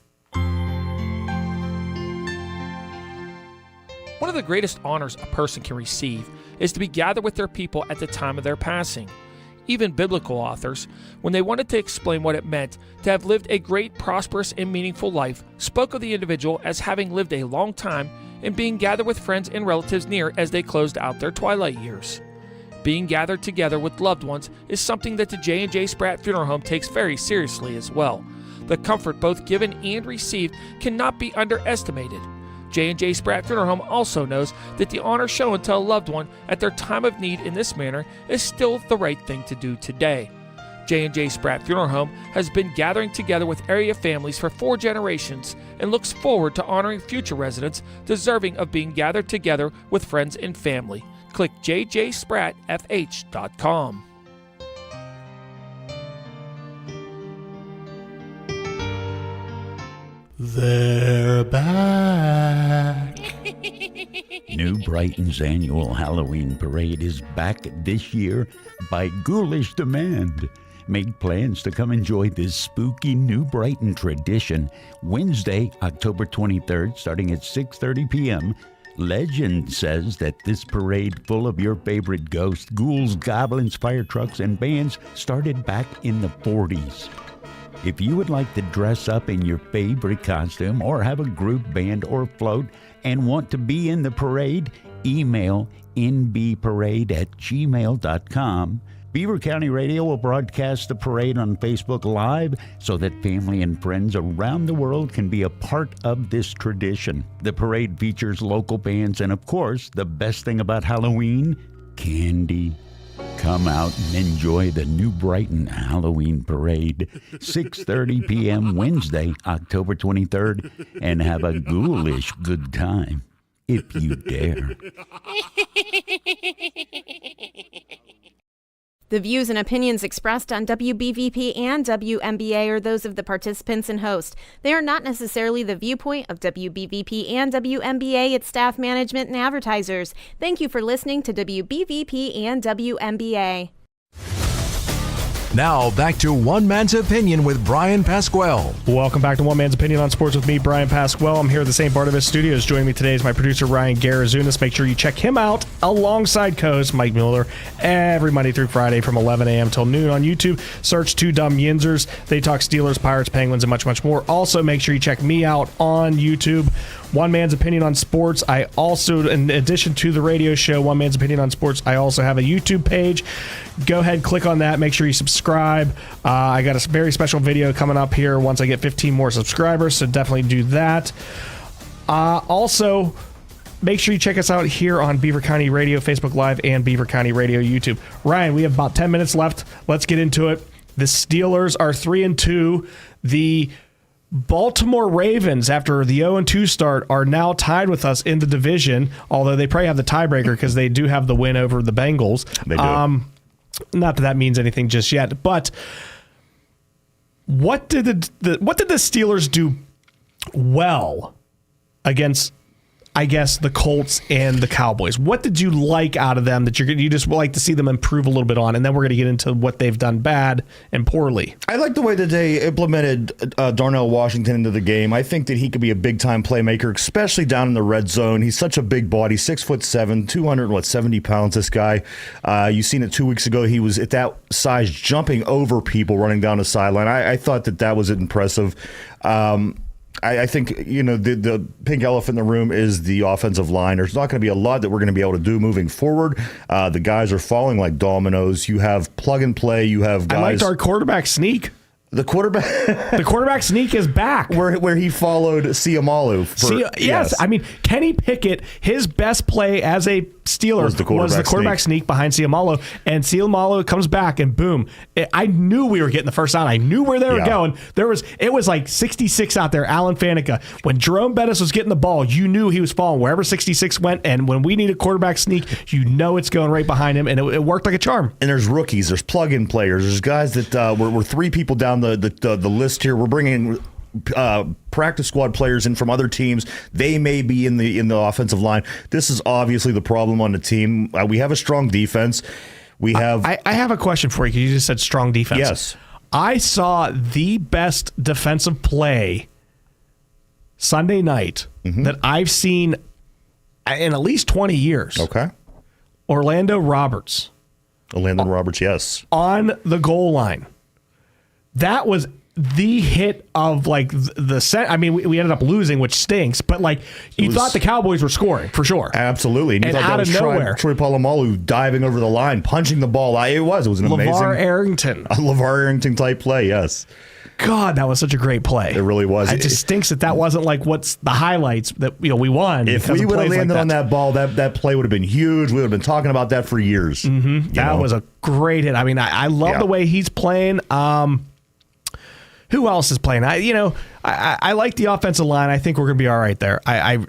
One of the greatest honors a person can receive is to be gathered with their people at the time of their passing. Even biblical authors, when they wanted to explain what it meant to have lived a great, prosperous, and meaningful life, spoke of the individual as having lived a long time and being gathered with friends and relatives near as they closed out their twilight years. Being gathered together with loved ones is something that the J&J Spratt Funeral Home takes very seriously as well. The comfort both given and received cannot be underestimated. J&J Spratt Funeral Home also knows that the honor shown to a loved one at their time of need in this manner is still the right thing to do today. J&J Spratt Funeral Home has been gathering together with area families for 4 generations and looks forward to honoring future residents deserving of being gathered together with friends and family. Click jjsprattfh.com. They're back. New Brighton's annual Halloween parade is back this year by ghoulish demand. Make plans to come enjoy this spooky New Brighton tradition Wednesday, October 23rd, starting at 6:30 p.m. Legend says that this parade full of your favorite ghosts, ghouls, goblins, fire trucks, and bands started back in the 40s. If you would like to dress up in your favorite costume or have a group, band, or float and want to be in the parade, email nbparade@gmail.com. Beaver County Radio will broadcast the parade on Facebook Live so that family and friends around the world can be a part of this tradition. The parade features local bands and, of course, the best thing about Halloween, candy. Come out and enjoy the New Brighton Halloween Parade, 6:30 p.m. Wednesday, October 23rd, and have a ghoulish good time, if you dare. The views and opinions expressed on WBVP and WMBA are those of the participants and host. They are not necessarily the viewpoint of WBVP and WMBA, its staff, management, and advertisers. Thank you for listening to WBVP and WMBA. Now, back to One Man's Opinion with Brian Pasquale. Welcome back to One Man's Opinion on Sports with me, Brian Pasquale. I'm here at the St. Barnabas Studios. Joining me today is my producer, Ryan Garazunas. Make sure you check him out alongside co-host Mike Mueller every Monday through Friday from 11 a.m. till noon on YouTube. Search Two Dumb Yinzers. They talk Steelers, Pirates, Penguins, and much, much more. Also, make sure you check me out on YouTube. One Man's Opinion on Sports. I also, in addition to the radio show, One Man's Opinion on Sports, I also have a YouTube page. Go ahead, click on that. Make sure you subscribe. I got a very special video coming up here once I get 15 more subscribers, so definitely do that. Also, make sure you check us out here on Beaver County Radio, Facebook Live, and Beaver County Radio YouTube. Ryan, we have about 10 minutes left. Let's get into it. The Steelers are 3-2. The Baltimore Ravens, after the 0-2 start, are now tied with us in the division, although they probably have the tiebreaker because they do have the win over the Bengals. They do. Not that means anything just yet, but what did the Steelers do well against, I guess, the Colts and the Cowboys? What did you like out of them that you just like to see them improve a little bit on? And then we're going to get into what they've done bad and poorly. I like the way that they implemented Darnell Washington into the game. I think that he could be a big-time playmaker, especially down in the red zone. He's such a big body, 6'7", 270 pounds, this guy. You seen it 2 weeks ago. He was at that size jumping over people running down the sideline. I thought that was impressive. I think, the pink elephant in the room is the offensive line. There's not going to be a lot that we're going to be able to do moving forward. The guys are falling like dominoes. You have plug and play. You have guys. I liked our quarterback sneak. The quarterback sneak is back. Where he followed Siamalu. Yes. I mean, Kenny Pickett, his best play as a Steeler was the quarterback sneak behind Siamalu, and Siamalu comes back, and boom. I knew we were getting the first down. I knew where they were going. It was like 66 out there, Alan Faneca. When Jerome Bettis was getting the ball, you knew he was falling wherever 66 went, and when we need a quarterback sneak, you know it's going right behind him, and it worked like a charm. And there's rookies, there's plug-in players, there's guys that we're three people down the list here. We're bringing practice squad players in from other teams. They may be in the offensive line. This is obviously the problem on the team. We have a strong defense. I have a question for you, because you just said strong defense. Yes. I saw the best defensive play Sunday night that I've seen in at least 20 years. Okay. Orlando Roberts, yes. On the goal line. That was the hit of the set. I mean, we ended up losing, which stinks, but you thought the Cowboys were scoring for sure. Absolutely. And out of nowhere, Troy Polamalu diving over the line, punching the ball. It was an amazing LeVar Arrington type play. Yes. God, that was such a great play. It really was. It just stinks that wasn't what's the highlights that we won. If we would have landed on that ball, that play would have been huge. We would have been talking about that for years. That was a great hit. I mean, I love the way he's playing. Who else is playing? I like the offensive line. I think we're going to be all right there. I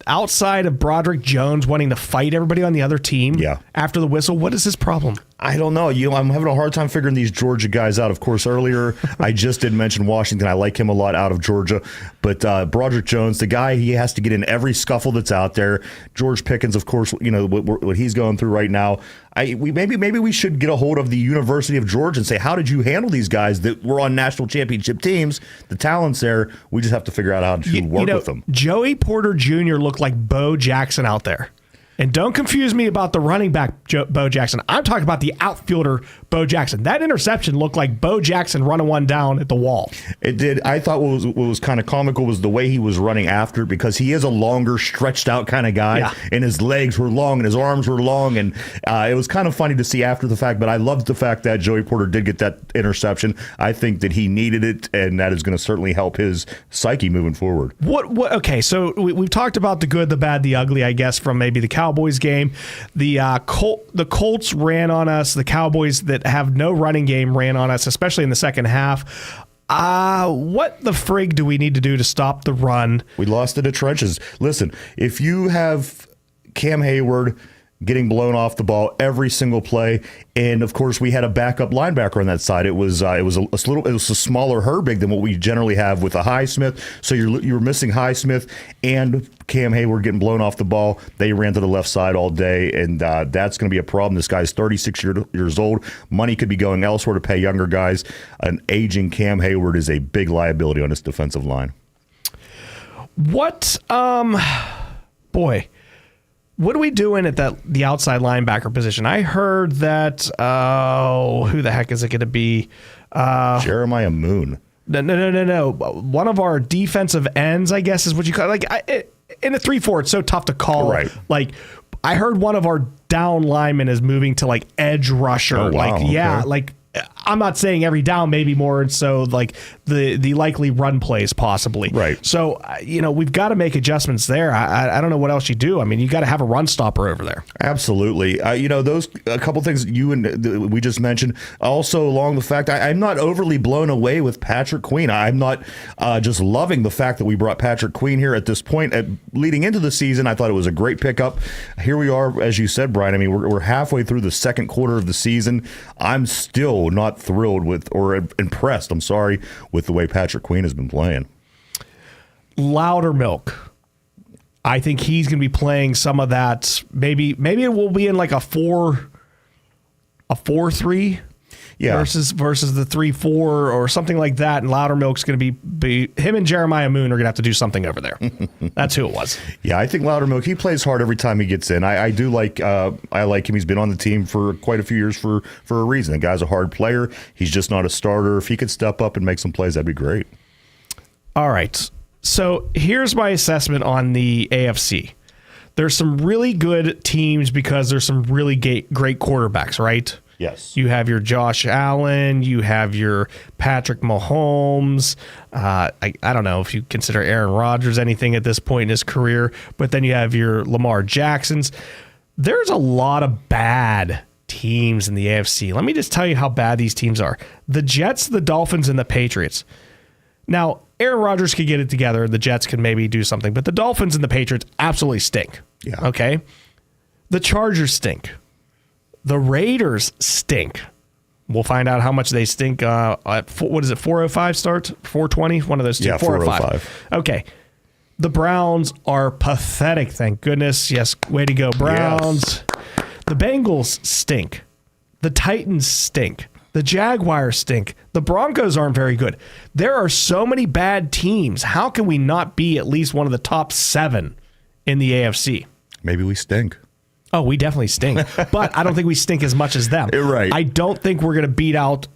outside of Broderick Jones wanting to fight everybody on the other team after the whistle, what is his problem? I don't know. I'm having a hard time figuring these Georgia guys out. Of course, earlier I just did mention Washington. I like him a lot out of Georgia. But Broderick Jones, the guy, he has to get in every scuffle that's out there. George Pickens, of course, what he's going through right now. maybe we should get a hold of the University of Georgia and say, how did you handle these guys that were on national championship teams? The talent's there. We just have to figure out how to work with them. Joey Porter Jr. looked like Bo Jackson out there. And don't confuse me about the running back, Bo Jackson. I'm talking about the outfielder, Bo Jackson. That interception looked like Bo Jackson running one down at the wall. It did. I thought what was kind of comical was the way he was running after, because he is a longer, stretched out kind of guy, and his legs were long and his arms were long, and it was kind of funny to see after the fact. But I loved the fact that Joey Porter did get that interception. I think that he needed it, and that is going to certainly help his psyche moving forward. Okay, so we've talked about the good, the bad, the ugly, I guess, from maybe the Cowboys game. The Colts ran on us. The Cowboys that have no running game ran on us, especially in the second half. What the frig do we need to do to stop the run? We lost in the trenches. Listen, if you have Cam Hayward getting blown off the ball every single play, and of course we had a backup linebacker on that side. It was a smaller Herbig than what we generally have with a Highsmith. So you were missing Highsmith and Cam Hayward getting blown off the ball. They ran to the left side all day, and that's going to be a problem. This guy's 36 years old. Money could be going elsewhere to pay younger guys. An aging Cam Hayward is a big liability on this defensive line. What are we doing at the outside linebacker position? I heard that, who the heck is it going to be? Jeremiah Moon. No. One of our defensive ends, I guess, is what you call it. Like, in a 3-4, it's so tough to call. Right. Like, I heard one of our down linemen is moving to, like, edge rusher. Oh, wow. Okay. Like, I'm not saying every down, maybe more, and so like the likely run plays possibly. Right. So we've got to make adjustments there. I don't know what else you do. I mean, you got to have a run stopper over there. Absolutely. Those a couple things we just mentioned. Also, along the fact I'm not overly blown away with Patrick Queen. I'm not just loving the fact that we brought Patrick Queen here at this point. Leading into the season, I thought it was a great pickup. Here we are, as you said, Brian. I mean, we're halfway through the second quarter of the season. I'm still not thrilled with or impressed, with the way Patrick Queen has been playing. Loudermilk. I think he's going to be playing some of that. Maybe it will be in like a 4-3 versus the 3-4 or something like that. And Loudermilk's going to be him and Jeremiah Moon are going to have to do something over there. That's who it was. Yeah, I think Loudermilk, he plays hard every time he gets in. I do like I like him. He's been on the team for quite a few years for a reason. The guy's a hard player. He's just not a starter. If he could step up and make some plays, that'd be great. All right. So here's my assessment on the AFC. There's some really good teams because there's some really great quarterbacks, right? Yes. You have your Josh Allen. You have your Patrick Mahomes. I don't know if you consider Aaron Rodgers anything at this point in his career, but then you have your Lamar Jacksons. There's a lot of bad teams in the AFC. Let me just tell you how bad these teams are. The Jets, the Dolphins, and the Patriots. Now, Aaron Rodgers could get it together. The Jets can maybe do something, but the Dolphins and the Patriots absolutely stink. Yeah. Okay? The Chargers stink. The Raiders stink. We'll find out how much they stink at, 4:05 start? 4:20? One of those two. Yeah, 4:05. Okay. The Browns are pathetic, thank goodness. Yes, way to go, Browns. Yes. The Bengals stink. The Titans stink. The Jaguars stink. The Broncos aren't very good. There are so many bad teams. How can we not be at least one of the top 7 in the AFC? Maybe we stink. Oh, we definitely stink, but I don't think we stink as much as them. Right. I don't think we're going to beat out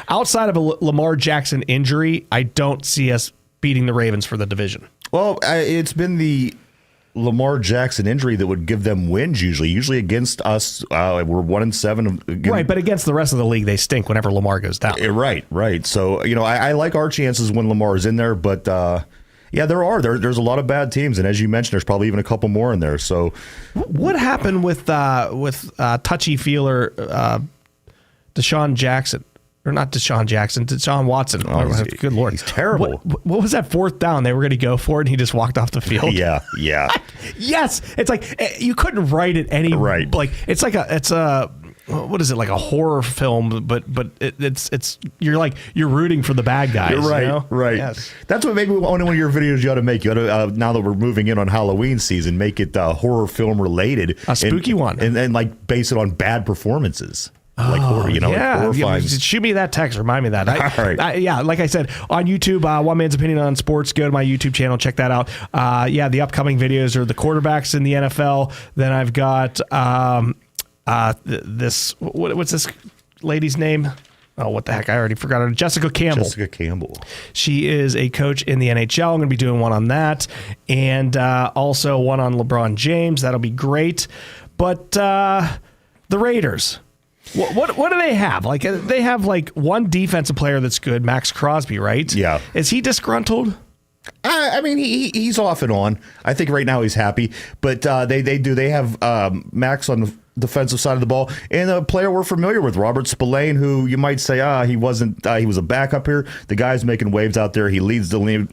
outside of a Lamar Jackson injury, I don't see us beating the Ravens for the division. Well, it's been the Lamar Jackson injury that would give them wins usually against us. We're 1-7. Right, but against the rest of the league, they stink whenever Lamar goes down. Right. So, I like our chances when Lamar is in there, but yeah, there's a lot of bad teams, and as you mentioned, there's probably even a couple more in there. So, what happened with touchy feeler Deshaun Jackson? Or not Deshaun Jackson, Deshaun Watson. Oh, good Lord. He's terrible. What was that 4th down? They were going to go for it, and he just walked off the field. Yeah. Yes. It's like you couldn't write it any. Right. Like it's like it's a what is it, like a horror film, but it's you're rooting for the bad guys. You're right, you know? right. Yes. That's what maybe one of your videos you ought to make. You ought to, now that we're moving in on Halloween season, make it horror film related, a spooky one, and like base it on bad performances. Like horror, like horrifying. Shoot me that text. Remind me of that. All right. Yeah, like I said, on YouTube, One Man's Opinion on Sports. Go to my YouTube channel. Check that out. The upcoming videos are the quarterbacks in the NFL. Then I've got what's this lady's name? Oh, what the heck? I already forgot her. Jessica Campbell. She is a coach in the NHL. I'm going to be doing one on that. And also one on LeBron James. That'll be great. But the Raiders, what do they have? Like, they have like one defensive player that's good, Max Crosby, right? Yeah. Is he disgruntled? I mean, he's off and on. I think right now he's happy. But they have Max on the defensive side of the ball, and a player we're familiar with, Robert Spillane, who you might say he wasn't. He was a backup here. The guy's making waves out there. He leads the league,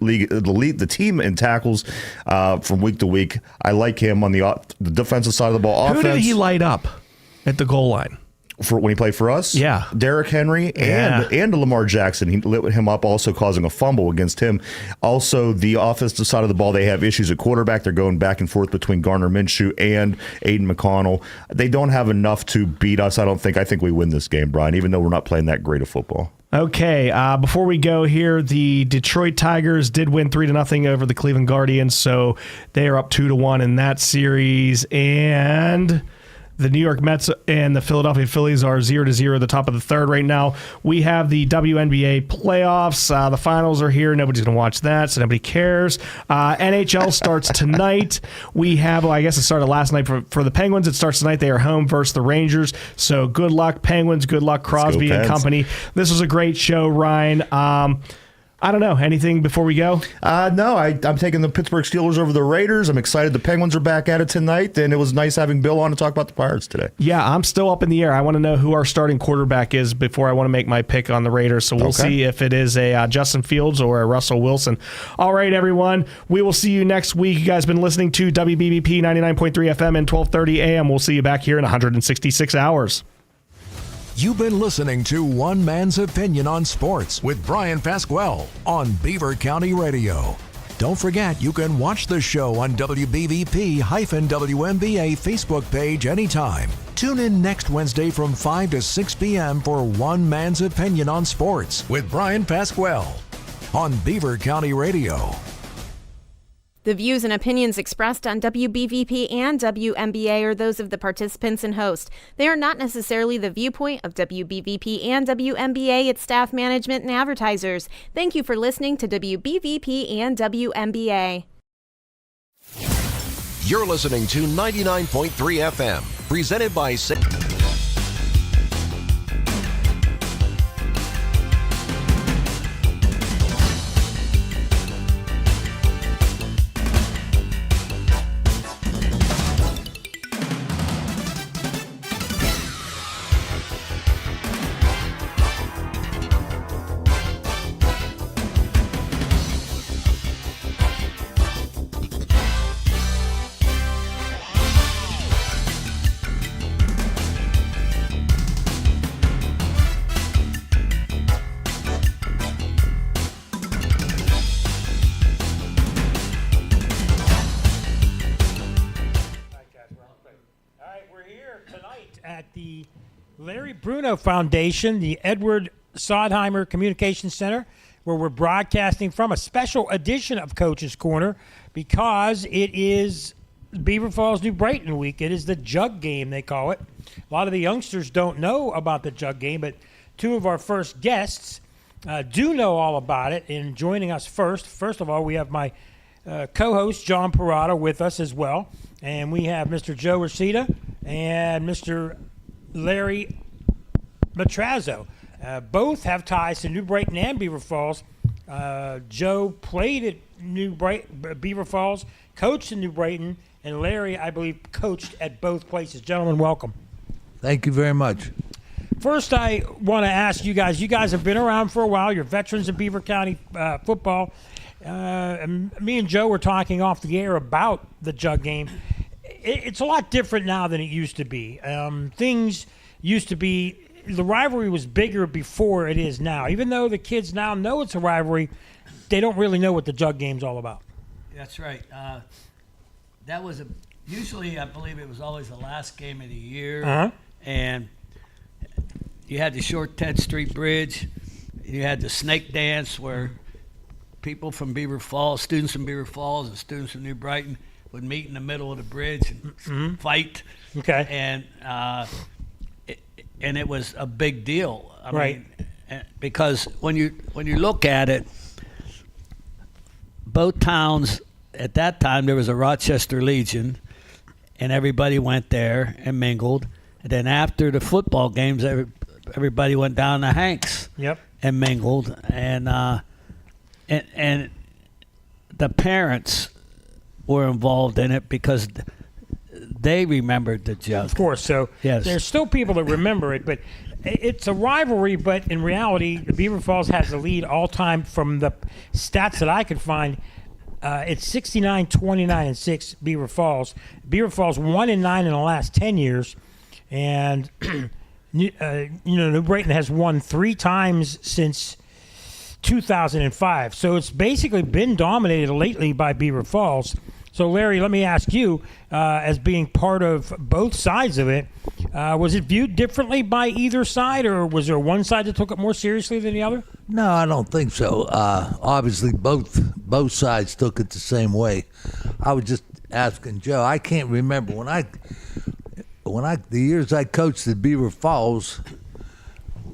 the team in tackles from week to week. I like him on the defensive side of the ball. Who did he light up at the goal line? For when he played for us? Yeah. Derrick Henry and Lamar Jackson. He lit him up, also causing a fumble against him. Also, the offensive side of the ball, they have issues at quarterback. They're going back and forth between Gardner Minshew and Aiden McConnell. They don't have enough to beat us, I don't think. I think we win this game, Brian, even though we're not playing that great of football. Okay, before we go here, the Detroit Tigers did win 3-0 over the Cleveland Guardians, so they are up 2-1 in that series. And the New York Mets and the Philadelphia Phillies are 0-0 at the top of the third right now. We have the WNBA playoffs. The finals are here. Nobody's going to watch that, so nobody cares. NHL starts tonight. We have, I guess it started last night for the Penguins. It starts tonight. They are home versus the Rangers. So good luck, Penguins. Good luck, Crosby and company. This was a great show, Ryan. I don't know. Anything before we go? No, I'm taking the Pittsburgh Steelers over the Raiders. I'm excited the Penguins are back at it tonight, and it was nice having Bill on to talk about the Pirates today. Yeah, I'm still up in the air. I want to know who our starting quarterback is before I want to make my pick on the Raiders, so we'll see if it is a Justin Fields or a Russell Wilson. All right, everyone. We will see you next week. You guys have been listening to WBBP 99.3 FM and 1230 AM. We'll see you back here in 166 hours. You've been listening to One Man's Opinion on Sports with Brian Pasquale on Beaver County Radio. Don't forget, you can watch the show on WBVP-WMBA Facebook page anytime. Tune in next Wednesday from 5 to 6 p.m. for One Man's Opinion on Sports with Brian Pasquale on Beaver County Radio. The views and opinions expressed on WBVP and WMBA are those of the participants and host. They are not necessarily the viewpoint of WBVP and WMBA, its staff, management, and advertisers. Thank you for listening to WBVP and WMBA. You're listening to 99.3 FM, presented by... At the Larry Bruno Foundation, the Edward Sondheimer Communications Center, where we're broadcasting from a special edition of Coach's Corner because it is Beaver Falls New Brighton week. It is the Jug Game, they call it. A lot of the youngsters don't know about the Jug Game, but two of our first guests do know all about it. And joining us first of all, we have my co-host John Parada with us as well. And we have Mr. Joe Reseda and Mr. Larry Matrazzo. Both have ties to New Brighton and Beaver Falls. Joe played at Beaver Falls, coached in New Brighton, and Larry, I believe, coached at both places. Gentlemen, welcome. Thank you very much. First, I want to ask you guys have been around for a while. You're veterans in Beaver County football. And me and Joe were talking off the air about the Jug Game. It's a lot different now than it used to be. Things used to be, the rivalry was bigger before it is now. Even though the kids now know it's a rivalry, they don't really know what the Jug game's all about. That's right. That was usually, I believe it was always the last game of the year. Uh-huh. And you had the short 10th Street Bridge. You had the snake dance where people from Beaver Falls, students from Beaver Falls and students from New Brighton would meet in the middle of the bridge and fight. Okay. And it was a big deal. I Right. mean, because when you look at it, both towns at that time, there was a Rochester Legion, and everybody went there and mingled. And then after the football games, everybody went down to Hanks. Yep. And mingled, and the parents were involved in it because they remembered the Jug. Of course. So Yes. there's still people that remember it, but it's a rivalry. But in reality, the Beaver Falls has the lead all time from the stats that I could find. It's 69, 29, and 6 Beaver Falls. Beaver Falls 1-9 in the last 10 years, and New Brighton has won 3 times since 2005. So it's basically been dominated lately by Beaver Falls. So, Larry, let me ask you, as being part of both sides of it, was it viewed differently by either side, or was there one side that took it more seriously than the other? No, I don't think so. Obviously, both sides took it the same way. I was just asking Joe. I can't remember the years I coached at Beaver Falls.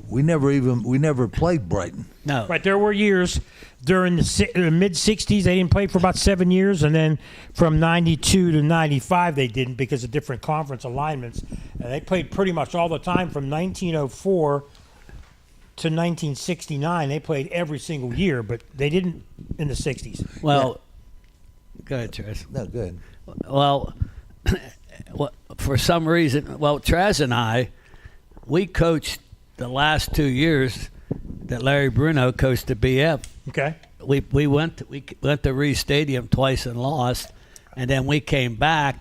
We never played Brighton. No. Right. There were years during the mid 60s they didn't play for about 7 years, and then from 92 to 95 they didn't because of different conference alignments. And they played pretty much all the time from 1904 to 1969. They played every single year, but they didn't in the 60s. Well, go ahead, Trez. No, good. Well, for some reason, Traz and I, we coached the last 2 years that Larry Bruno coached at BF. Okay. We went to Reese Stadium twice and lost, and then we came back,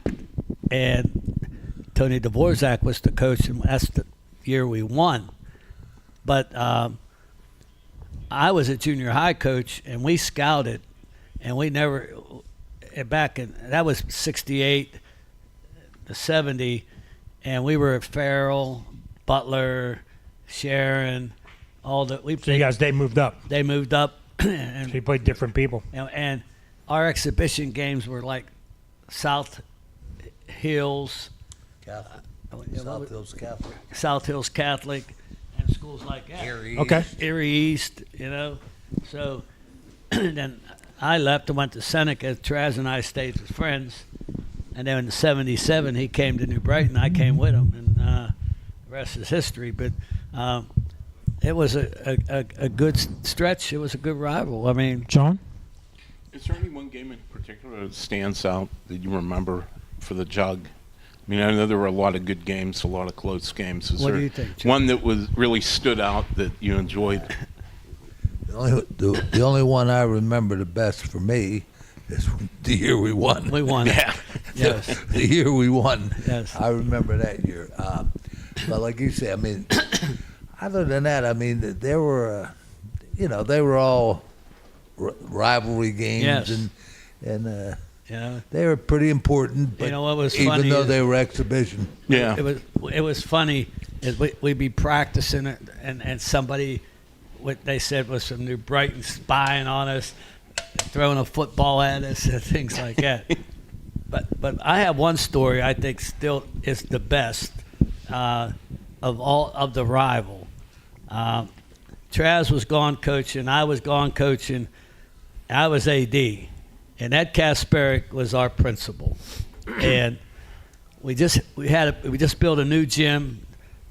and Tony Dvorak was the coach, and that's the year we won. But I was a junior high coach, and we scouted, and we never back in that was 68 to 70, and we were at Farrell, Butler, Sharon, all the. So you guys, they moved up. They moved up, and so you played different people. And our exhibition games were like South Hills, South Hills Catholic. South Hills Catholic, and schools like that. Erie East, So then I left and went to Seneca. Traz and I stayed as friends. And then in '77, he came to New Brighton. I came with him, and the rest is history. But it was a good stretch. It was a good rival. I mean, John? Is there any one game in particular that stands out that you remember for the Jug? I mean, I know there were a lot of good games, a lot of close games. Is What there do you think, Chuck? one that was really stood out that you enjoyed? The only one I remember the best for me is the year we won. We won. Yeah. Yes. The year we won. Yes. I remember that year. But like you say, I mean, other than that, I mean, there were, they were all rivalry games, Yes. and Yeah. they were pretty important. But what was even funny though is- they were exhibition. Yeah. It was funny is we'd be practicing it, and somebody, what they said was from New Brighton, spying on us, throwing a football at us and things like that. But I have one story I think still is the best of all of the rival. Traz was gone coaching, I was gone coaching, I was AD, and Ed Kasperick was our principal, and we just built a new gym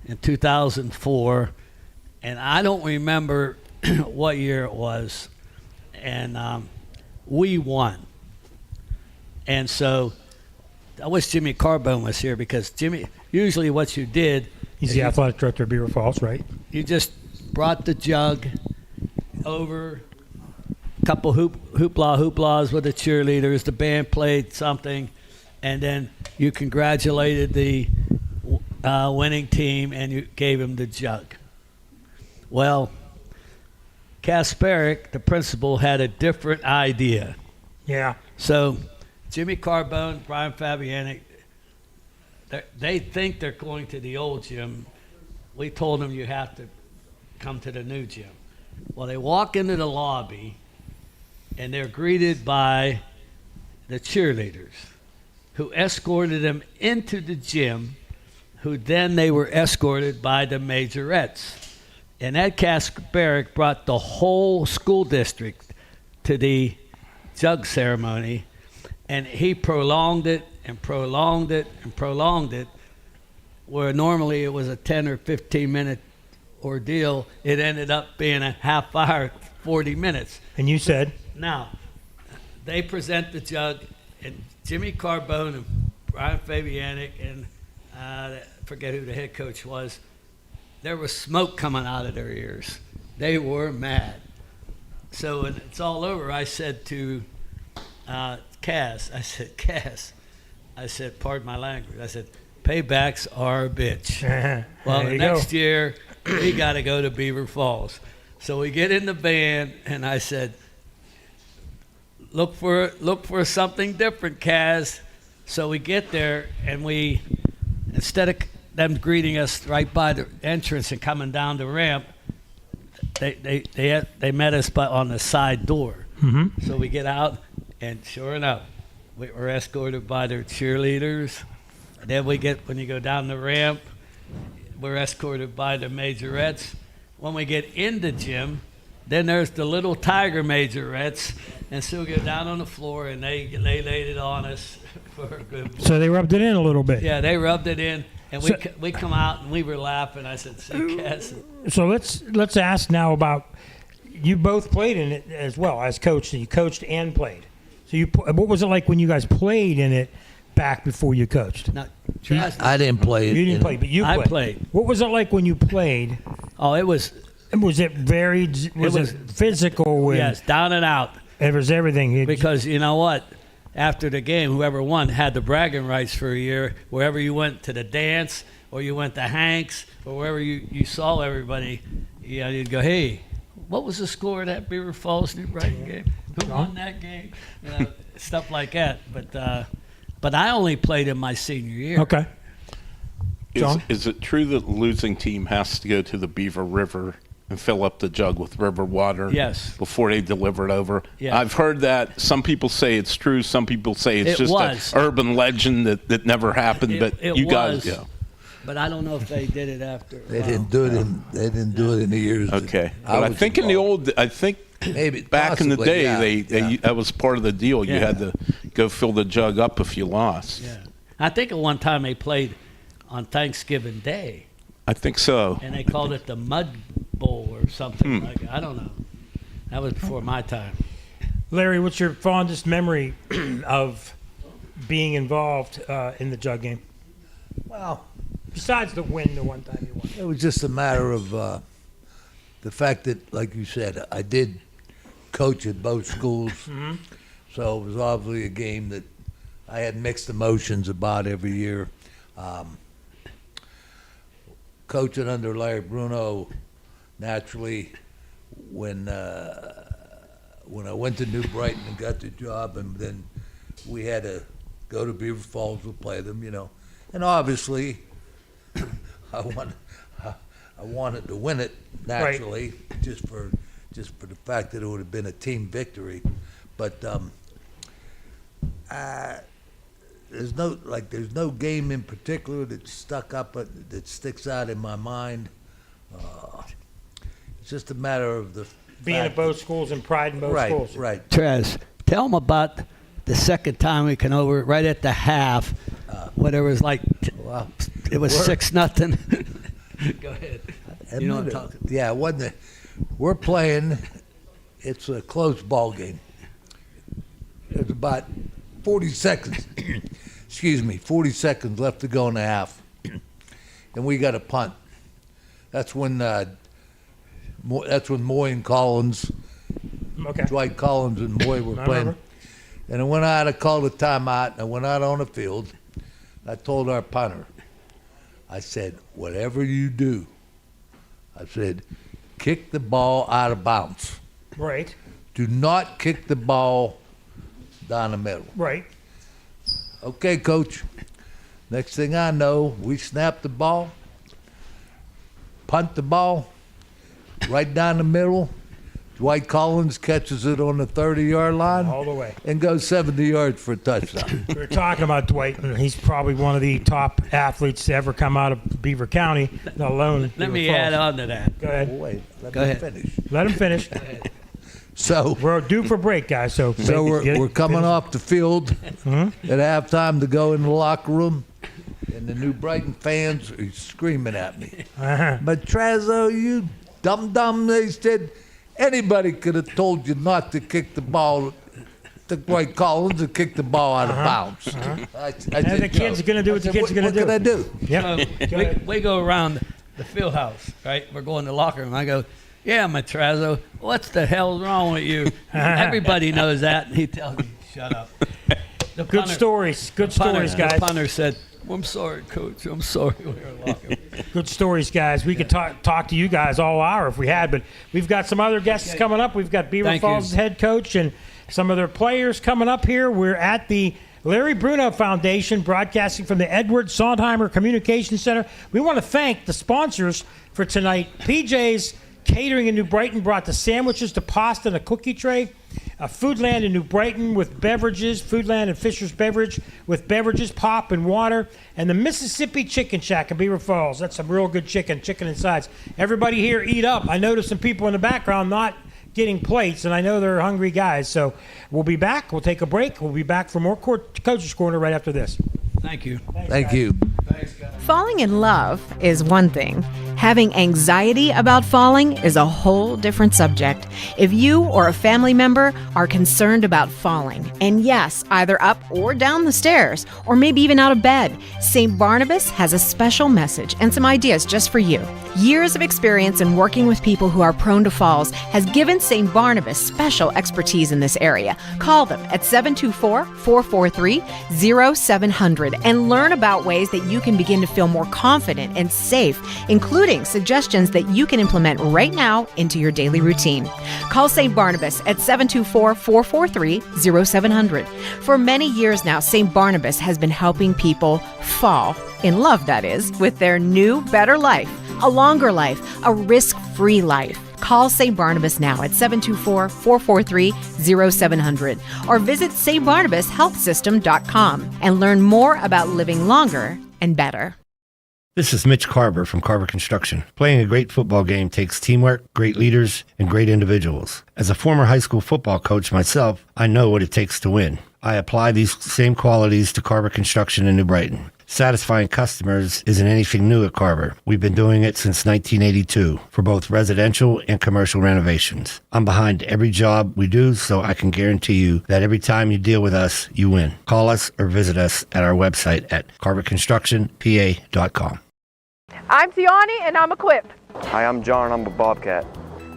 in 2004, and I don't remember what year it was, and we won. And so I wish Jimmy Carbone was here, because Jimmy, usually what you did, He's the athletic director of Beaver Falls, right? you just brought the Jug over, a couple hooplas with the cheerleaders, the band played something, and then you congratulated winning team, and you gave him the jug. Well, Kasperick, the principal, had a different idea. Yeah. So Jimmy Carbone, Brian Fabianic, they think they're going to the old gym. We told them you have to come to the new gym. Well, they walk into the lobby, and they're greeted by the cheerleaders, who escorted them into the gym, who then they were escorted by the majorettes. And Ed Kasperick brought the whole school district to the jug ceremony, and he prolonged it and prolonged it and prolonged it, where normally it was a 10 or 15-minute ordeal. It ended up being a half hour, 40 minutes. And you said? Now, they present the jug, and Jimmy Carbone and Brian Fabianic and I forget who the head coach was, there was smoke coming out of their ears. They were mad. So when it's all over, I said to Cass, I said, pardon my language, I said, paybacks are a bitch. Well, the next year, we got to go to Beaver Falls. So we get in the van, and I said, look for something different, Kaz. So we get there, and we, instead of them greeting us right by the entrance and coming down the ramp, they met us on the side door. Mm-hmm. So we get out, and sure enough, we were escorted by their cheerleaders. And then when you go down the ramp, we're escorted by the majorettes. When we get in the gym, then there's the little tiger majorettes, and so we go down on the floor, and they laid it on us for a good. So they rubbed it in a little bit. Yeah, they rubbed it in, and we come out and we were laughing. I said, "See, Cass." So let's ask now about, you both played in it as well as coach. So you coached and played. So what was it like when you guys played in it back before you coached? Now, I didn't play it. You didn't play, but you played. I played. What was it like when you played? Oh, it was. Was it varied? Was it physical? Yes, down and out. It was everything. Because you know what? After the game, whoever won had the bragging rights for a year. Wherever you went to the dance, or you went to Hanks, or wherever you saw everybody, you'd go, hey, what was the score of that Beaver Falls New Brighton game? Who won that game? Stuff like that. But I only played in my senior year. Okay. John? Is it true that the losing team has to go to the Beaver River and fill up the jug with river water before they deliver it over? Yeah. I've heard that. Some people say it's true. Some people say it's just was. an urban legend that never happened. But you guys, But I don't know if they did it after. They didn't do it in the years. Okay, but I think in the old, maybe back in the possibly, day, yeah. that was part of the deal. You had to go fill the jug up if you lost. Yeah, I think at one time they played on Thanksgiving Day. I think so. And they called it the Mud Bowl or something like that. I don't know. That was before my time. Larry, what's your fondest memory of being involved in the jug game? Well, besides the win, the one time you won. It was just a matter of the fact that, like you said, I did coach at both schools. Mm-hmm. So it was obviously a game that I had mixed emotions about every year. Coaching under Larry Bruno, naturally, when I went to New Brighton and got the job, and then we had to go to Beaver Falls to play them, and obviously I wanted to win it naturally, just for the fact that it would have been a team victory, but there's no game in particular that sticks out in my mind. It's just a matter of the being at both schools and pride in both schools. Right. Trez, tell them about the second time we came over, right at the half, when it was like, it was 6-0. Go ahead. You know what I'm talking about. Yeah, we're playing. It's a close ball game. There's about 40 seconds. 40 seconds left to go in the half, and we got a punt. That's when Moy and Collins, Dwight Collins and Moy were playing. And I went out to call the timeout, and I went out on the field. I told our punter, I said, whatever you do, I said, kick the ball out of bounds. Right. Do not kick the ball down the middle. Right. Okay, Coach. Next thing I know, we snap the ball, punt the ball right down the middle. Dwight Collins catches it on the 30-yard line. All the way. And goes 70 yards for a touchdown. We were talking about Dwight, and he's probably one of the top athletes to ever come out of Beaver County, alone. Let me add on to that. Go ahead. Oh, wait, let Go me ahead. finish. Let him finish. So we're due for break, guys. So we're coming off the field Hmm? at halftime to go in the locker room, and the New Brighton fans are screaming at me. Matrazo, you dum-dum. They said anybody could have told you not to kick the ball. The Dwight Collins and kick the ball out of bounds. I And said, the kids are going to do what the kids are going to do. What can I do? Yep. We go around the field house, right? We're going to the locker room. I go, yeah, Matrazo, what's the hell's wrong with you? Everybody knows that. And he tells me, shut up. The Good stories. Good stories, guys. The punter said, I'm sorry, Coach. I'm sorry. We were locking. Good stories, guys. We could talk to you guys all hour if we had, but we've got some other guests coming up. We've got Beaver Thank Falls' you. head coach and some of their players coming up here. We're at the Larry Bruno Foundation, broadcasting from the Edward Sondheimer Communication Center. We want to thank the sponsors for tonight. PJ's Catering in New Brighton brought the sandwiches, the pasta, and a cookie tray. Foodland in New Brighton with beverages. Foodland and Fisher's Beverage with beverages, pop and water. And the Mississippi Chicken Shack in Beaver Falls. That's some real good chicken and sides. Everybody here eat up. I noticed some people in the background not getting plates, and I know they're hungry guys. So we'll be back. We'll take a break. We'll be back for more Coach's Corner right after this. Thank you. Thank you. Falling in love is one thing. Having anxiety about falling is a whole different subject. If you or a family member are concerned about falling, and yes, either up or down the stairs, or maybe even out of bed, St. Barnabas has a special message and some ideas just for you. Years of experience in working with people who are prone to falls has given St. Barnabas special expertise in this area. Call them at 724-443-0700 and learn about ways that you can begin to feel more confident and safe, including suggestions that you can implement right now into your daily routine. Call St. Barnabas at 724-443-0700. For many years now, St. Barnabas has been helping people fall in love, that is, with their new, better life, a longer life, a risk-free life. Call St. Barnabas now at 724-443-0700 or visit stbarnabashealthsystem.com and learn more about living longer and better. This is Mitch Carver from Carver Construction. Playing a great football game takes teamwork, great leaders, and great individuals. As a former high school football coach myself, I know what it takes to win. I apply these same qualities to Carver Construction in New Brighton. Satisfying customers isn't anything new at Carver. We've been doing it since 1982 for both residential and commercial renovations. I'm behind every job we do, so I can guarantee you that every time you deal with us, you win. Call us or visit us at our website at carverconstructionpa.com. I'm Tiani and I'm equipped. Hi, I'm John and I'm a Bobcat.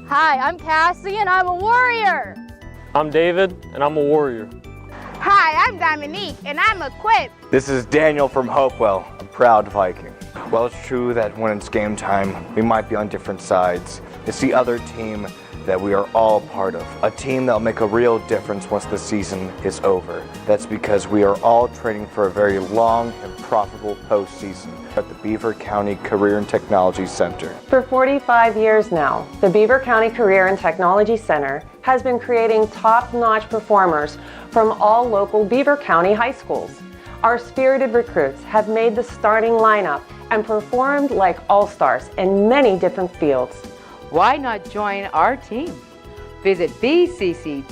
Hi, I'm Cassie and I'm a warrior. I'm David and I'm a warrior. Hi, I'm Dominique and I'm equipped. This is Daniel from Hopewell, a proud Viking. Well, it's true that when it's game time, we might be on different sides. It's the other team that we are all part of. A team that'll make a real difference once the season is over. That's because we are all training for a very long and profitable postseason at the Beaver County Career and Technology Center. For 45 years now, the Beaver County Career and Technology Center has been creating top-notch performers from all local Beaver County high schools. Our spirited recruits have made the starting lineup and performed like all-stars in many different fields. Why not join our team? Visit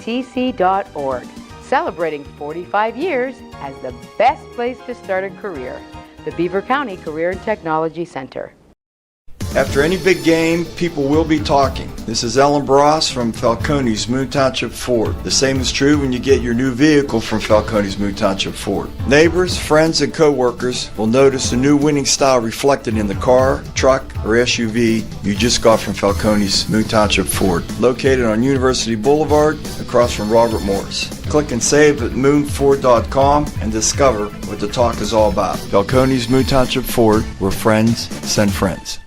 bcctc.org, celebrating 45 years as the best place to start a career. The Beaver County Career and Technology Center. After any big game, people will be talking. This is Ellen Bross from Falcone's Moon Township Ford. The same is true when you get your new vehicle from Falcone's Moon Township Ford. Neighbors, friends, and co-workers will notice the new winning style reflected in the car, truck, or SUV you just got from Falcone's Moon Township Ford. Located on University Boulevard across from Robert Morris. Click and save at moonford.com and discover what the talk is all about. Falcone's Moon Township Ford, where friends send friends.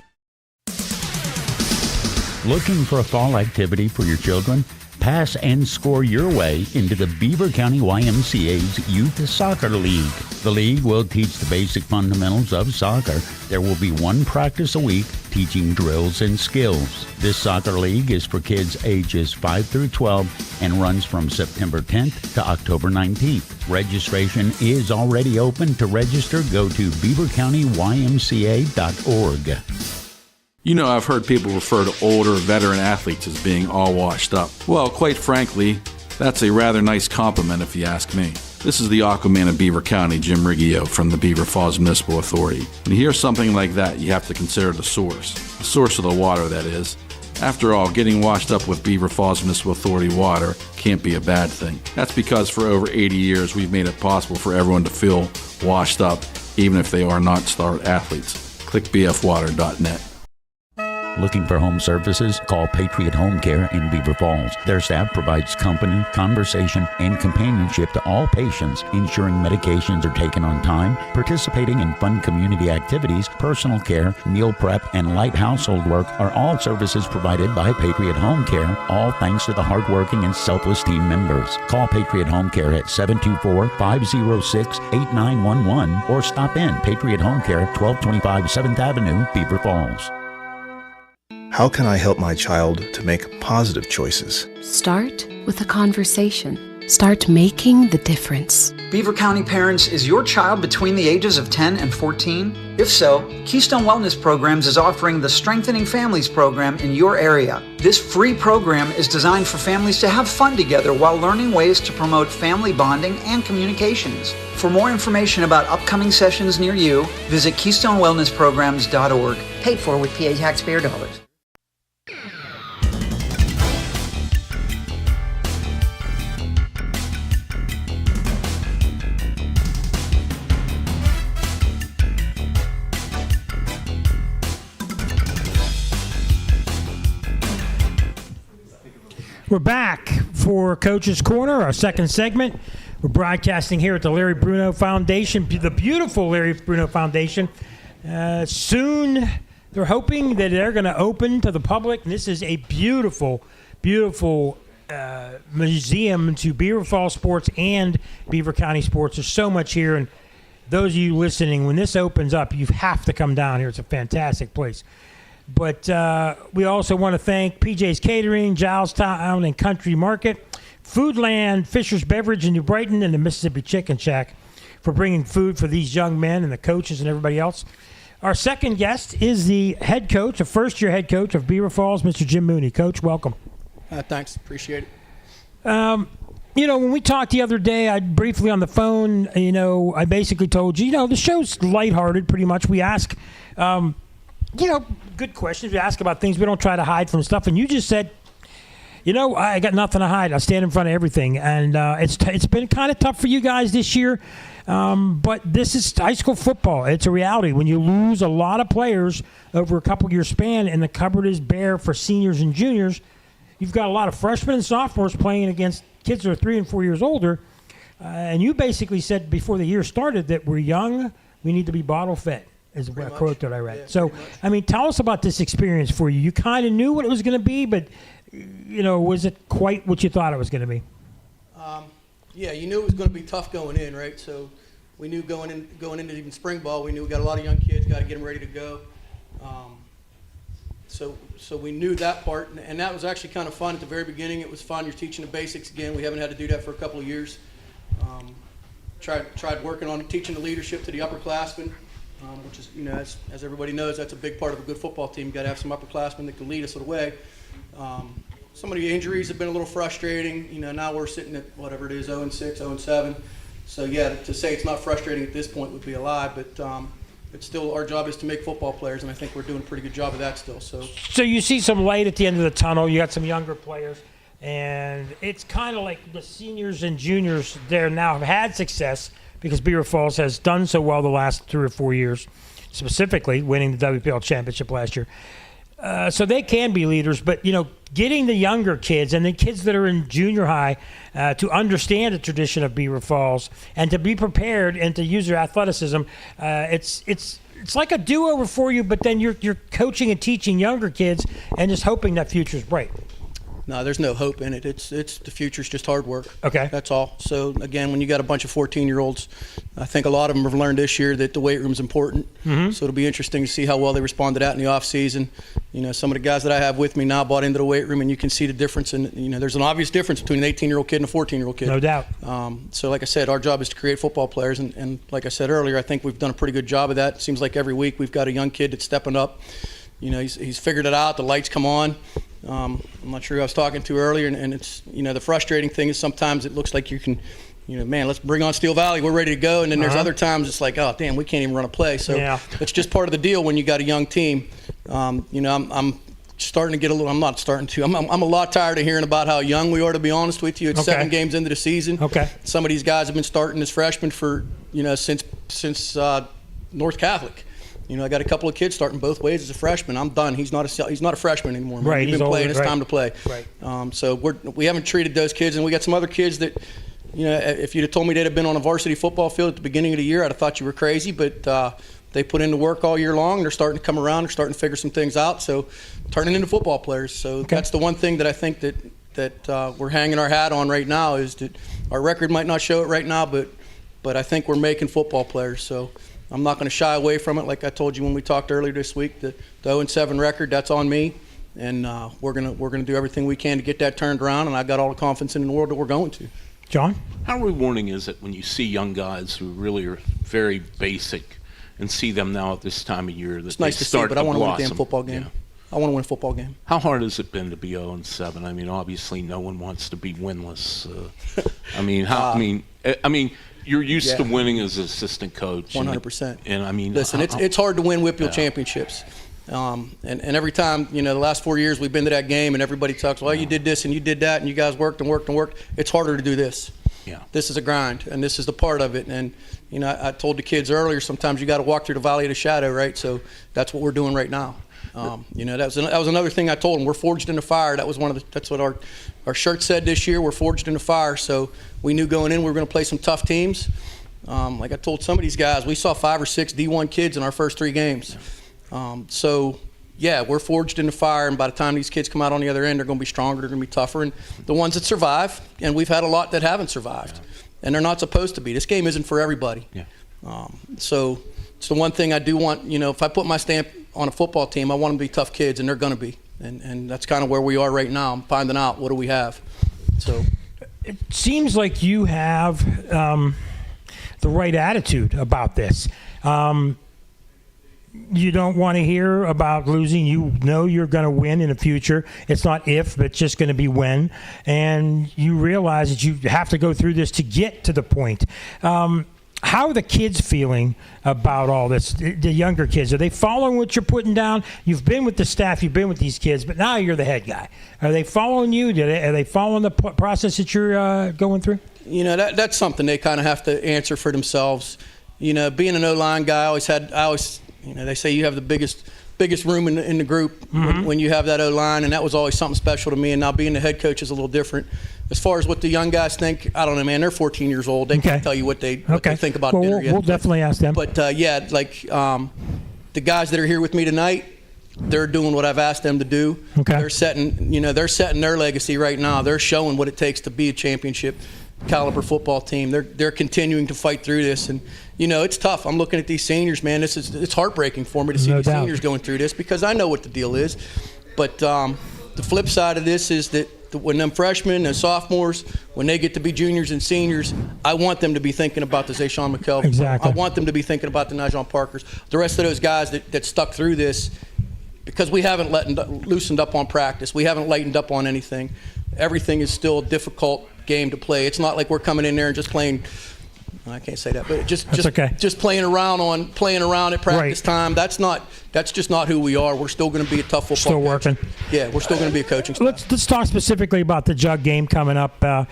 Looking for a fall activity for your children? Pass and score your way into the Beaver County YMCA's Youth Soccer League. The league will teach the basic fundamentals of soccer. There will be one practice a week teaching drills and skills. This soccer league is for kids ages 5 through 12 and runs from September 10th to October 19th. Registration is already open. To register, go to beavercountyymca.org. You know, I've heard people refer to older veteran athletes as being all washed up. Well, quite frankly, that's a rather nice compliment if you ask me. This is the Aquaman of Beaver County, Jim Riggio from the Beaver Falls Municipal Authority. When you hear something like that, you have to consider the source of the water, that is. After all, getting washed up with Beaver Falls Municipal Authority water can't be a bad thing. That's because for over 80 years, we've made it possible for everyone to feel washed up, even if they are not star athletes. Click bfwater.net. Looking for home services? Call Patriot Home Care in Beaver Falls. Their staff provides company, conversation, and companionship to all patients, ensuring medications are taken on time, participating in fun community activities, personal care, meal prep, and light household work are all services provided by Patriot Home Care, all thanks to the hardworking and selfless team members. Call Patriot Home Care at 724-506-8911 or stop in Patriot Home Care, 1225 7th Avenue, Beaver Falls. How can I help my child to make positive choices? Start with a conversation. Start making the difference. Beaver County Parents, is your child between the ages of 10 and 14? If so, Keystone Wellness Programs is offering the Strengthening Families program in your area. This free program is designed for families to have fun together while learning ways to promote family bonding and communications. For more information about upcoming sessions near you, visit KeystoneWellnessPrograms.org. Paid for with PA taxpayer dollars. We're back for Coach's Corner, our second segment. We're broadcasting here at the Larry Bruno Foundation, the beautiful Larry Bruno Foundation. Soon, they're hoping that they're going to open to the public. And this is a beautiful, beautiful museum to Beaver Falls sports and Beaver County sports. There's so much here. And those of you listening, when this opens up, you have to come down here. It's a fantastic place. But we also want to thank PJ's Catering, Giles Town and Country Market, Foodland, Fisher's Beverage in New Brighton, and the Mississippi Chicken Shack for bringing food for these young men and the coaches and everybody else. Our second guest is the head coach, a first-year head coach of Beaver Falls, Mr. Jim Mooney. Coach, welcome. Thanks. Appreciate it. When we talked the other day, I briefly on the phone, I basically told you, the show's lighthearted pretty much. We ask good questions. We ask about things. We don't try to hide from stuff. And you just said, I got nothing to hide. I stand in front of everything. And it's been kind of tough for you guys this year. But this is high school football. It's a reality. When you lose a lot of players over a couple-year span and the cupboard is bare for seniors and juniors, you've got a lot of freshmen and sophomores playing against kids that are 3 and 4 years older. And you basically said before the year started that we're young, we need to be bottle-fed. Is a quote that I read. Yeah, so, tell us about this experience for you. You kind of knew what it was going to be, but, was it quite what you thought it was going to be? Yeah, you knew it was going to be tough going in, right? So we knew going into even spring ball, we knew we got a lot of young kids, got to get them ready to go. So we knew that part, and that was actually kind of fun at the very beginning. It was fun. You're teaching the basics again. We haven't had to do that for a couple of years. Tried working on teaching the leadership to the upperclassmen. Which is, as everybody knows, that's a big part of a good football team. You've got to have some upperclassmen that can lead us the way. Some of the injuries have been a little frustrating. Now we're sitting at whatever it is, 0-6, 0-7. So, yeah, to say it's not frustrating at this point would be a lie. But it's still our job is to make football players, and I think we're doing a pretty good job of that still. So you see some light at the end of the tunnel. You got some younger players, and it's kind of like the seniors and juniors there now have had success because Beaver Falls has done so well the last 3 or 4 years, specifically winning the WPL championship last year. So they can be leaders, but, getting the younger kids and the kids that are in junior high to understand the tradition of Beaver Falls and to be prepared and to use their athleticism, it's like a do-over for you, but then you're coaching and teaching younger kids and just hoping that future's bright. No, there's no hope in it. It's the future's just hard work. Okay. That's all. So, again, when you got a bunch of 14-year-olds, I think a lot of them have learned this year that the weight room's important. Mm-hmm. So it'll be interesting to see how well they respond to that in the off season. Some of the guys that I have with me now bought into the weight room, and you can see the difference. And, there's an obvious difference between an 18-year-old kid and a 14-year-old kid. No doubt. So, like I said, our job is to create football players. And like I said earlier, I think we've done a pretty good job of that. It seems like every week we've got a young kid that's stepping up. He's figured it out. The lights come on. I'm not sure who I was talking to earlier, and it's, the frustrating thing is sometimes it looks like you can, man, let's bring on Steel Valley. We're ready to go. And then there's other times it's like, oh, damn, we can't even run a play. So it's just part of the deal when you got a young team. I'm starting to get a little, I'm not starting to, I'm a lot tired of hearing about how young we are, to be honest with you. It's 7 games into the season. Okay. Some of these guys have been starting as freshmen for, since North Catholic. I got a couple of kids starting both ways as a freshman. I'm done. He's not a freshman anymore. Right. He's been playing. Older, it's time to play. Right. So we haven't treated those kids, and we got some other kids that, if you'd have told me they'd have been on a varsity football field at the beginning of the year, I'd have thought you were crazy. But they put in the work all year long. They're starting to come around. They're starting to figure some things out. So turning into football players. So that's the one thing that I think that we're hanging our hat on right now, is that our record might not show it right now, but I think we're making football players. So I'm not going to shy away from it. Like I told you when we talked earlier this week, the 0-7 record, that's on me, and we're gonna do everything we can to get that turned around. And I've got all the confidence in the world that we're going to. John, how rewarding is it when you see young guys who really are very basic and see them now at this time of year that it's nice they to see, start but I want to win a damn blossom? football game. Yeah. I want to win a football game. How hard has it been to be 0-7? I mean, obviously, no one wants to be winless. I mean, you're used to winning as an assistant coach. 100%. And I mean, listen, it's hard to win WPIAL championships. And every time, the last 4 years we've been to that game, and everybody talks, well, you did this and you did that, and you guys worked and worked and worked. It's harder to do this. Yeah. This is a grind, and this is the part of it. And I told the kids earlier, sometimes you got to walk through the valley of the shadow, right? So that's what we're doing right now. That was another thing I told them. We're forged in the fire. That's what our shirt said this year. We're forged in the fire. So we knew going in we were going to play some tough teams. Like I told some of these guys, we saw 5 or 6 D1 kids in our first 3 games. We're forged in the fire, and by the time these kids come out on the other end, they're going to be stronger, they're going to be tougher. And the ones that survive, and we've had a lot that haven't survived, and they're not supposed to be. This game isn't for everybody. Yeah. So it's the one thing I do want, if I put my stamp on a football team, I want them to be tough kids, and they're going to be. And that's kind of where we are right now. I'm finding out what do we have. So it seems like you have the right attitude about this. You don't want to hear about losing. You know you're going to win in the future. It's not if, but it's just going to be when. And you realize that you have to go through this to get to the point. How are the kids feeling about all this, the younger kids? Are they following what you're putting down? You've been with the staff, you've been with these kids, but now you're the head guy. Are they following you? Are they following the process that you're going through? That's something they kind of have to answer for themselves. Being an O-line guy, they say you have the biggest room in the group when you have that O-line, and that was always something special to me. And now being the head coach is a little different. As far as what the young guys think, I don't know, man. They're 14 years old. They can't tell you what they think about dinner yet. We'll definitely ask them. But the guys that are here with me tonight, they're doing what I've asked them to do. Okay. They're setting their legacy right now. They're showing what it takes to be a championship caliber football team. They're continuing to fight through this, and it's tough. I'm looking at these seniors, man. It's heartbreaking for me to see these seniors going through this, because I know what the deal is. But the flip side of this is that when them freshmen and sophomores, when they get to be juniors and seniors, I want them to be thinking about the Zayshawn McKelvey. Exactly. I want them to be thinking about the Nyjon Parkers, the rest of those guys that stuck through this, because we haven't loosened up on practice. We haven't lightened up on anything. Everything is still a difficult game to play. It's not like we're coming in there and just playing I can't say that, but just okay. Just playing around at practice time. That's just not who we are. We're still going to be a tough football. Still working. Yeah, we're still going to be a coaching staff. Let's talk specifically about the Jug game coming up. Beaver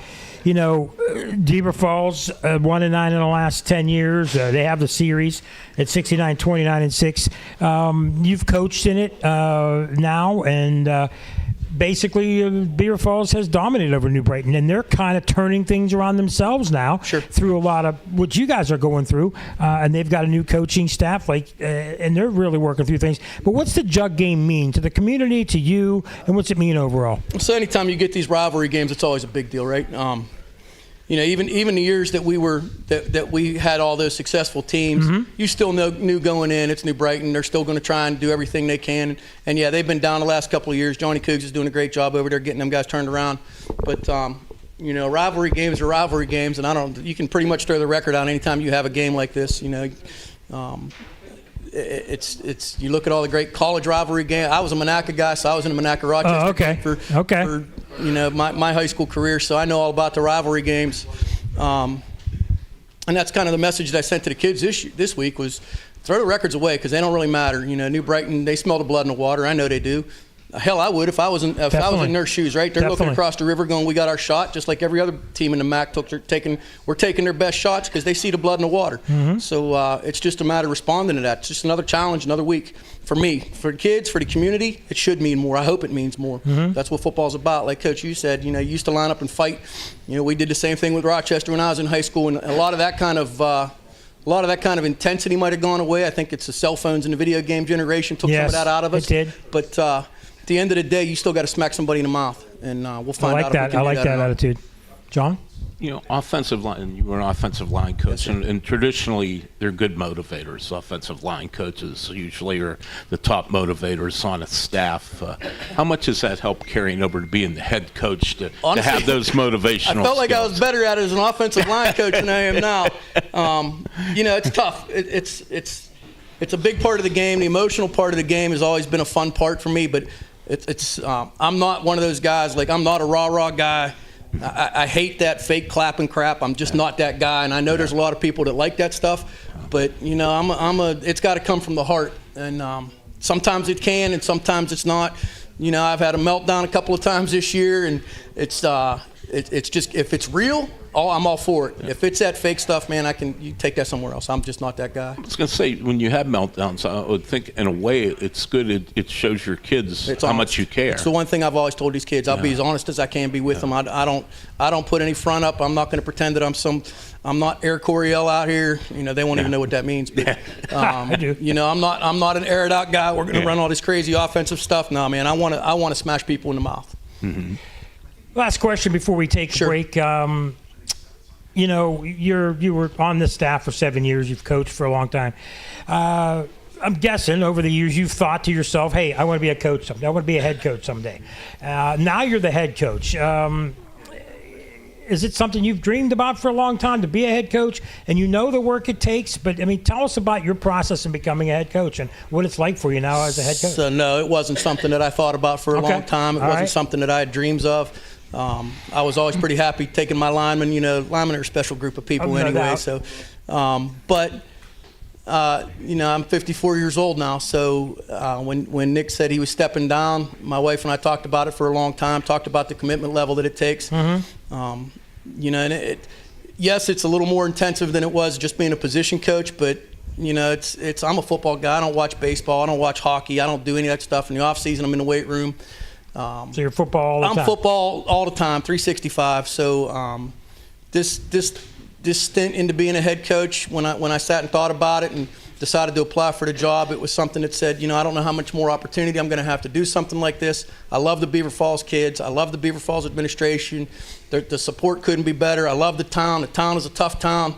Falls 1-9 in the last 10 years. They have the series at 69, 29, and 6. You've coached in it now, and basically Beaver Falls has dominated over New Brighton, and they're kind of turning things around themselves now through a lot of what you guys are going through, and they've got a new coaching staff, and they're really working through things. But what's the Jug game mean to the community, to you, and what's it mean overall? So anytime you get these rivalry games, it's always a big deal, right? Even the years that we had all those successful teams, you still knew going in, it's New Brighton. They're still going to try and do everything they can. And yeah, they've been down the last couple of years. Johnny Cougs is doing a great job over there getting them guys turned around. But rivalry games are rivalry games, and you can pretty much throw the record out anytime you have a game like this. It's you look at all the great college rivalry games. I was a Monaca guy, so I was in the Monaca Rochester for my high school career, so I know all about the rivalry games. And that's kind of the message that I sent to the kids this week was throw the records away because they don't really matter. New Brighton, they smell the blood in the water. I know they do. Hell, I would if I was in their shoes, right? They're looking across the river going, we got our shot, just like every other team in the MAC we're taking their best shots because they see the blood in the water. So it's just a matter of responding to that. It's just another challenge, another week for me, for the kids, for the community. It should mean more. I hope it means more. That's what football's about. Like Coach, you said, you used to line up and fight. We did the same thing with Rochester when I was in high school, and a lot of that kind of intensity might have gone away. I think it's the cell phones and the video game generation took some of that out of us. It did. But at the end of the day, you still got to smack somebody in the mouth, and we'll find out. I like that attitude. John? Offensive line, you were an offensive line coach, and traditionally they're good motivators. Offensive line coaches usually are the top motivators on a staff. How much has that helped carrying over to being the head coach to have those motivational I felt like skills? I was better at it as an offensive line coach than I am now. It's tough. It's a big part of the game. The emotional part of the game has always been a fun part for me, but I'm not one of those guys. Like, I'm not a rah-rah guy. I hate that fake clapping crap. I'm just not that guy, and I know there's a lot of people that like that stuff, but it's got to come from the heart, and sometimes it can, and sometimes it's not. I've had a meltdown a couple of times this year, and it's just, if it's real, I'm all for it. If it's that fake stuff, man, you take that somewhere else. I'm just not that guy. I was going to say, when you have meltdowns, I would think in a way it's good. It shows your kids how much you care. It's the one thing I've always told these kids. I'll be as honest as I can be with them. I don't put any front up. I'm not going to pretend that I'm not Eric Coryell out here. They won't even know what that means. But, I do. I'm not an aired out guy. We're going to run all this crazy offensive stuff. No, man, I want to smash people in the mouth. Last question before we take a break. You were on the staff for 7 years. You've coached for a long time. I'm guessing over the years you've thought to yourself, hey, I want to be a coach someday. I want to be a head coach someday. Now you're the head coach. Is it something you've dreamed about for a long time, to be a head coach? And you know the work it takes, but, tell us about your process in becoming a head coach and what it's like for you now as a head coach. So, no, it wasn't something that I thought about for a long time. It wasn't something that I had dreams of. I was always pretty happy taking my linemen. Linemen are a special group of people anyway. So, I'm 54 years old now. So when Nick said he was stepping down, my wife and I talked about it for a long time. Talked about the commitment level that it takes. And yes, it's a little more intensive than it was just being a position coach, but. I'm a football guy. I don't watch baseball. I don't watch hockey. I don't do any of that stuff. In the off season, I'm in the weight room. So you're football all the time? I'm football all the time, 365. So this stint into being a head coach, when I sat and thought about it and decided to apply for the job, it was something that said, I don't know how much more opportunity I'm going to have to do something like this. I love the Beaver Falls kids. I love the Beaver Falls administration. The support couldn't be better. I love the town. The town is a tough town.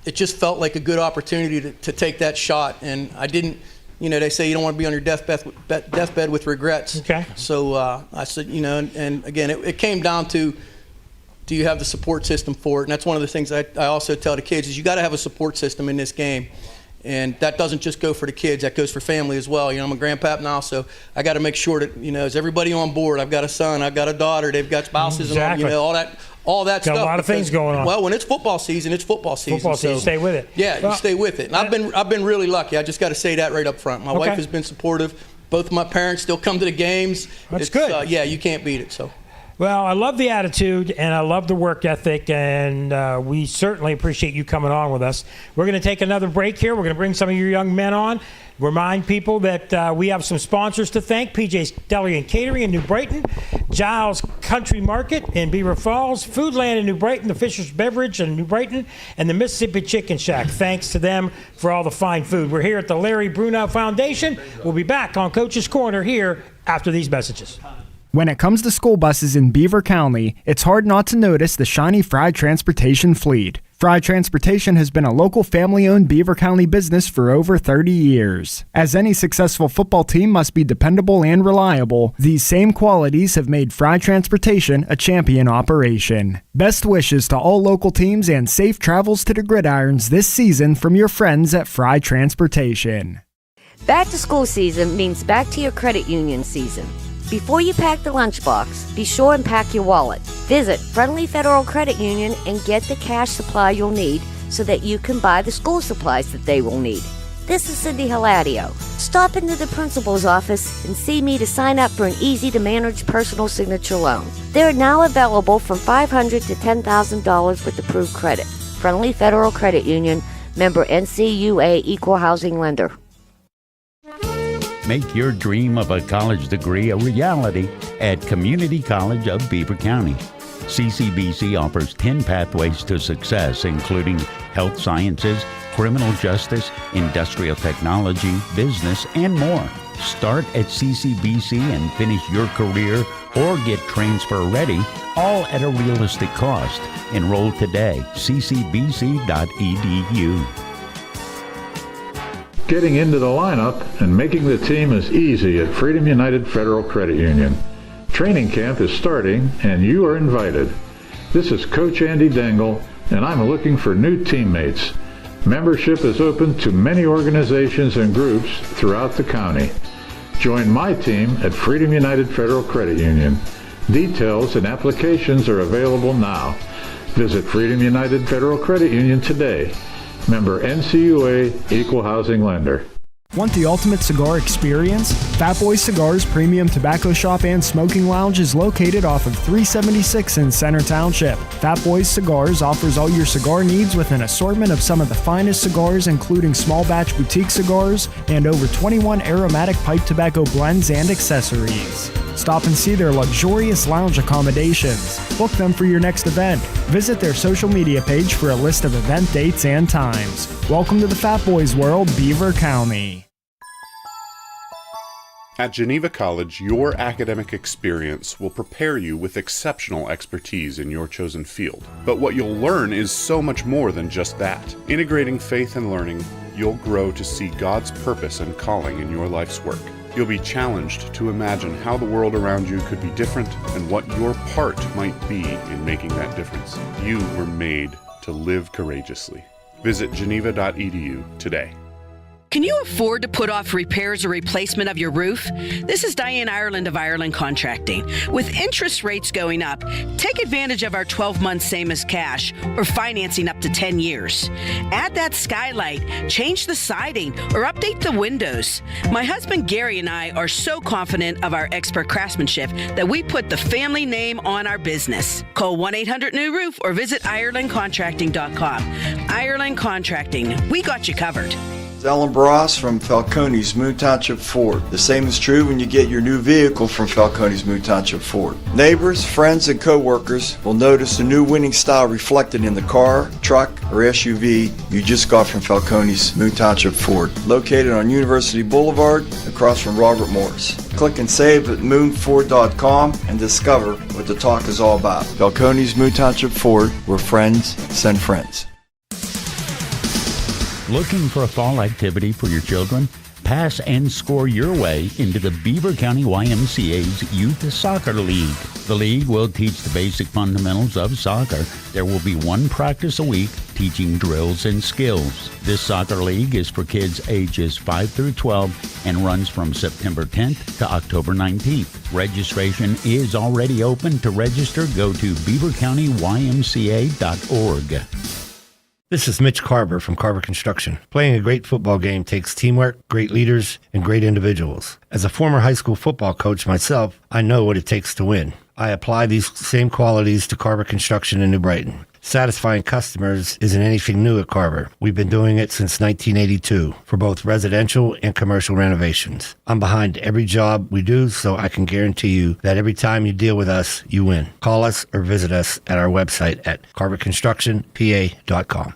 It just felt like a good opportunity to take that shot, and I didn't. They say you don't want to be on your deathbed with regrets. Okay. So I said, and again, it came down to, do you have the support system for it? And that's one of the things I also tell the kids is you got to have a support system in this game. And that doesn't just go for the kids, that goes for family as well. You know, I'm a grandpap now, so I got to make sure that, you know, is everybody on board? I've got a son, I've got a daughter, they've got spouses, Exactly. and all that Got stuff. a lot of things going on. Well, when it's football season, it's football season. Football season, so, stay with it. Yeah, Well, you stay with it. And I've been really lucky. I just got to say that right up front. My Okay. wife has been supportive. Both of my parents still come to the games. That's It's, good. Yeah, you can't beat it. So. Well, I love the attitude and I love the work ethic, and we certainly appreciate you coming on with us. We're going to take another break here. We're going to bring some of your young men on. Remind people that we have some sponsors to thank: PJ's Deli and Catering in New Brighton, Giles Country Market in Beaver Falls, Foodland in New Brighton, the Fisher's Beverage in New Brighton, and the Mississippi Chicken Shack. Thanks to them for all the fine food. We're here at the Larry Bruno Foundation. We'll be back on Coach's Corner here after these messages. When it comes to school buses in Beaver County, it's hard not to notice the shiny Fry Transportation fleet. Fry Transportation has been a local family-owned Beaver County business for over 30 years. As any successful football team must be dependable and reliable, these same qualities have made Fry Transportation a champion operation. Best wishes to all local teams and safe travels to the gridirons this season from your friends at Fry Transportation. Back to school season means back to your credit union season. Before you pack the lunchbox, be sure and pack your wallet. Visit Friendly Federal Credit Union and get the cash supply you'll need so that you can buy the school supplies that they will need. This is Cindy Hiladio. Stop into the principal's office and see me to sign up for an easy-to-manage personal signature loan. They're now available from $500 to $10,000 with approved credit. Friendly Federal Credit Union, member NCUA, equal housing lender. Make your dream of a college degree a reality at Community College of Beaver County. CCBC offers 10 pathways to success, including health sciences, criminal justice, industrial technology, business, and more. Start at CCBC and finish your career or get transfer ready, all at a realistic cost. Enroll today, ccbc.edu. Getting into the lineup and making the team is easy at Freedom United Federal Credit Union. Training camp is starting and you are invited. This is Coach Andy Dengel and I'm looking for new teammates. Membership is open to many organizations and groups throughout the county. Join my team at Freedom United Federal Credit Union. Details and applications are available now. Visit Freedom United Federal Credit Union today. Member NCUA, equal housing lender. Want the ultimate cigar experience? Fat Boy Cigars Premium Tobacco Shop and Smoking Lounge is located off of 376 in Center Township. Fat Boys Cigars offers all your cigar needs with an assortment of some of the finest cigars, including small batch boutique cigars and over 21 aromatic pipe tobacco blends and accessories. Stop and see their luxurious lounge accommodations. Book them for your next event. Visit their social media page for a list of event dates and times. Welcome to the Fat Boys world, Beaver County. At Geneva College, your academic experience will prepare you with exceptional expertise in your chosen field. But what you'll learn is so much more than just that. Integrating faith and learning, you'll grow to see God's purpose and calling in your life's work. You'll be challenged to imagine how the world around you could be different and what your part might be in making that difference. You were made to live courageously. Visit geneva.edu today. Can you afford to put off repairs or replacement of your roof? This is Diane Ireland of Ireland Contracting. With interest rates going up, take advantage of our 12-month same as cash or financing up to 10 years. Add that skylight, change the siding, or update the windows. My husband Gary and I are so confident of our expert craftsmanship that we put the family name on our business. Call 1-800-NEW-ROOF or visit IrelandContracting.com. Ireland Contracting, we got you covered. Ellen Barras from Falcone's Moon Township Ford. The same is true when you get your new vehicle from Falcone's Moon Township Ford. Neighbors, friends, and co-workers will notice the new winning style reflected in the car, truck, or SUV you just got from Falcone's Moon Township Ford. Located on University Boulevard across from Robert Morris. Click and save at moonford.com and discover what the talk is all about. Falcone's Moon Township Ford, where friends send friends. Looking for a fall activity for your children? Pass and score your way into the Beaver County YMCA's Youth Soccer League. The league will teach the basic fundamentals of soccer. There will be one practice a week teaching drills and skills. This soccer league is for kids ages 5 through 12 and runs from September 10th to October 19th. Registration is already open. To register, go to beavercountyymca.org. This is Mitch Carver from Carver Construction. Playing a great football game takes teamwork, great leaders, and great individuals. As a former high school football coach myself, I know what it takes to win. I apply these same qualities to Carver Construction in New Brighton. Satisfying customers isn't anything new at Carver. We've been doing it since 1982 for both residential and commercial renovations. I'm behind every job we do, so I can guarantee you that every time you deal with us, you win. Call us or visit us at our website at carverconstructionpa.com.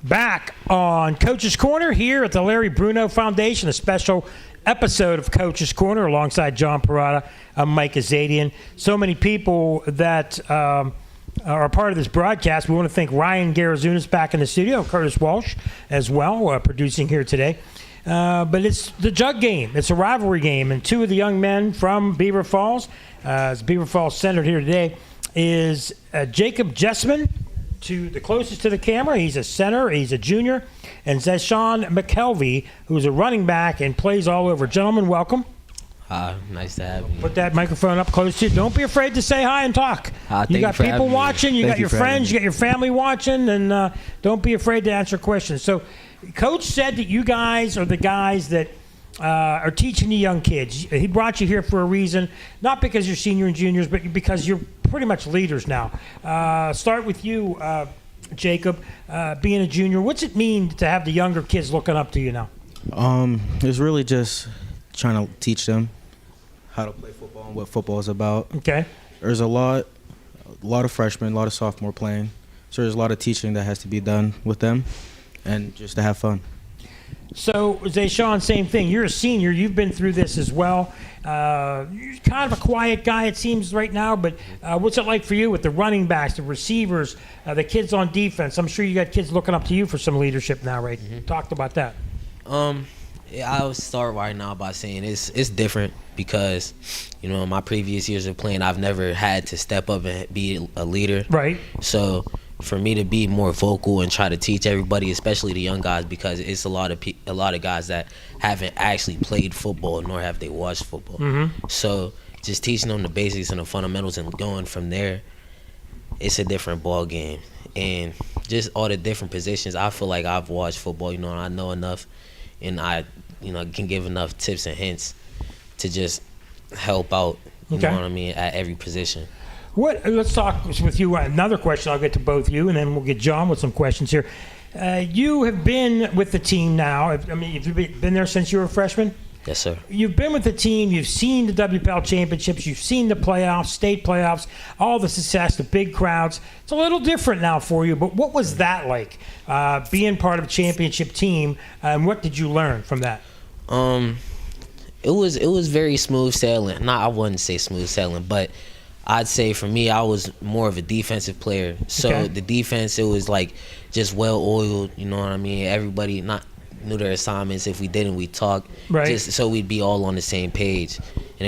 Back on Coach's Corner here at the Larry Bruno Foundation, a special episode of Coach's Corner alongside John Parada. I'm Mike Azadian. So many people that are a part of this broadcast. We want to thank Ryan Garazunas back in the studio, Curtis Walsh as well, producing here today. But it's the jug game. It's a rivalry game, and two of the young men from Beaver Falls, as Beaver Falls centered here today, is Jacob Jessman, to the closest to the camera. He's a center, he's a junior, and Zeshawn McKelvey, who's a running back and plays all over. Gentlemen, welcome. Nice to have you. Put that microphone up close to you. Don't be afraid to say hi and talk. You got people watching, you got your friends, you got your family watching, and don't be afraid to answer questions. So, Coach said that you guys are the guys that are teaching the young kids. He brought you here for a reason, not because you're senior and juniors, but because you're pretty much leaders now. Start with you, Jacob, being a junior. What's it mean to have the younger kids looking up to you now? It's really just trying to teach them how to play football and what football is about. Okay. There's a lot of freshmen, a lot of sophomore playing, so there's a lot of teaching that has to be done with them, and just to have fun. So, Zeshawn, same thing. You're a senior. You've been through this as well. You're kind of a quiet guy, it seems, right now, but what's it like for you with the running backs, the receivers, the kids on defense? I'm sure you got kids looking up to you for some leadership now, right? Talked about that. I'll start right now by saying it's different because, you know, in my previous years of playing, I've never had to step up and be a leader. Right. So for me to be more vocal and try to teach everybody, especially the young guys, because it's a lot of guys that haven't actually played football nor have they watched football. Mm-hmm. So just teaching them the basics and the fundamentals and going from there, it's a different ball game. And just all the different positions, I feel like I've watched football, you know, and I know enough, and I, you know, can give enough tips and hints to just help out, you know what I mean, at every position. Let's talk with you. Another question. I'll get to both you, and then we'll get John with some questions here. You have been with the team now. I mean, have you been there since you were a freshman? Yes, sir. You've been with the team. You've seen the WPL championships. You've seen the playoffs, state playoffs, all the success, the big crowds. It's a little different now for you, but what was that like, being part of a championship team, and what did you learn from that? It was very smooth sailing. I wouldn't say smooth sailing, but I'd say for me, I was more of a defensive player. So the defense, it was like just well-oiled, you know what I mean? Everybody knew their assignments. If we didn't, we talked. Right. Just so we'd be all on the same page. And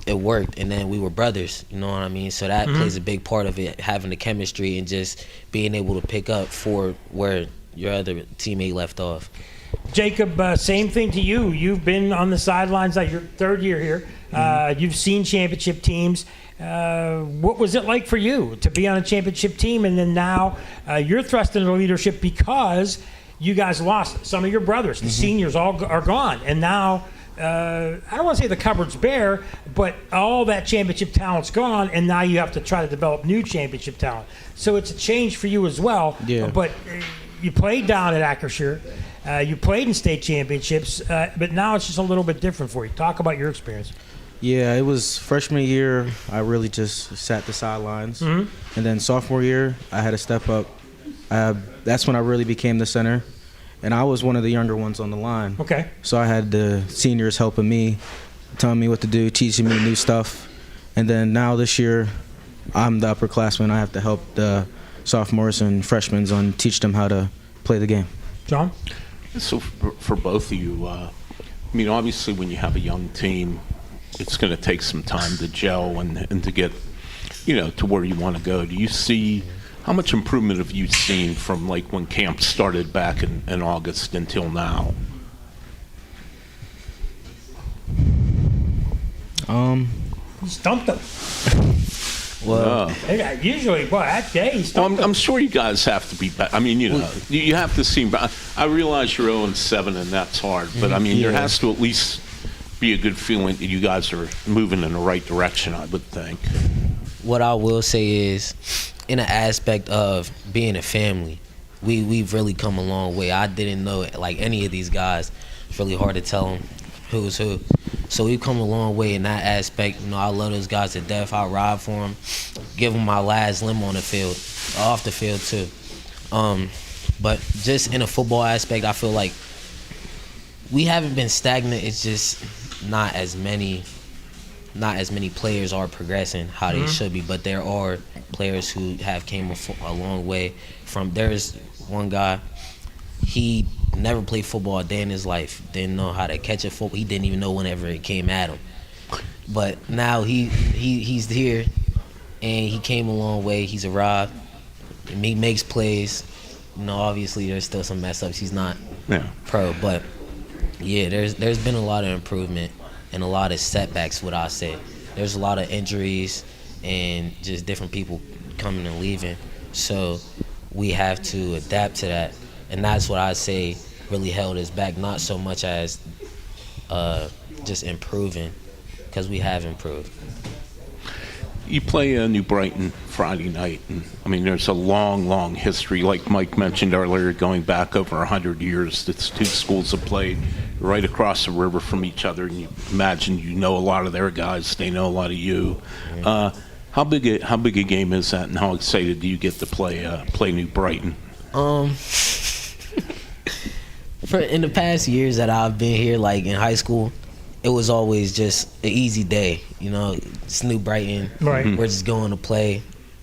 it worked. And then we were brothers, you know what I mean? So that plays a big part of it, having the chemistry and just being able to pick up for where your other teammate left off. Jacob, same thing to you. You've been on the sidelines, like your third year here. You've seen championship teams. What was it like for you to be on a championship team, and then now you're thrust into leadership because you guys lost some of your brothers. The seniors all are gone, and now I don't want to say the cupboard's bare, but all that championship talent's gone, and now you have to try to develop new championship talent. So it's a change for you as well. Yeah. But you played down at Acrisure. You played in state championships, but now it's just a little bit different for you. Talk about your experience. Yeah, it was freshman year, I really just sat the sidelines. And then sophomore year, I had to step up. That's when I really became the center. And I was one of the younger ones on the line. Okay. So I had the seniors helping me, telling me what to do, teaching me new stuff. And then now this year, I'm the upperclassman. I have to help the sophomores and freshmen on teach them how to play the game. John? So for both of you, I mean, obviously when you have a young team, it's going to take some time to gel and to get, to where you want to go. Do you see, how much improvement have you seen from like when camp started back in August until now? He stumped them. Well, usually, that day he stumped them. I'm sure you guys have to be back. I mean, you have to seem. I realize you're 0-7 and that's hard, but I mean, there has to at least be a good feeling that you guys are moving in the right direction, I would think. What I will say is, in an aspect of being a family, we've really come a long way. I didn't know like any of these guys. It's really hard to tell them who's who. So we've come a long way in that aspect. I love those guys to death. I ride for them, give them my last limb on the field, off the field too. But just in a football aspect, I feel like we haven't been stagnant. It's just not as many players are progressing how they should be. But there are players who have came a long way from. There's one guy, he never played football a day in his life. Didn't know how to catch a football. He didn't even know whenever it came at him. But now he's here, and he came a long way. He's arrived. He makes plays. Obviously there's still some mess ups. He's not pro, but yeah, there's been a lot of improvement and a lot of setbacks. What I say, there's a lot of injuries and just different people coming and leaving. So we have to adapt to that, and that's what I say really held us back, not so much as just improving, because we have improved. You play New Brighton Friday night, and I mean, there's a long history, like Mike mentioned earlier, going back over 100 years. The two schools have played right across the river from each other, and you imagine a lot of their guys, they know a lot of you. How big a game is that, and how excited do you get to play New Brighton? In the past years that I've been here, like in high school, it was always just an easy day. It's New Brighton. Right. We're just going to play,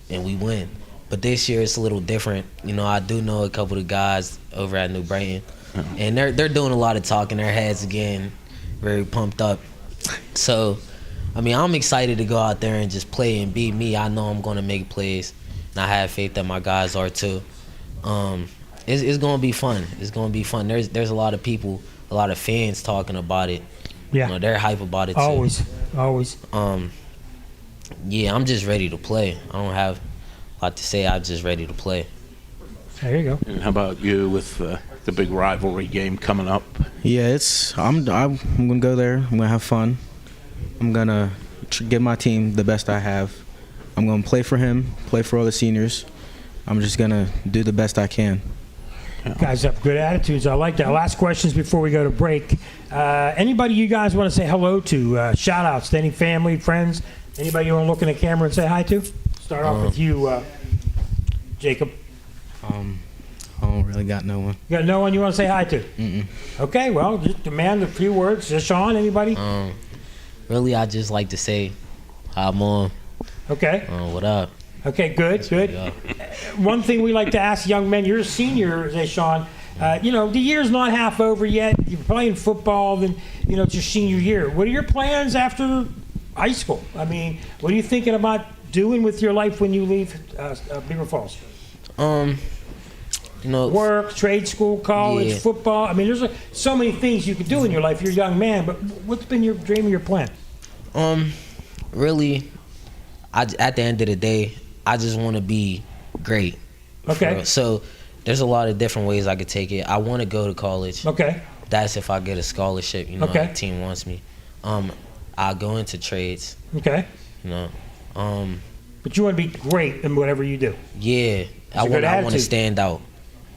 and we win. But this year it's a little different. I do know a couple of guys over at New Brighton, and they're doing a lot of talking. Their heads again, very pumped up. So, I mean, I'm excited to go out there and just play and be me. I know I'm going to make plays, and I have faith that my guys are too. It's going to be fun. It's going to be fun. There's a lot of people, a lot of fans talking about it. Yeah. They're hype about it too. Always. Yeah, I'm just ready to play. I don't have a lot to say. I'm just ready to play. There you go. And how about you with the big rivalry game coming up? Yeah, I'm gonna go there. I'm gonna have fun. I'm gonna give my team the best I have. I'm gonna play for him, play for all the seniors. I'm just gonna do the best I can. Guys have good attitudes. I like that. Last questions before we go to break. Anybody you guys want to say hello to? Shout outs to any family, friends? Anybody you want to look in the camera and say hi to? Start off with you, Jacob. I don't really got no one. You got no one you want to say hi to? Mm-mm. Okay, well, just demand a few words. Sean, anybody? Really, I just like to say hi, Mom. Okay. What up? Okay, good. One thing we like to ask young men, you're a senior, Sean. The year's not half over yet. You're playing football, then, it's your senior year. What are your plans after high school? I mean, what are you thinking about doing with your life when you leave Beaver Falls? Work, trade school, college, football. I mean, there's so many things you could do in your life. You're a young man, but what's been your dream or your plan? Really, at the end of the day, I just want to be great. Okay. So there's a lot of different ways I could take it. I want to go to college. Okay. That's if I get a scholarship, okay. The team wants me. I'll go into trades. Okay. But you want to be great in whatever you do. Yeah. I want to stand out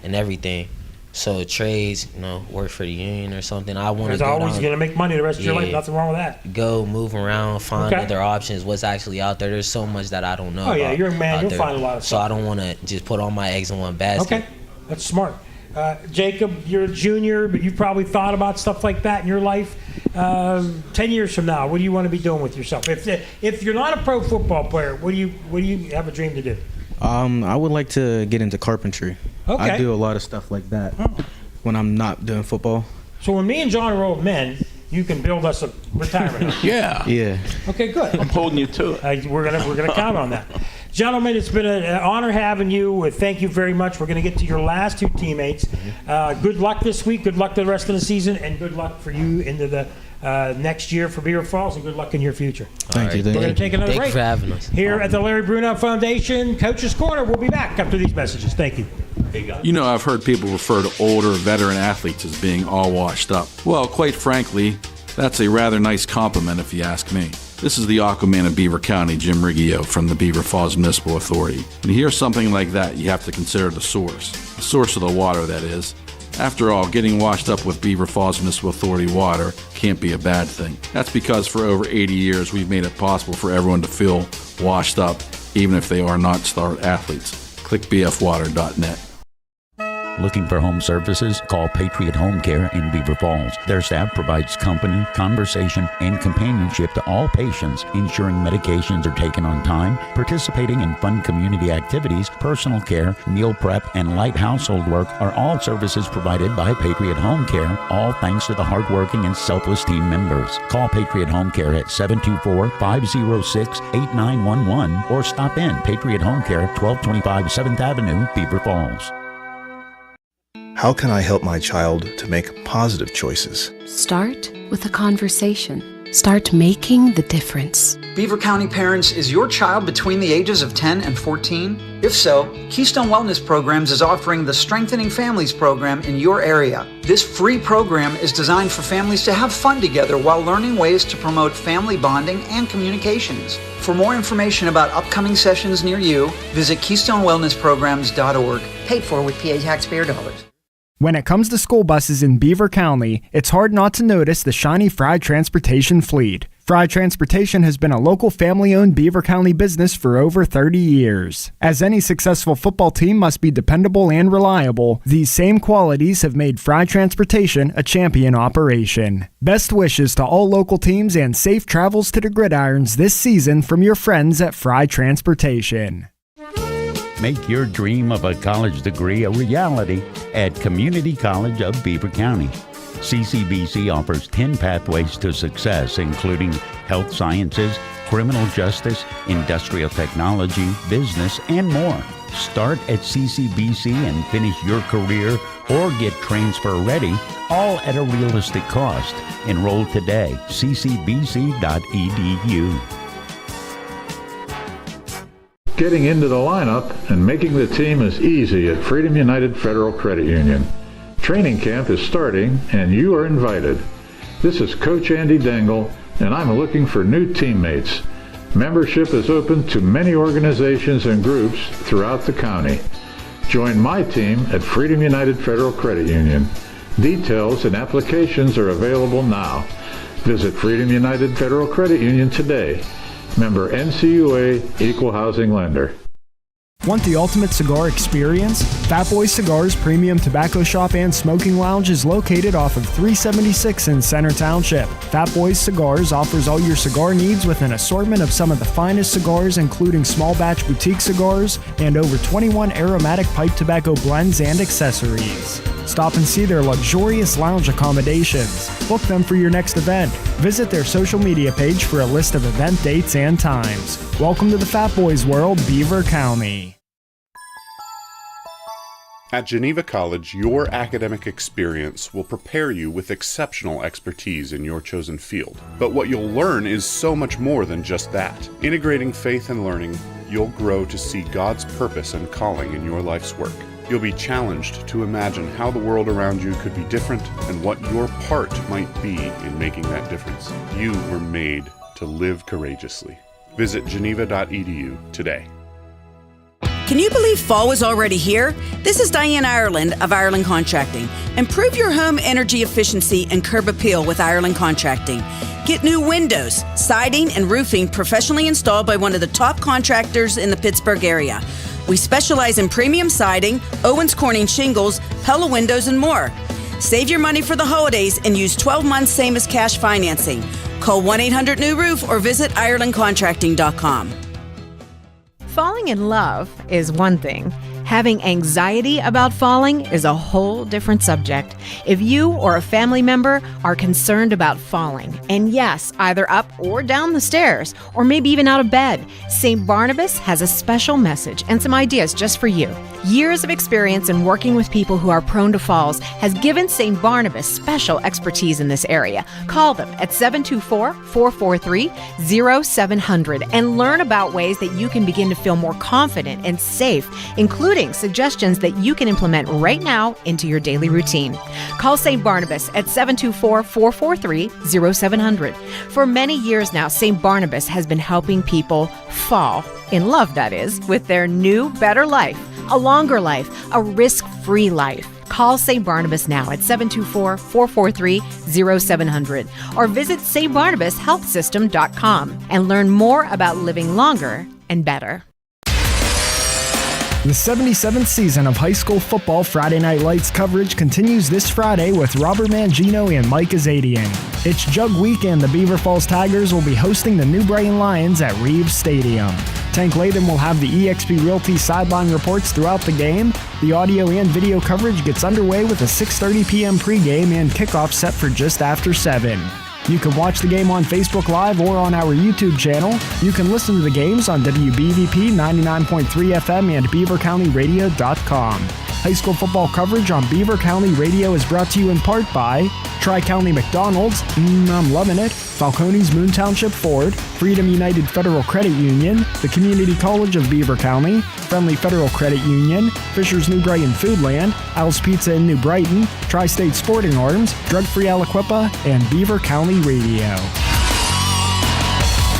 in everything. So trades, work for the union or something. I want to. There's always going to make money the rest of your life. Nothing wrong with that. Go move around, find other options. What's actually out there? There's so much that I don't know. Oh yeah, you're a man. You'll find a lot of stuff. So I don't want to just put all my eggs in one basket. Okay, that's smart. Jacob, you're a junior, but you've probably thought about stuff like that in your life. 10 years from now, what do you want to be doing with yourself? If you're not a pro football player, what do you have a dream to do? I would like to get into carpentry. Okay. I do a lot of stuff like that when I'm not doing football. So when me and John are old men, you can build us a retirement home. Yeah. Okay, good. I'm holding you to it. We're gonna count on that. Gentlemen, it's been an honor having you. Thank you very much. We're going to get to your last two teammates. Good luck this week. Good luck the rest of the season, and good luck for you into the next year for Beaver Falls, and good luck in your future. Thank you. We're going to take another break. Thank you for having us. Here at the Larry Bruno Foundation, Coach's Corner. We'll be back after these messages. Thank you. You know, I've heard people refer to older veteran athletes as being all washed up. Well, quite frankly, that's a rather nice compliment if you ask me. This is the Aquaman of Beaver County, Jim Riggio from the Beaver Falls Municipal Authority. When you hear something like that, you have to consider the source of the water, that is. After all, getting washed up with Beaver Falls Municipal Authority water can't be a bad thing. That's because for over 80 years, we've made it possible for everyone to feel washed up, even if they are not star athletes. Click bfwater.net. Looking for home services? Call Patriot Home Care in Beaver Falls. Their staff provides company, conversation, and companionship to all patients, ensuring medications are taken on time, participating in fun community activities, personal care, meal prep, and light household work are all services provided by Patriot Home Care, all thanks to the hardworking and selfless team members. Call Patriot Home Care at 724-506-8911 or stop in Patriot Home Care, 1225 7th Avenue, Beaver Falls. How can I help my child to make positive choices? Start with a conversation. Start making the difference. Beaver County Parents, is your child between the ages of 10 and 14? If so, Keystone Wellness Programs is offering the Strengthening Families program in your area. This free program is designed for families to have fun together while learning ways to promote family bonding and communications. For more information about upcoming sessions near you, visit KeystoneWellnessPrograms.org. Paid for with PA taxpayer dollars. When it comes to school buses in Beaver County, it's hard not to notice the shiny Fry Transportation fleet. Fry Transportation has been a local family-owned Beaver County business for over 30 years. As any successful football team must be dependable and reliable, these same qualities have made Fry Transportation a champion operation. Best wishes to all local teams and safe travels to the gridirons this season from your friends at Fry Transportation. Make your dream of a college degree a reality at Community College of Beaver County. CCBC offers 10 pathways to success, including health sciences, criminal justice, industrial technology, business, and more. Start at CCBC and finish your career or get transfer ready, all at a realistic cost. Enroll today, ccbc.edu. Getting into the lineup and making the team is easy at Freedom United Federal Credit Union. Training camp is starting and you are invited. This is Coach Andy Dengel and I'm looking for new teammates. Membership is open to many organizations and groups throughout the county. Join my team at Freedom United Federal Credit Union. Details and applications are available now. Visit Freedom United Federal Credit Union today. Member NCUA, Equal Housing Lender. Want the ultimate cigar experience? Fat Boy Cigars Premium Tobacco Shop and Smoking Lounge is located off of 376 in Center Township. Fat Boys Cigars offers all your cigar needs with an assortment of some of the finest cigars, including small batch boutique cigars and over 21 aromatic pipe tobacco blends and accessories. Stop and see their luxurious lounge accommodations. Book them for your next event. Visit their social media page for a list of event dates and times. Welcome to the Fat Boys world, Beaver County. At Geneva College, your academic experience will prepare you with exceptional expertise in your chosen field. But what you'll learn is so much more than just that. Integrating faith and learning, you'll grow to see God's purpose and calling in your life's work. You'll be challenged to imagine how the world around you could be different and what your part might be in making that difference. You were made to live courageously. Visit geneva.edu today. Can you believe fall is already here? This is Diane Ireland of Ireland Contracting. Improve your home energy efficiency and curb appeal with Ireland Contracting. Get new windows, siding, and roofing professionally installed by one of the top contractors in the Pittsburgh area. We specialize in premium siding, Owens Corning shingles, Pella windows, and more. Save your money for the holidays and use 12 months same as cash financing. Call 1-800-NEW-ROOF or visit IrelandContracting.com. Falling in love is one thing. Having anxiety about falling is a whole different subject. If you or a family member are concerned about falling, and yes, either up or down the stairs, or maybe even out of bed, St. Barnabas has a special message and some ideas just for you. Years of experience in working with people who are prone to falls has given St. Barnabas special expertise in this area. Call them at 724-443-0700 and learn about ways that you can begin to feel more confident and safe, including suggestions that you can implement right now into your daily routine. Call St. Barnabas at 724-443-0700. For many years now, St. Barnabas has been helping people fall, in love that is, with their new, better life, a longer life, a risk-free life. Call St. Barnabas now at 724-443-0700 or visit stbarnabashealthsystem.com and learn more about living longer and better. The 77th season of high school football Friday Night Lights coverage continues this Friday with Robert Mangino and Mike Azadian. It's Jug Week and the Beaver Falls Tigers will be hosting the New Brighton Lions at Reeves Stadium. Tank Layden will have the eXp Realty sideline reports throughout the game. The audio and video coverage gets underway with a 6:30 p.m. pregame and kickoff set for just after 7. You can watch the game on Facebook Live or on our YouTube channel. You can listen to the games on WBVP 99.3 FM and BeaverCountyRadio.com. High school football coverage on Beaver County Radio is brought to you in part by Tri-County McDonald's, I'm loving it, Falcone's Moon Township Ford, Freedom United Federal Credit Union, the Community College of Beaver County, Friendly Federal Credit Union, Fisher's New Brighton Foodland, Al's Pizza in New Brighton, Tri-State Sporting Arms, Drug Free Aliquippa, and Beaver County Radio.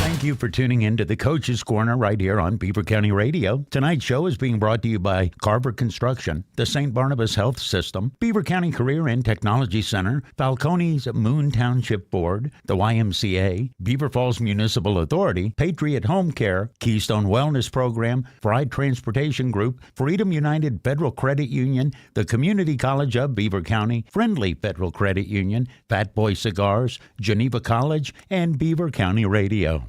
Thank you for tuning in to the Coach's Corner right here on Beaver County Radio. Tonight's show is being brought to you by Carver Construction, the St. Barnabas Health System, Beaver County Career and Technology Center, Falcone's Moon Township Board, the YMCA, Beaver Falls Municipal Authority, Patriot Home Care, Keystone Wellness Program, Fried Transportation Group, Freedom United Federal Credit Union, the Community College of Beaver County, Friendly Federal Credit Union, Fat Boy Cigars, Geneva College, and Beaver County Radio.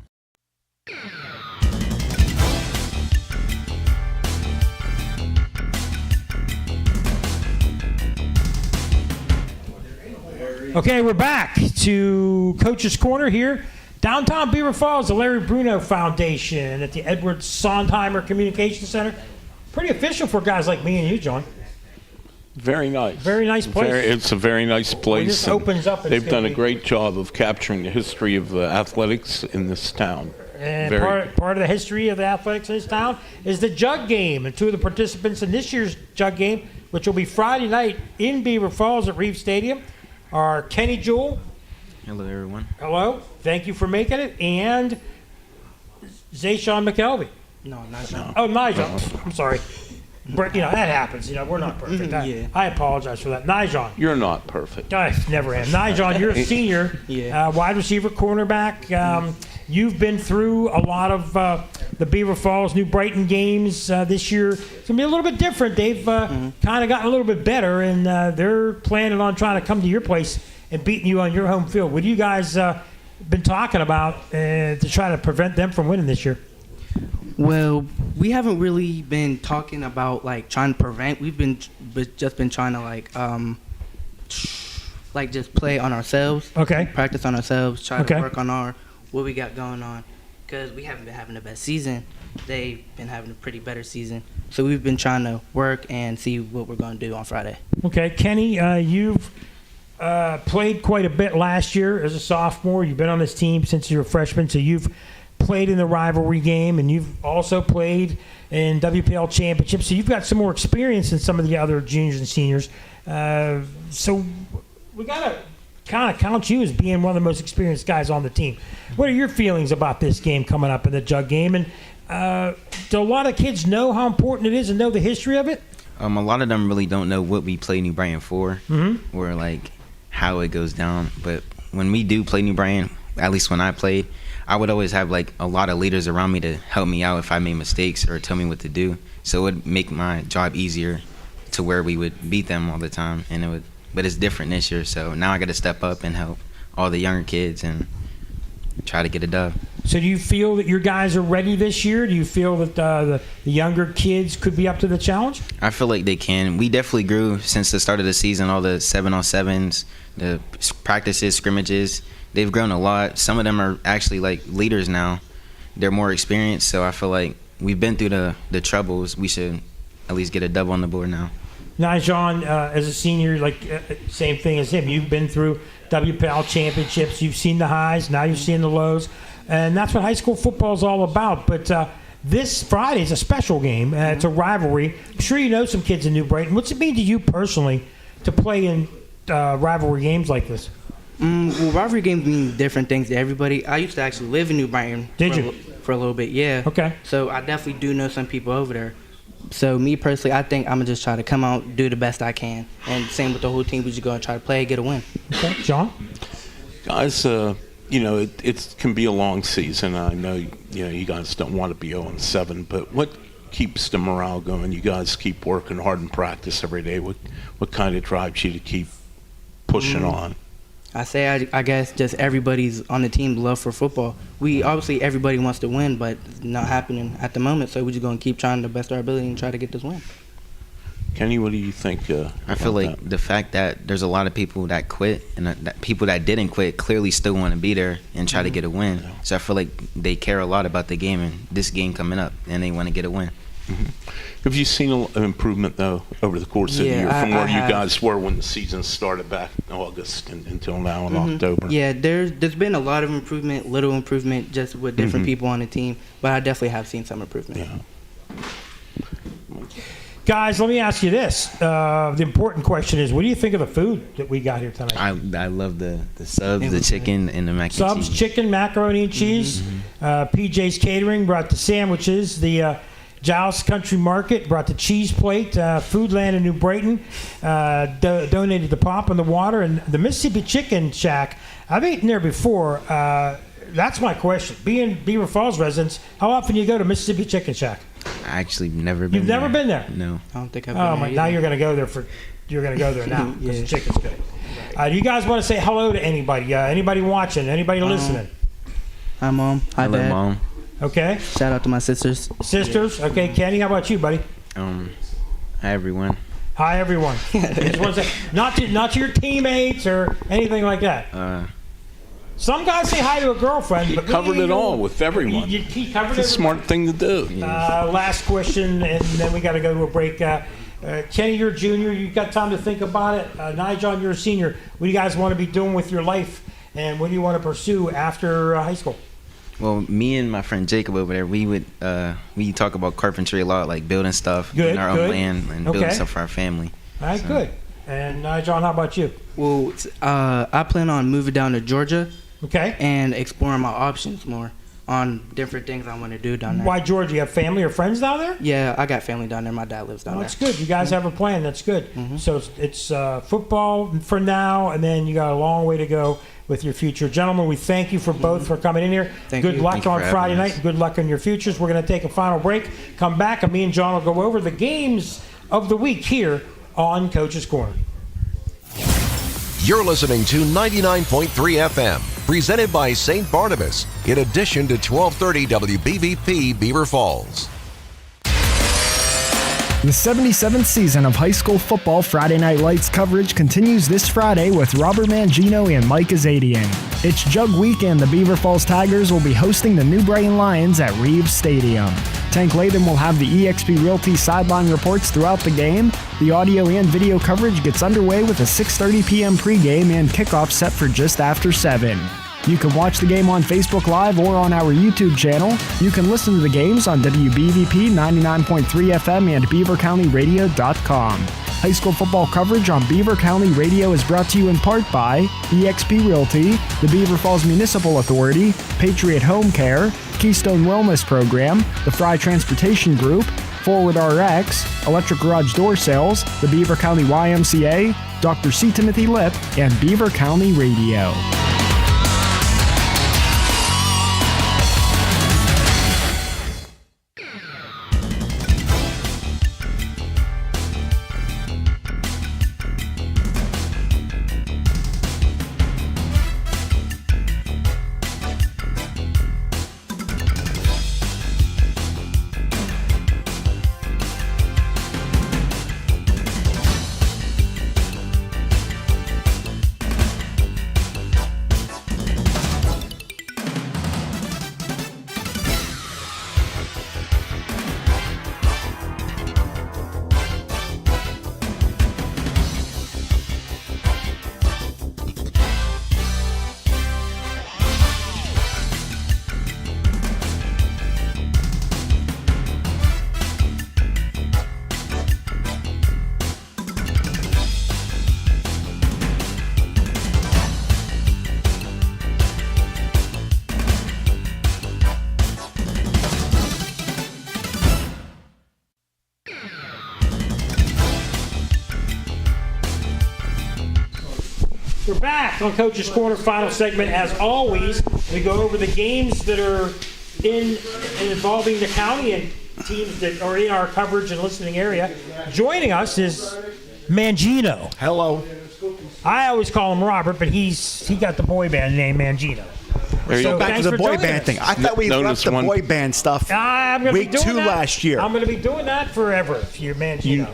Okay, we're back to Coach's Corner here. Downtown Beaver Falls, the Larry Bruno Foundation at the Edward Sondheimer Communication Center. Pretty official for guys like me and you, John. Very nice. Very nice place. It's a very nice place. This opens up. They've done a great job of capturing the history of athletics in this town. And part of the history of the athletics in this town is the Jug Game. And two of the participants in this year's Jug Game, which will be Friday night in Beaver Falls at Reeves Stadium, are Kenny Jewell. Hello, everyone. Hello. Thank you for making it. And Zayshawn McKelvey. No, Nigel. Oh, Nigel. I'm sorry. That happens. We're not perfect. Yeah. I apologize for that. Nijon. You're not perfect. I never am. Nijon, you're a senior, wide receiver, cornerback. You've been through a lot of the Beaver Falls, New Brighton games this year. It's going to be a little bit different. They've kind of gotten a little bit better, and they're planning on trying to come to your place and beating you on your home field. What have you guys been talking about to try to prevent them from winning this year? Well, we haven't really been talking about trying to prevent. We've just been trying to just play on ourselves. Okay. Practice on ourselves. Try to work on what we got going on, because we haven't been having the best season. They've been having a pretty better season. So we've been trying to work and see what we're going to do on Friday. Okay, Kenny, you've played quite a bit last year as a sophomore. You've been on this team since you were a freshman, so you've played in the rivalry game, and you've also played in WPL championships, so you've got some more experience than some of the other juniors and seniors. So we got to kind of count you as being one of the most experienced guys on the team. What are your feelings about this game coming up in the Jug Game? And do a lot of kids know how important it is and know the history of it? A lot of them really don't know what we play New Brighton for, or how it goes down. But when we do play New Brighton, at least when I played, I would always have a lot of leaders around me to help me out if I made mistakes or tell me what to do. so it would make my job easier to where we would beat them all the time, but it's different this year. So now I got to step up and help all the younger kids and try to get a dub. So do you feel that your guys are ready this year? Do you feel that the younger kids could be up to the challenge? I feel like they can. We definitely grew since the start of the season, all the 7-on-7s, the practices, scrimmages. They've grown a lot. Some of them are actually like leaders now. They're more experienced, so I feel like we've been through the troubles. We should at least get a dub on the board now. Nijon, as a senior, same thing as him. You've been through WPL championships. You've seen the highs. Now you're seeing the lows. And that's what high school football is all about. But this Friday is a special game. It's a rivalry. I'm sure you know some kids in New Brighton. What's it mean to you personally to play in rivalry games like this? Well, rivalry games mean different things to everybody. I used to actually live in New Brighton. For a little bit, yeah. Okay. So I definitely do know some people over there. So me personally, I think I'm going to just try to come out, do the best I can. And same with the whole team. We just go and try to play, get a win. Okay. John? Guys, it can be a long season. I know, you guys don't want to be 0-7, but what keeps the morale going? You guys keep working hard in practice every day. What kind of drives you to keep pushing on? I guess just everybody's on the team love for football. Obviously everybody wants to win, but it's not happening at the moment. So we're just going to keep trying the best of our ability and try to get this win. Kenny, what do you think? I feel like the fact that there's a lot of people that quit and that people that didn't quit clearly still want to be there and try to get a win. So I feel like they care a lot about the game and this game coming up, and they want to get a win. Mm-hmm. Have you seen an improvement, though, over the course of the year from where you guys were when the season started back in August until now in October? Yeah, there's been a lot of improvement, little improvement just with different people on the team, but I definitely have seen some improvement. Yeah. Guys, let me ask you this. The important question is, what do you think of the food that we got here tonight? I love the subs, the chicken, and the mac and cheese. Subs, chicken, macaroni and cheese. PJ's Catering brought the sandwiches. The Giles Country Market brought the cheese plate. Foodland in New Brighton donated the pop and the water. And the Mississippi Chicken Shack, I've eaten there before. That's my question. Being Beaver Falls residents, how often do you go to Mississippi Chicken Shack? I actually never been. You've never been there? No. I don't think I've been there. Now you're going to go there You're going to go there now because the chicken's good. Do you guys want to say hello to anybody? Anybody watching? Anybody listening? Hi, Mom. Hi, Hello, Dad. Mom. Okay. Shout out to my sisters. Sisters. Okay, Kenny, how about you, buddy? Hi, everyone. Hi, everyone. You just want to say, not to your teammates or anything like that. Some guys say hi to a girlfriend. You covered it all with everyone. You covered it's a smart thing to do. Last question, and then we got to go to a break. Kenny, you're a junior. You've got time to think about it. Nijon, you're a senior. What do you guys want to be doing with your life, and what do you want to pursue after high school? Well, me and my friend Jacob over there, we talk about carpentry a lot, like building stuff in our own land and building stuff for our family. All right, good. And Nijon, how about you? Well, I plan on moving down to Georgia. Okay. And exploring my options more on different things I want to do down there. Why Georgia? You have family or friends down there? Yeah, I got family down there. My dad lives down there. That's good. You guys have a plan. That's good. So it's football for now, and then you got a long way to go with your future. Gentlemen, we thank you for both for coming in here. Good luck on Friday night. Good luck in your futures. We're going to take a final break. Come back, and me and John will go over the games of the week here on Coach's Corner. You're listening to 99.3 FM, presented by St. Barnabas, in addition to 1230 WBVP Beaver Falls. The 77th season of high school football Friday Night Lights coverage continues this Friday with Robert Mangino and Mike Azadian. It's Jug Week, and the Beaver Falls Tigers will be hosting the New Brighton Lions at Reeves Stadium. Tank Latham will have the eXp Realty sideline reports throughout the game. The audio and video coverage gets underway with a 6:30 p.m. pregame and kickoff set for just after 7. You can watch the game on Facebook Live or on our YouTube channel. You can listen to the games on WBVP 99.3 FM and BeaverCountyRadio.com. High school football coverage on Beaver County Radio is brought to you in part by eXp Realty, the Beaver Falls Municipal Authority, Patriot Home Care, Keystone Wellness Program, the Fry Transportation Group, Forward RX, Electric Garage Door Sales, the Beaver County YMCA, Dr. C. Timothy Lip, and Beaver County Radio. We're back on Coach's Corner, final segment. As always, we go over the games that are involving the county and teams that are in our coverage and listening area. Joining us is Mangino. Hello. I always call him Robert, but he got the boy band name Mangino. So back to the boy band thing. I thought we left the boy band stuff week 2 last year. I'm going to be doing that forever if you're Mangino.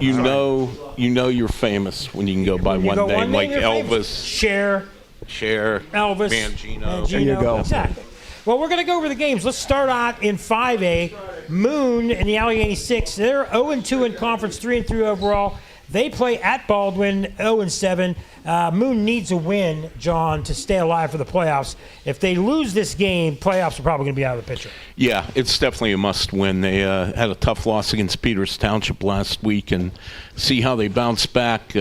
You know you're famous when you can go by one name, like Elvis. Cher, Elvis, Mangino. There you go. Exactly. Well, we're going to go over the games. Let's start out in 5A. Moon and the Allegheny Six. They're 0-2 in conference, 3-3 overall. They play at Baldwin, 0-7. Moon needs a win, John, to stay alive for the playoffs. If they lose this game, playoffs are probably going to be out of the picture. Yeah, it's definitely a must-win. They had a tough loss against Peters Township last week, and see how they bounce back.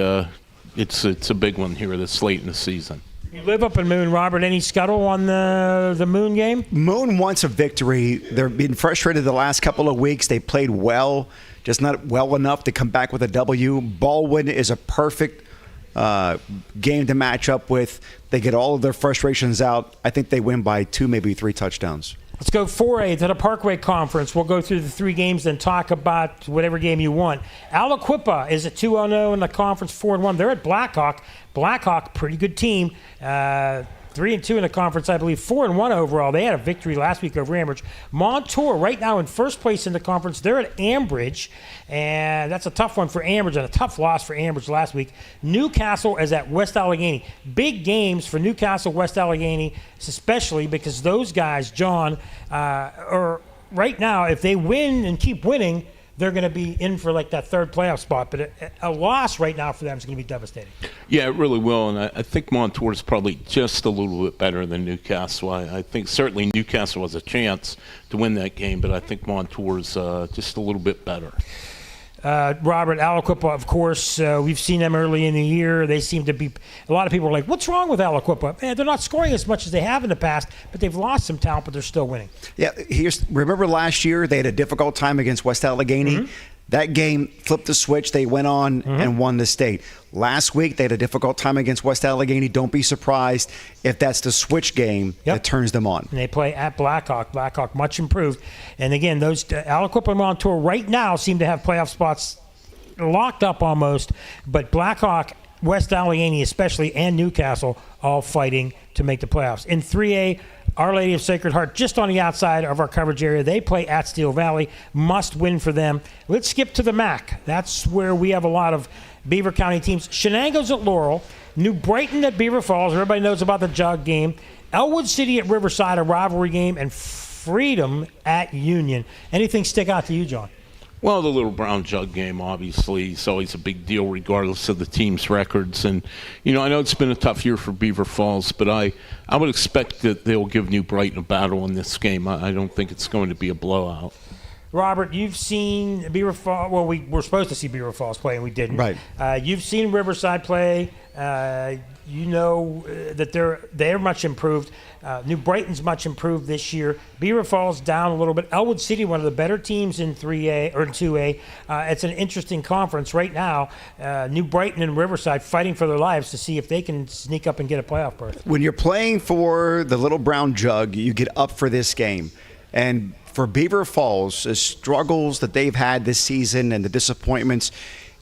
It's a big one here this late in the season. You live up in Moon, Robert. Any scuttle on the Moon game? Moon wants a victory. They've been frustrated the last couple of weeks. They played well, just not well enough to come back with a W. Baldwin is a perfect game to match up with. They get all of their frustrations out. I think they win by 2, maybe 3 touchdowns. Let's go 4A to the Parkway Conference. We'll go through the 3 games and talk about whatever game you want. Aliquippa is at 2-0 in the conference, 4-1. They're at Blackhawk. Blackhawk, pretty good team. 3-2 in the conference, I believe. 4-1 overall. They had a victory last week over Ambridge. Montour right now in first place in the conference. They're at Ambridge, and that's a tough one for Ambridge and a tough loss for Ambridge last week. Newcastle is at West Allegheny. Big games for Newcastle, West Allegheny, especially because those guys, John, are right now, if they win and keep winning, they're going to be in for like that third playoff spot. But a loss right now for them is going to be devastating. Yeah, it really will. And I think Montour is probably just a little bit better than Newcastle. I think certainly Newcastle has a chance to win that game, but I think Montour's just a little bit better. Robert, Aliquippa, of course, we've seen them early in the year. They seem to be, a lot of people are like, what's wrong with Aliquippa? Man, they're not scoring as much as they have in the past, but they've lost some talent, but they're still winning. Yeah, remember last year they had a difficult time against West Allegheny? Mm-hmm. That game flipped the switch. They went on and won the state. Last week, they had a difficult time against West Allegheny. Don't be surprised if that's the switch game that turns them on. And they play at Blackhawk. Blackhawk much improved. And again, those Aliquippa and Montour right now seem to have playoff spots locked up almost. But Blackhawk, West Allegheny especially, and Newcastle all fighting to make the playoffs. In 3A, Our Lady of Sacred Heart, just on the outside of our coverage area. They play at Steel Valley. Must win for them. Let's skip to the MAC. That's where we have a lot of Beaver County teams. Shenango's at Laurel. New Brighton at Beaver Falls. Everybody knows about the Jug game. Elwood City at Riverside, a rivalry game. And Freedom at Union. Anything stick out to you, John? Well, the Little Brown Jug game, obviously, is always a big deal regardless of the team's records. And, I know it's been a tough year for Beaver Falls, but I would expect that they'll give New Brighton a battle in this game. I don't think it's going to be a blowout. Robert, you've seen Beaver Falls. Well, we were supposed to see Beaver Falls play, and we didn't. Right. You've seen Riverside play. You know that they're much improved. New Brighton's much improved this year. Beaver Falls down a little bit. Elwood City, one of the better teams in 3A or 2A. It's an interesting conference right now. New Brighton and Riverside fighting for their lives to see if they can sneak up and get a playoff berth. When you're playing for the Little Brown Jug, you get up for this game. And for Beaver Falls, the struggles that they've had this season and the disappointments,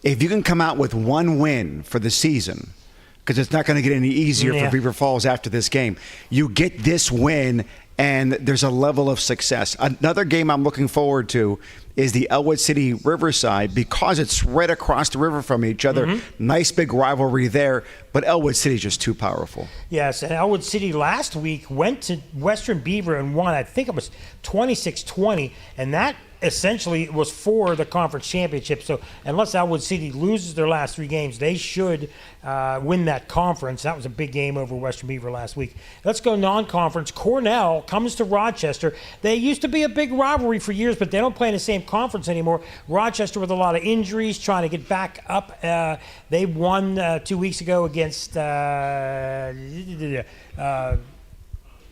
if you can come out with one win for the season, because it's not going to get any easier for Beaver Falls after this game. You get this win, and there's a level of success. Another game I'm looking forward to is the Elwood City Riverside, because it's right across the river from each other. Mm-hmm. Nice big rivalry there, but Elwood City's just too powerful. Yes, and Elwood City last week went to Western Beaver and won, I think it was 26-20, and that essentially was for the conference championship. So unless Elwood City loses their last 3 games, they should win that conference. That was a big game over Western Beaver last week. Let's go non-conference. Cornell comes to Rochester. They used to be a big rivalry for years, but they don't play in the same conference anymore. Rochester with a lot of injuries, trying to get back up. They won 2 weeks ago against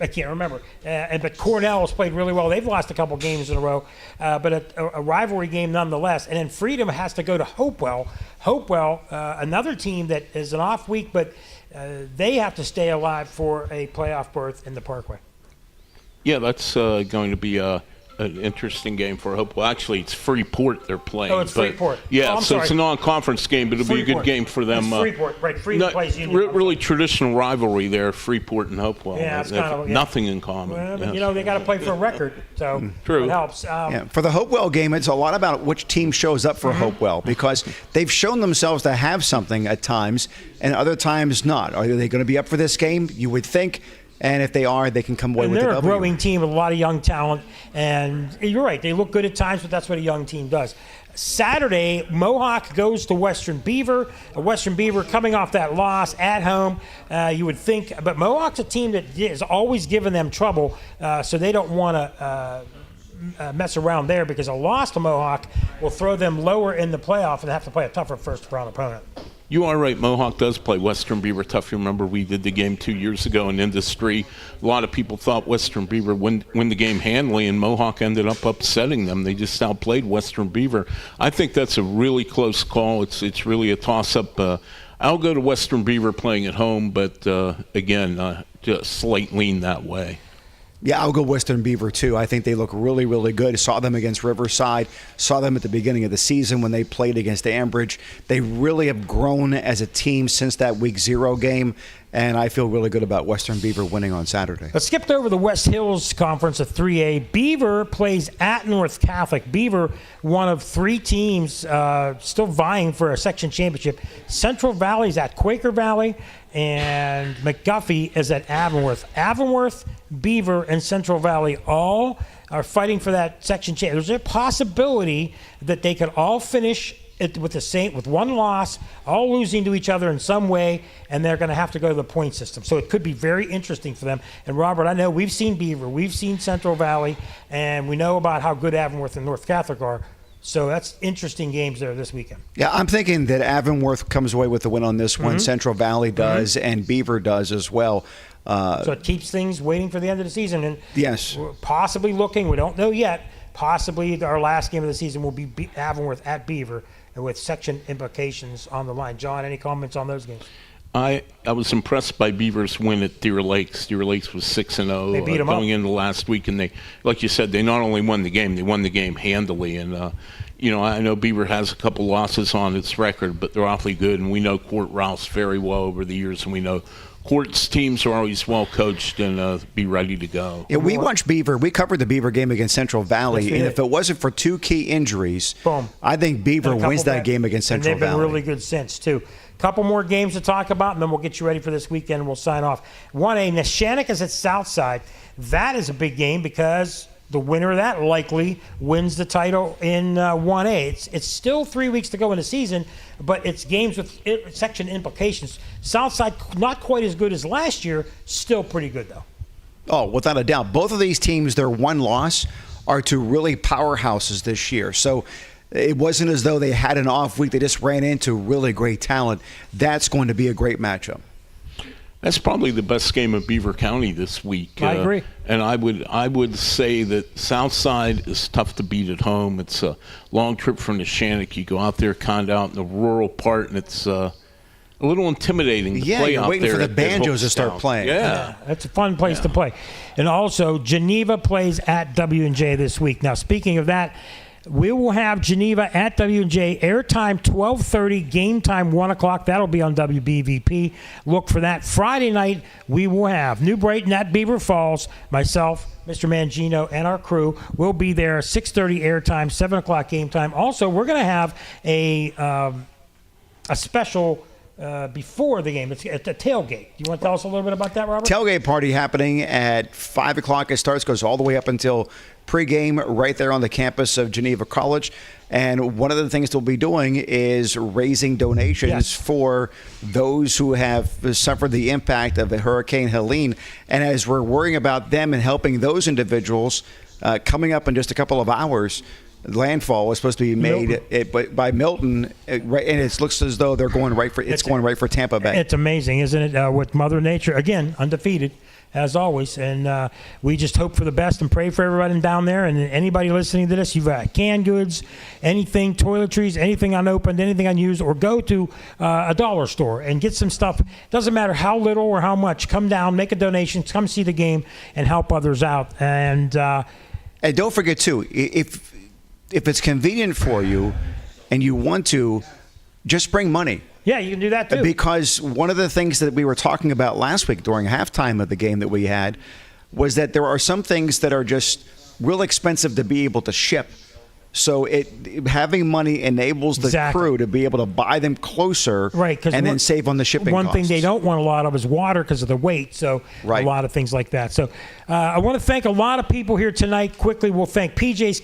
I can't remember. But Cornell has played really well. They've lost a couple games in a row, but a rivalry game nonetheless. And then Freedom has to go to Hopewell. Hopewell, another team that is an off week, but they have to stay alive for a playoff berth in the Parkway. Yeah, that's going to be an interesting game for Hopewell. Actually, it's Freeport they're playing. Oh, it's Freeport. Yeah, so it's a non-conference game, but it'll be a good game for them. It's Freeport, right? Freeport plays Union. Really traditional rivalry there, Freeport and Hopewell. Yeah, it's kind of nothing in common. Well, yes. they got to play for a record, so True. it helps. For the Hopewell game, it's a lot about which team shows up for Hopewell, because they've shown themselves to have something at times, and other times not. Are they going to be up for this game? You would think. And if they are, they can come away with the W. They're a growing team with a lot of young talent. And you're right, they look good at times, but that's what a young team does. Saturday, Mohawk goes to Western Beaver. Western Beaver coming off that loss at home, you would think. But Mohawk's a team that is always giving them trouble, so they don't want to mess around there, because a loss to Mohawk will throw them lower in the playoff and have to play a tougher first-round opponent. You are right. Mohawk does play Western Beaver tough. You remember we did the game 2 years ago in Industry. A lot of people thought Western Beaver win the game handily, and Mohawk ended up upsetting them. They just outplayed Western Beaver. I think that's a really close call. It's really a toss-up. I'll go to Western Beaver playing at home, but again, just slight lean that way. Yeah, I'll go Western Beaver, too. I think they look really, really good. Saw them against Riverside. Saw them at the beginning of the season when they played against Ambridge. They really have grown as a team since that Week 0 game, and I feel really good about Western Beaver winning on Saturday. Let's skip over the West Hills Conference of 3A. Beaver plays at North Catholic. Beaver, one of three teams still vying for a section championship. Central Valley's at Quaker Valley, and McGuffey is at Avonworth. Avonworth, Beaver, and Central Valley all are fighting for that section championship. There's a possibility that they could all finish it with one loss, all losing to each other in some way, and they're going to have to go to the point system. So it could be very interesting for them. And Robert, I know we've seen Beaver, we've seen Central Valley, and we know about how good Avonworth and North Catholic are. So that's interesting games there this weekend. Yeah, I'm thinking that Avonworth comes away with the win on this one. Central Valley does, and Beaver does as well. So it keeps things waiting for the end of the season. And yes, we're possibly looking, we don't know yet, possibly our last game of the season will be Avonworth at Beaver, with section implications on the line. John, any comments on those games? I was impressed by Beaver's win at Deer Lakes. Deer Lakes was 6-0 They beat them going up. into last week, and they, like you said, they not only won the game, they won the game handily. And I know Beaver has a couple losses on its record, but they're awfully good. And we know Court Rouse very well over the years, and we know Court's teams are always well coached and be ready to go. Yeah, we watched Beaver. We covered the Beaver game against Central Valley, Yes, we and did. if it wasn't for two key injuries, Boom. I think Beaver And a couple wins that back- game against Central and they've been Valley. really good since, too. Couple more games to talk about, and then we'll get you ready for this weekend, and we'll sign off. 1A, Neshannock is at Southside. That is a big game because the winner of that likely wins the title in 1A. It's still 3 weeks to go in the season, but it's games with section implications. Southside, not quite as good as last year, still pretty good, though. Oh, without a doubt. Both of these teams, their one loss, are to really powerhouses this year. So it wasn't as though they had an off week. They just ran into really great talent. That's going to be a great matchup. That's probably the best game of Beaver County this week. I agree. And I would say that Southside is tough to beat at home. It's a long trip from Neshannock. You go out there kind of out in the rural part, and it's a little intimidating to play you're out waiting there for the at banjos to Hopestown. start playing. Yeah. That's a fun place to play. And also, Geneva plays at W&J this week. Now, speaking of that, we will have Geneva at W&J, airtime 12:30, game time 1 o'clock. That'll be on WBVP. Look for that. Friday night, we will have New Brighton at Beaver Falls. Myself, Mr. Mangino, and our crew will be there. 6:30 airtime, 7 o'clock game time. Also, we're going to have a special before the game. It's at the tailgate. You want to tell us a little bit about that, Robert? Tailgate party happening at 5 o'clock. It starts, goes all the way up until pregame right there on the campus of Geneva College. And one of the things they'll be doing is raising donations for those who have suffered the impact of the Hurricane Helene. And as we're worrying about them and helping those individuals, coming up in just a couple of hours, landfall was supposed to be made by Milton, right, and it looks as though they're going right for going right for Tampa Bay. It's amazing, isn't it? With Mother Nature, again, undefeated as always, and we just hope for the best and pray for everybody down there. And anybody listening to this, you've got canned goods, anything, toiletries, anything unopened, anything unused, or go to a dollar store and get some stuff. Doesn't matter how little or how much. Come down, make a donation, come see the game, and help others out. And don't forget too, if it's convenient for you and you want to, just bring money. Yeah, you can do that too. Because one of the things that we were talking about last week during halftime of the game that we had was that there are some things that are just real expensive to be able to ship. So having money enables the crew to be able to buy them closer, and then save on the shipping costs. One thing they don't want a lot of is water because of the weight, so a lot of things like that. So I want to thank a lot of people here tonight. Quickly, we'll thank PJ's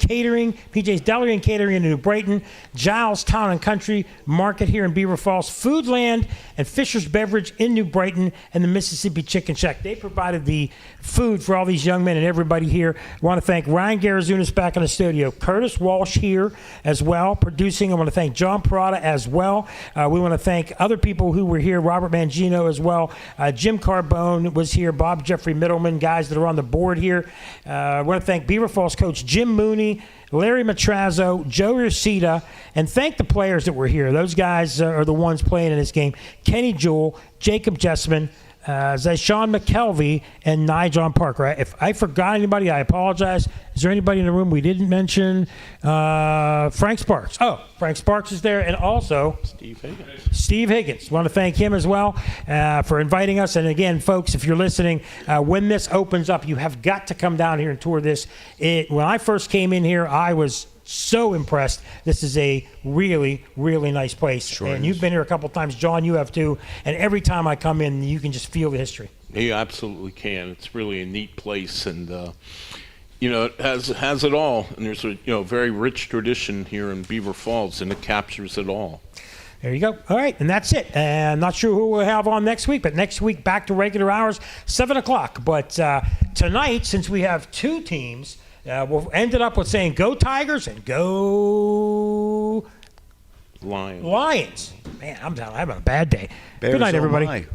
Deli and Catering in New Brighton, Giles Town and Country Market here in Beaver Falls, Foodland and Fisher's Beverage in New Brighton, and the Mississippi Chicken Shack. They provided the food for all these young men and everybody here. I want to thank Ryan Garazunas back in the studio, Curtis Walsh here as well, producing. I want to thank John Parada as well. We want to thank other people who were here, Robert Mangino as well. Jim Carbone was here, Bob Jeffrey Middleman, guys that are on the board here. I want to thank Beaver Falls coach Jim Mooney, Larry Matrazzo, Joe Rosita, and thank the players that were here. Those guys are the ones playing in this game. Kenny Jewell, Jacob Jessman, Zyshawn McKelvey, and Nyjon Parker. If I forgot anybody, I apologize. Is there anybody in the room we didn't mention? Frank Sparks. Oh, Frank Sparks is there, and also Steve Higgins. Want to thank him as well for inviting us. And again, folks, if you're listening, when this opens up, you have got to come down here and tour this. When I first came in here, I was so impressed. This is a really, really nice place. Sure and you've been here a couple times. John, you have too. And every time I come in, you can just feel the history. You absolutely can. It's really a neat place. And, it has it all. And there's a very rich tradition here in Beaver Falls, and it captures it all. There you go. All right, and that's it. And I'm not sure who we'll have on next week, but next week back to regular hours, 7 o'clock. But tonight, since we have two teams, we'll end it up with saying go Tigers and go Lions. Man, I'm having a bad day. Good night, everybody.